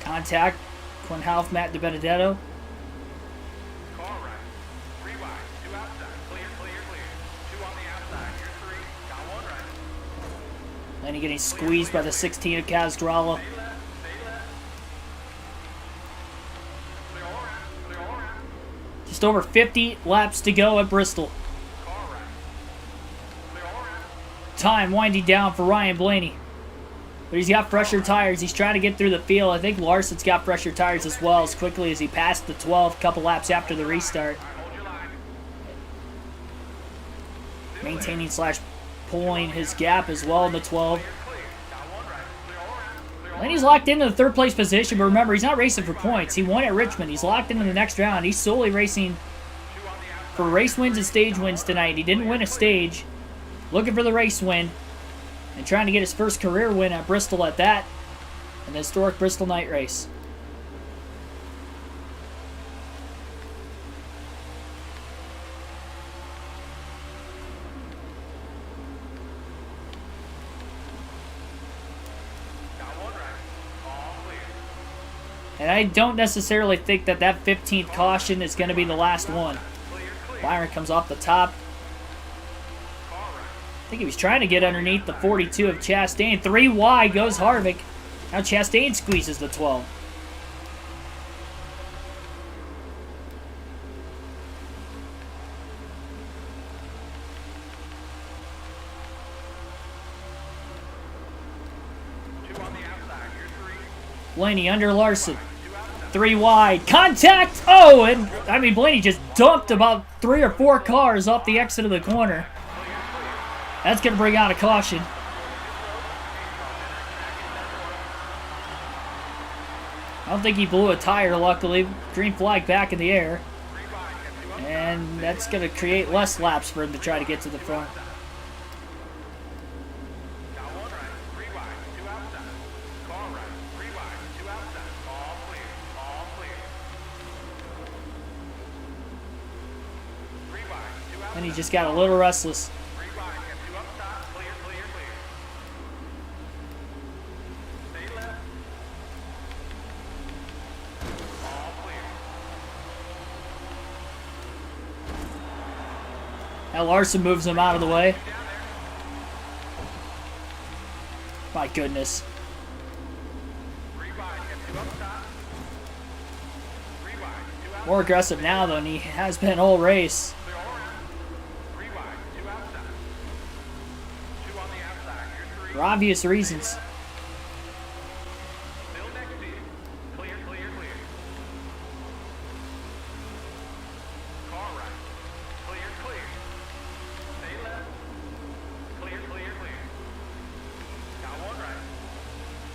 Contact. Quinn Half, Matt DiBenedetto. Lenny getting squeezed by the 16 of Kaz Gralla. Just over 50 laps to go at Bristol. Time winding down for Ryan Blaney. But he's got fresher tires. He's trying to get through the field. I think Larson's got fresher tires as well, as quickly as he passed the 12 a couple laps after the restart. Maintaining / pulling his gap as well in the 12. Blaney's locked into the 3rd place position, but remember, he's not racing for points. He won at Richmond. He's locked into the next round. He's solely racing for race wins and stage wins tonight. He didn't win a stage. Looking for the race win. And trying to get his first career win at Bristol at that. An historic Bristol night race. And I don't necessarily think that that 15th caution is going to be the last one. Byron comes off the top. I think he was trying to get underneath the 42 of Chastain. 3 wide goes Harvick. Now Chastain squeezes the 12. Blaney under Larson. 3 wide. Contact! Oh, and I mean, Blaney just dumped about 3 or 4 cars off the exit of the corner. That's going to bring out a caution. I don't think he blew a tire, luckily. Green flag back in the air. And that's going to create less laps for him to try to get to the front. And he just got a little restless. Now Larson moves him out of the way. My goodness. More aggressive now than he has been all race. For obvious reasons.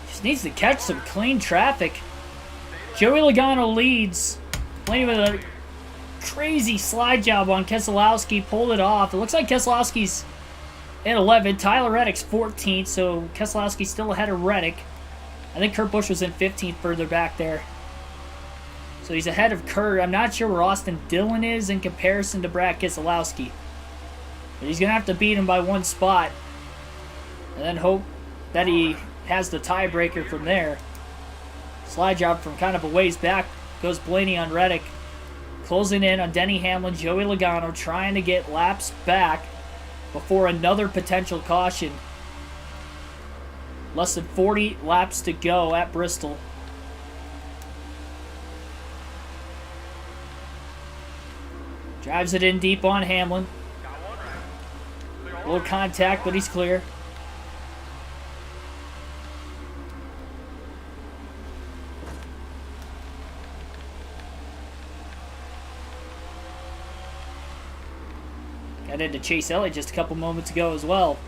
Just needs to catch some clean traffic. Joey Logano leads. Blaney with a crazy slide job on Keselowski. Pulled it off. It looks like Keselowski's at 11. Tyler Reddick's 14th, so Keselowski's still ahead of Reddick. I think Kurt Busch was in 15th further back there. So he's ahead of Kurt. I'm not sure where Austin Dillon is in comparison to Brad Keselowski. But he's going to have to beat him by 1 spot. And then hope that he has the tiebreaker from there. Slide job from kind of a ways back. Goes Blaney on Reddick. Closing in on Denny Hamlin, Joey Logano trying to get laps back before another potential caution. Less than 40 laps to go at Bristol. Drives it in deep on Hamlin. A little contact, but he's clear. Got into Chase Elliott just a couple moments ago as well.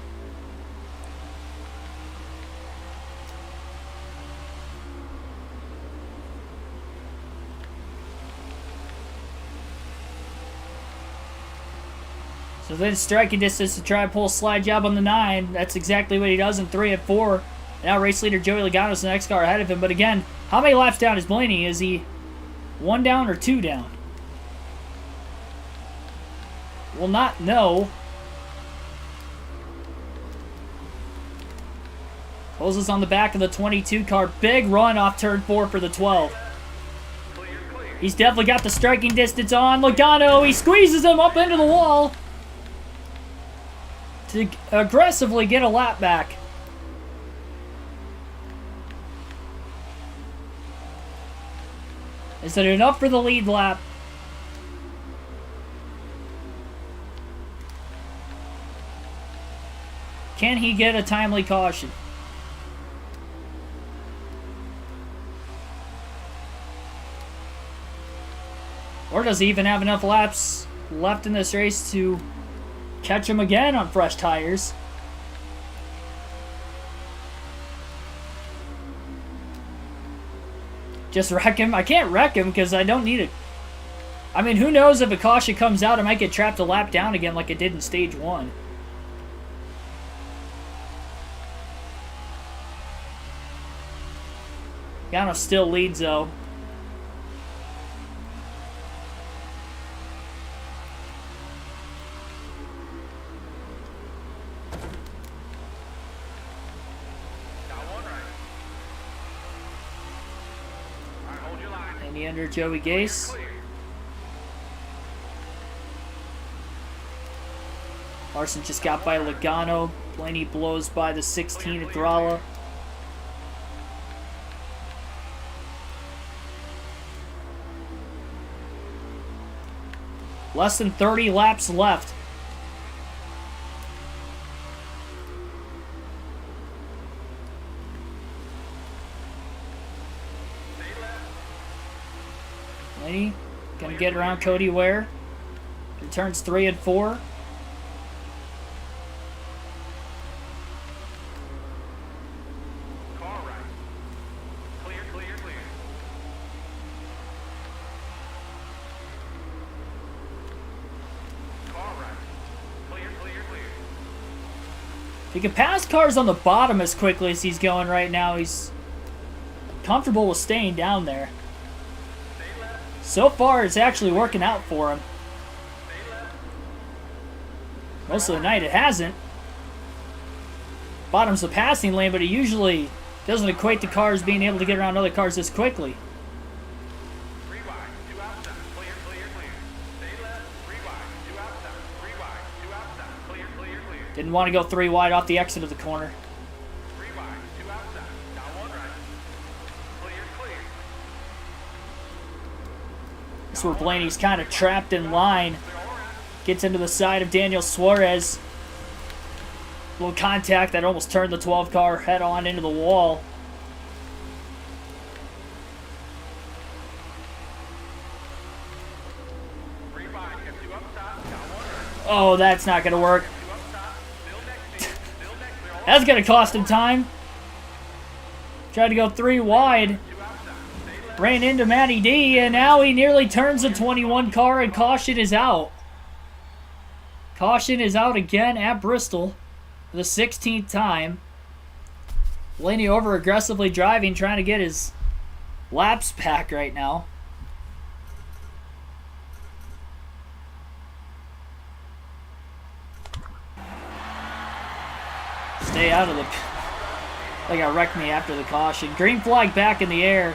So then striking distance to try and pull a slide job on the 9. That's exactly what he does in 3 and 4. Now race leader Joey Logano's the next car ahead of him. But again, how many laps down is Blaney? Is he 1 down or 2 down? Will not know. Closes on the back of the 22 car. Big run off turn 4 for the 12. He's definitely got the striking distance on. Logano, he squeezes him up into the wall to aggressively get a lap back. Is it enough for the lead lap? Can he get a timely caution? Or does he even have enough laps left in this race to catch him again on fresh tires? Just wreck him? I can't wreck him because I don't need it. I mean, who knows if a caution comes out, I might get trapped a lap down again like it did in stage 1. Logano still leads though. Blaney under Joey Gase. Clear. Larson just got by Logano. Blaney blows by the 16 at Gralla. Less than 30 laps left. Blaney gonna get around Cody Ware. In turns 3 and 4. Car right. Clear, clear, clear. Car right. Clear, clear, clear. If he can pass cars on the bottom as quickly as he's going right now, he's comfortable with staying down there. Stay left. So far, it's actually working out for him. Stay left. Most of the night, it hasn't. Bottom's the passing lane, but it usually doesn't equate to cars being able to get around other cars this quickly. 3 wide. 2 outside. Clear, clear, clear. Stay left. 3 wide. 2 outside. 3 wide. 2 outside. Clear, clear, clear. Didn't want to go 3 wide off the exit of the corner. 3 wide. 2 outside. Now 1 right. Clear, clear. This is where Blaney's kind of trapped in line. Gets into the side of Daniel Suarez. Little contact that almost turned the 12 car head on into the wall. Oh, that's not going to work. That's going to cost him time. Tried to go 3 wide. Ran into Matty D, and now he nearly turns the 21 car, and caution is out. Caution is out again at Bristol for the 16th time. Blaney over aggressively driving, trying to get his laps back right now. Stay out of the... They got wrecked me after the caution. Green flag back in the air.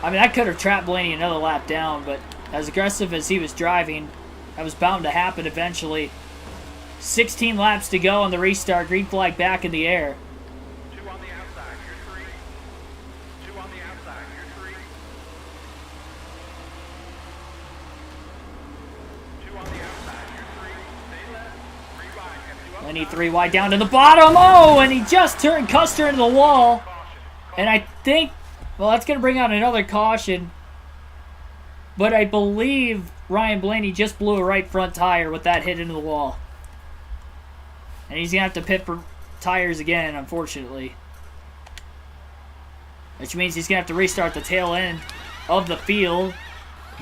I mean, that could have trapped Blaney another lap down, but as aggressive as he was driving, that was bound to happen eventually. 16 laps to go on the restart. Green flag back in the air. 2 on the outside, you're 3. 2 on the outside, you're 3. 2 on the outside, you're 3. Stay left. 3 wide, and 2 up. Lenny 3 wide down to the bottom. Oh, and he just turned Custer into the wall. And I think, well, that's going to bring out another caution. But I believe Ryan Blaney just blew a right front tire with that hit into the wall. And he's going to have to pit for tires again, unfortunately. Which means he's going to have to restart the tail end of the field.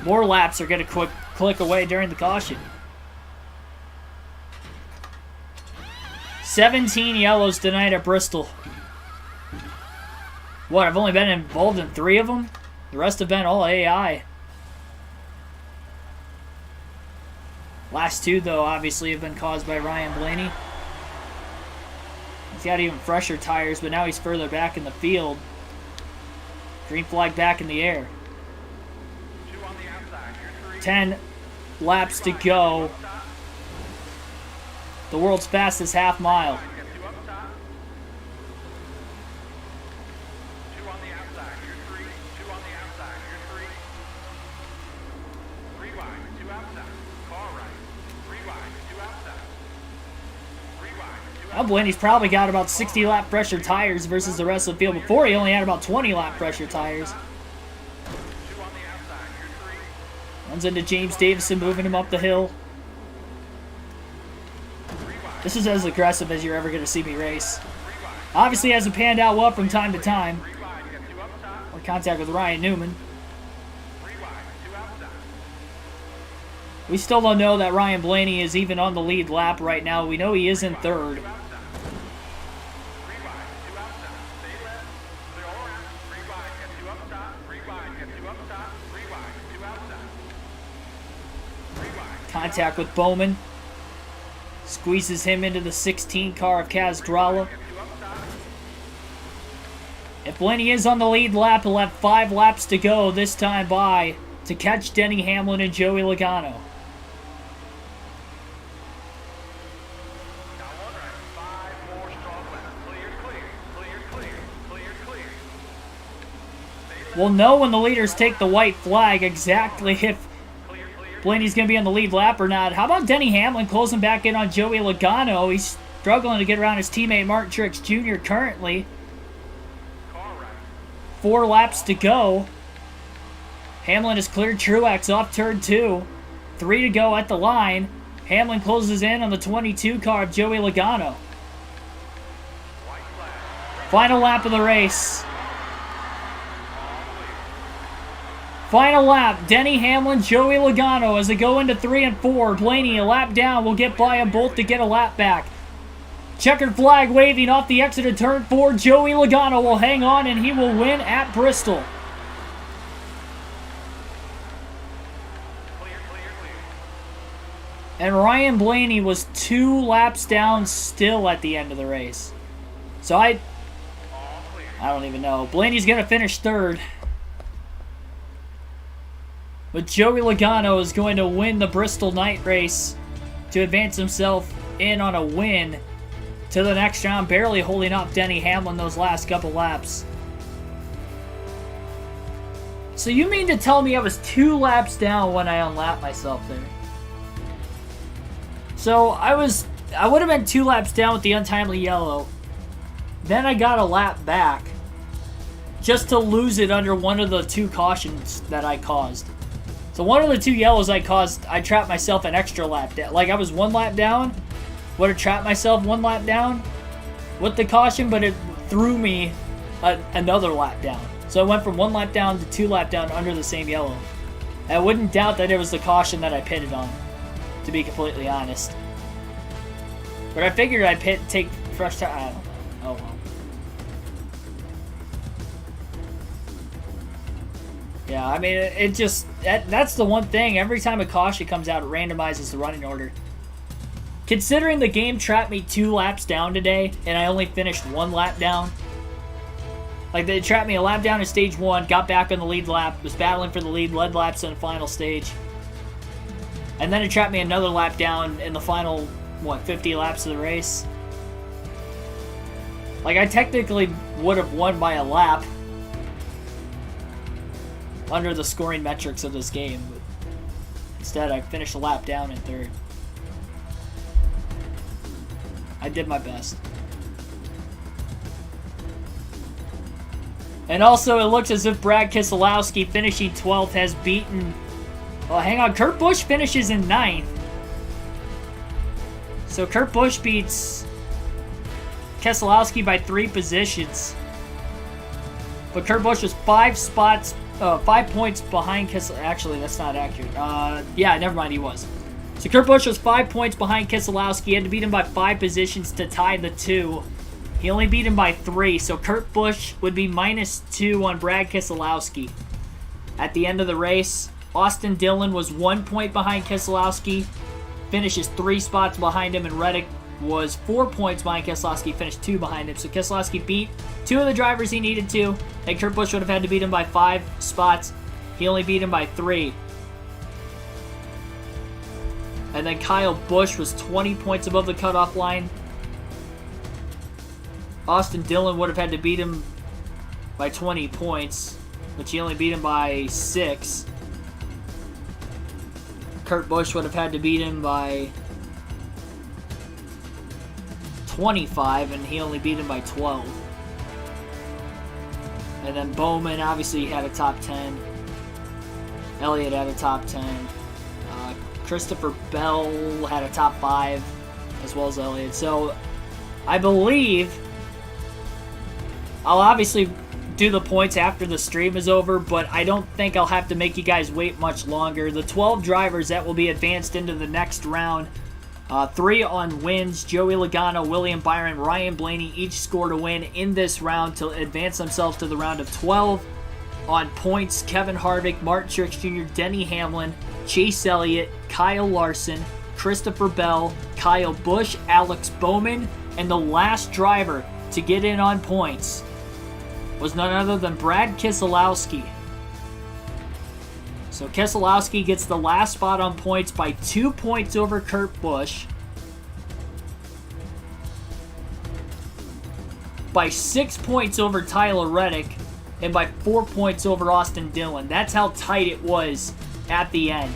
More laps are going to click away during the caution. 17 yellows tonight at Bristol. What, I've only been involved in 3 of them? The rest have been all AI. Last 2, though, obviously have been caused by Ryan Blaney. He's got even fresher tires, but now he's further back in the field. Green flag back in the air. 2 on the outside, you're 3. 10 laps to go. The world's fastest half mile. Get 2 up top. 2 on the outside, you're 3. 2 on the outside, you're 3. 3 wide, 2 outside. Car right. 3 wide, 2 outside. 3 wide, 2 outside. Well, Blaney's probably got about 60 lap pressure tires versus the rest of the field. Before, he only had about 20 lap pressure tires. 2 on the outside, you're 3. Runs into James Davison, moving him up the hill. This is as aggressive as you're ever going to see me race. Obviously hasn't panned out well from time to time. 3 wide, get 2 up top. More contact with Ryan Newman. 3 wide, 2 outside. We still don't know that Ryan Blaney is even on the lead lap right now. We know he is in 3rd. 2 outside. 3 wide, 2 outside. Stay left. Clear all around. 3 wide, get 2 up top. 3 wide, get 2 up top. 3 wide, 2 outside. 3 wide. Contact with Bowman. Squeezes him into the 16 car of Kaz Gralla. Get 2 up top. If Blaney is on the lead lap, he'll have 5 laps to go this time by to catch Denny Hamlin and Joey Logano. Got one right. 5 more strong laps. Clear, clear, clear, clear, clear, clear. We'll know when the leaders take the white flag exactly if Clear, clear. Blaney's going to be on the lead lap or not. How about Denny Hamlin closing back in on Joey Logano? He's struggling to get around his teammate Martin Truex Jr. currently. Car right. 4 laps to go. Hamlin has cleared Truex off turn 2. 3 to go at the line. Hamlin closes in on the 22 car of Joey Logano. White flag. Final lap of the race. Final lap, Denny Hamlin, Joey Logano as they go into 3 and 4. Blaney a lap down will get by them both to get a lap back. Checkered flag waving off the exit of turn 4. Joey Logano will hang on and he will win at Bristol. Clear, clear, clear. And Ryan Blaney was 2 laps down still at the end of the race. So I don't even know. Blaney's going to finish 3rd. But Joey Logano is going to win the Bristol night race to advance himself in on a win to the next round, barely holding off Denny Hamlin those last couple laps. So you mean to tell me I was 2 laps down when I unlapped myself there? So I would have been 2 laps down with the untimely yellow. Then I got a lap back just to lose it under one of the 2 cautions that I caused. So one of the 2 yellows I caused, I trapped myself an extra lap down. Like I was 1 lap down, would have trapped myself 1 lap down with the caution, but it threw me another lap down. So I went from 1 lap down to 2 lap down under the same yellow. I wouldn't doubt that it was the caution that I pitted on, to be completely honest. But I figured I'd take fresh time. I don't know. Oh well. Yeah, I mean, it just... That's the one thing. Every time a caution comes out, it randomizes the running order. Considering the game trapped me 2 laps down today, and I only finished 1 lap down. Like, they trapped me a lap down in stage 1, got back on the lead lap, was battling for the lead, led laps in the final stage. And then it trapped me another lap down in the final, 50 laps of the race. Like, I technically would have won by a lap under the scoring metrics of this game, but instead I finished a lap down in 3rd. I did my best. And also it looks as if Brad Keselowski finishing 12th has beaten... Oh, hang on, Kurt Busch finishes in 9th. So Kurt Busch beats Keselowski by 3 positions. But Kurt Busch was 5 points behind Keselowski. Actually, that's not accurate. Yeah, never mind, he was. So Kurt Busch was 5 points behind Keselowski. He had to beat him by 5 positions to tie the 2. He only beat him by 3. So Kurt Busch would be -2 on Brad Keselowski. At the end of the race, Austin Dillon was 1 point behind Keselowski. Finishes 3 spots behind him. And Reddick was 4 points behind Keselowski. Finished 2 behind him. So Keselowski beat 2 of the drivers he needed to. And Kurt Busch would have had to beat him by 5 spots. He only beat him by 3. And then Kyle Busch was 20 points above the cutoff line. Austin Dillon would have had to beat him by 20 points, but he only beat him by 6. Kurt Busch would have had to beat him by 25, and he only beat him by 12. And then Bowman obviously had a top 10. Elliott had a top 10. Christopher Bell had a top 5, as well as Elliott. So I believe I'll obviously do the points after the stream is over, but I don't think I'll have to make you guys wait much longer. The 12 drivers that will be advanced into the next round, 3 on wins, Joey Logano, William Byron, Ryan Blaney, each scored a win in this round to advance themselves to the round of 12. On points, Kevin Harvick, Martin Truex Jr., Denny Hamlin, Chase Elliott, Kyle Larson, Christopher Bell, Kyle Busch, Alex Bowman, and the last driver to get in on points was none other than Brad Keselowski. So Keselowski gets the last spot on points by 2 points over Kurt Busch, by 6 points over Tyler Reddick, and by 4 points over Austin Dillon. That's how tight it was at the end.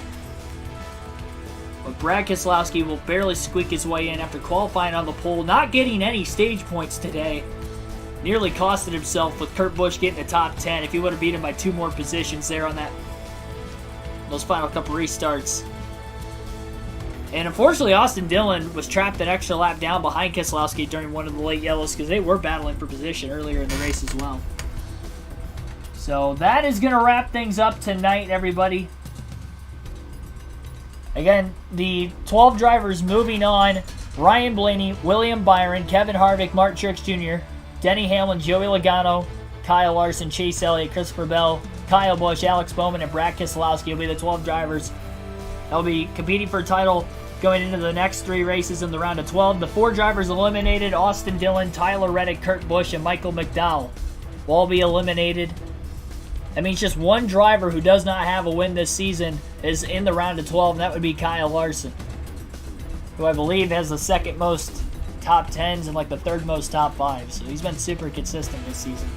But Brad Keselowski will barely squeak his way in after qualifying on the pole, not getting any stage points today. Nearly costed himself with Kurt Busch getting the top 10 if he would have beat him by 2 more positions there on those final couple restarts. And unfortunately, Austin Dillon was trapped an extra lap down behind Keselowski during one of the late yellows because they were battling for position earlier in the race as well. So that is going to wrap things up tonight, everybody. Again, the 12 drivers moving on: Ryan Blaney, William Byron, Kevin Harvick, Mark Truex Jr., Denny Hamlin, Joey Logano, Kyle Larson, Chase Elliott, Christopher Bell, Kyle Busch, Alex Bowman, and Brad Keselowski will be the 12 drivers that will be competing for a title going into the next 3 races in the round of 12. The 4 drivers eliminated: Austin Dillon, Tyler Reddick, Kurt Busch, and Michael McDowell will all be eliminated. That means just 1 driver who does not have a win this season is in the round of 12, and that would be Kyle Larson, who I believe has the second most top 10s and like the third most top 5s. So he's been super consistent this season.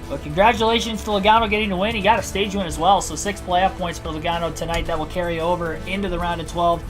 But congratulations to Logano getting the win. He got a stage win as well, so 6 playoff points for Logano tonight. That will carry over into the round of 12.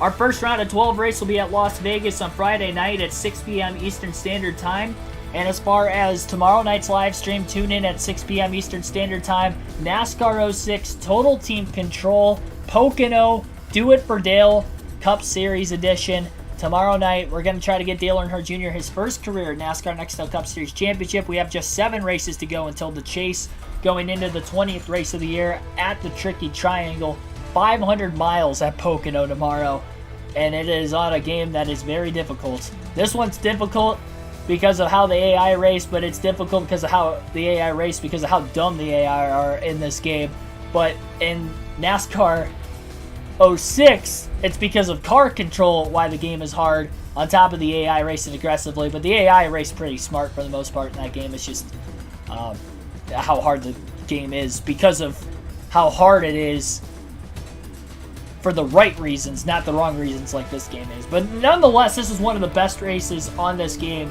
Our first round of 12 race will be at Las Vegas on Friday night at 6 p.m. Eastern Standard Time. And as far as tomorrow night's live stream, tune in at 6 p.m. Eastern Standard Time. NASCAR 06 Total Team Control Pocono Do It for Dale Cup Series Edition. Tomorrow night, we're going to try to get Dale Earnhardt Jr. his first career NASCAR Nextel Cup Series Championship. We have just 7 races to go until the chase, going into the 20th race of the year at the Tricky Triangle. 500 miles at Pocono tomorrow, and it is on a game that is very difficult. This one's difficult because of how the AI race, but it's difficult because of how the AI race, because of how dumb the AI are in this game. But in NASCAR 06, it's because of car control why the game is hard, on top of the AI racing aggressively. But the AI race pretty smart for the most part in that game. It's just how hard the game is because of how hard it is for the right reasons, not the wrong reasons like this game is. But nonetheless, this is one of the best races on this game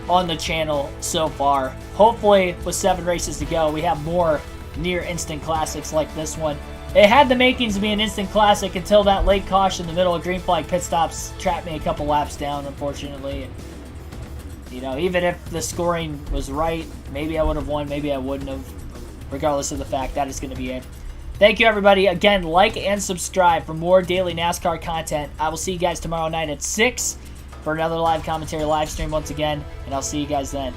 on the channel so far. Hopefully, with 7 races to go, we have more near instant classics like this one. It had the makings to be an instant classic until that late caution in the middle of green flag pit stops trapped me a couple laps down, unfortunately. And, you know, even if the scoring was right, maybe I would have won, maybe I wouldn't have. Regardless of the fact, that is going to be it. Thank you, everybody. Again, like and subscribe for more daily NASCAR content. I will see you guys tomorrow night at 6 for another live commentary live stream once again, and I'll see you guys then.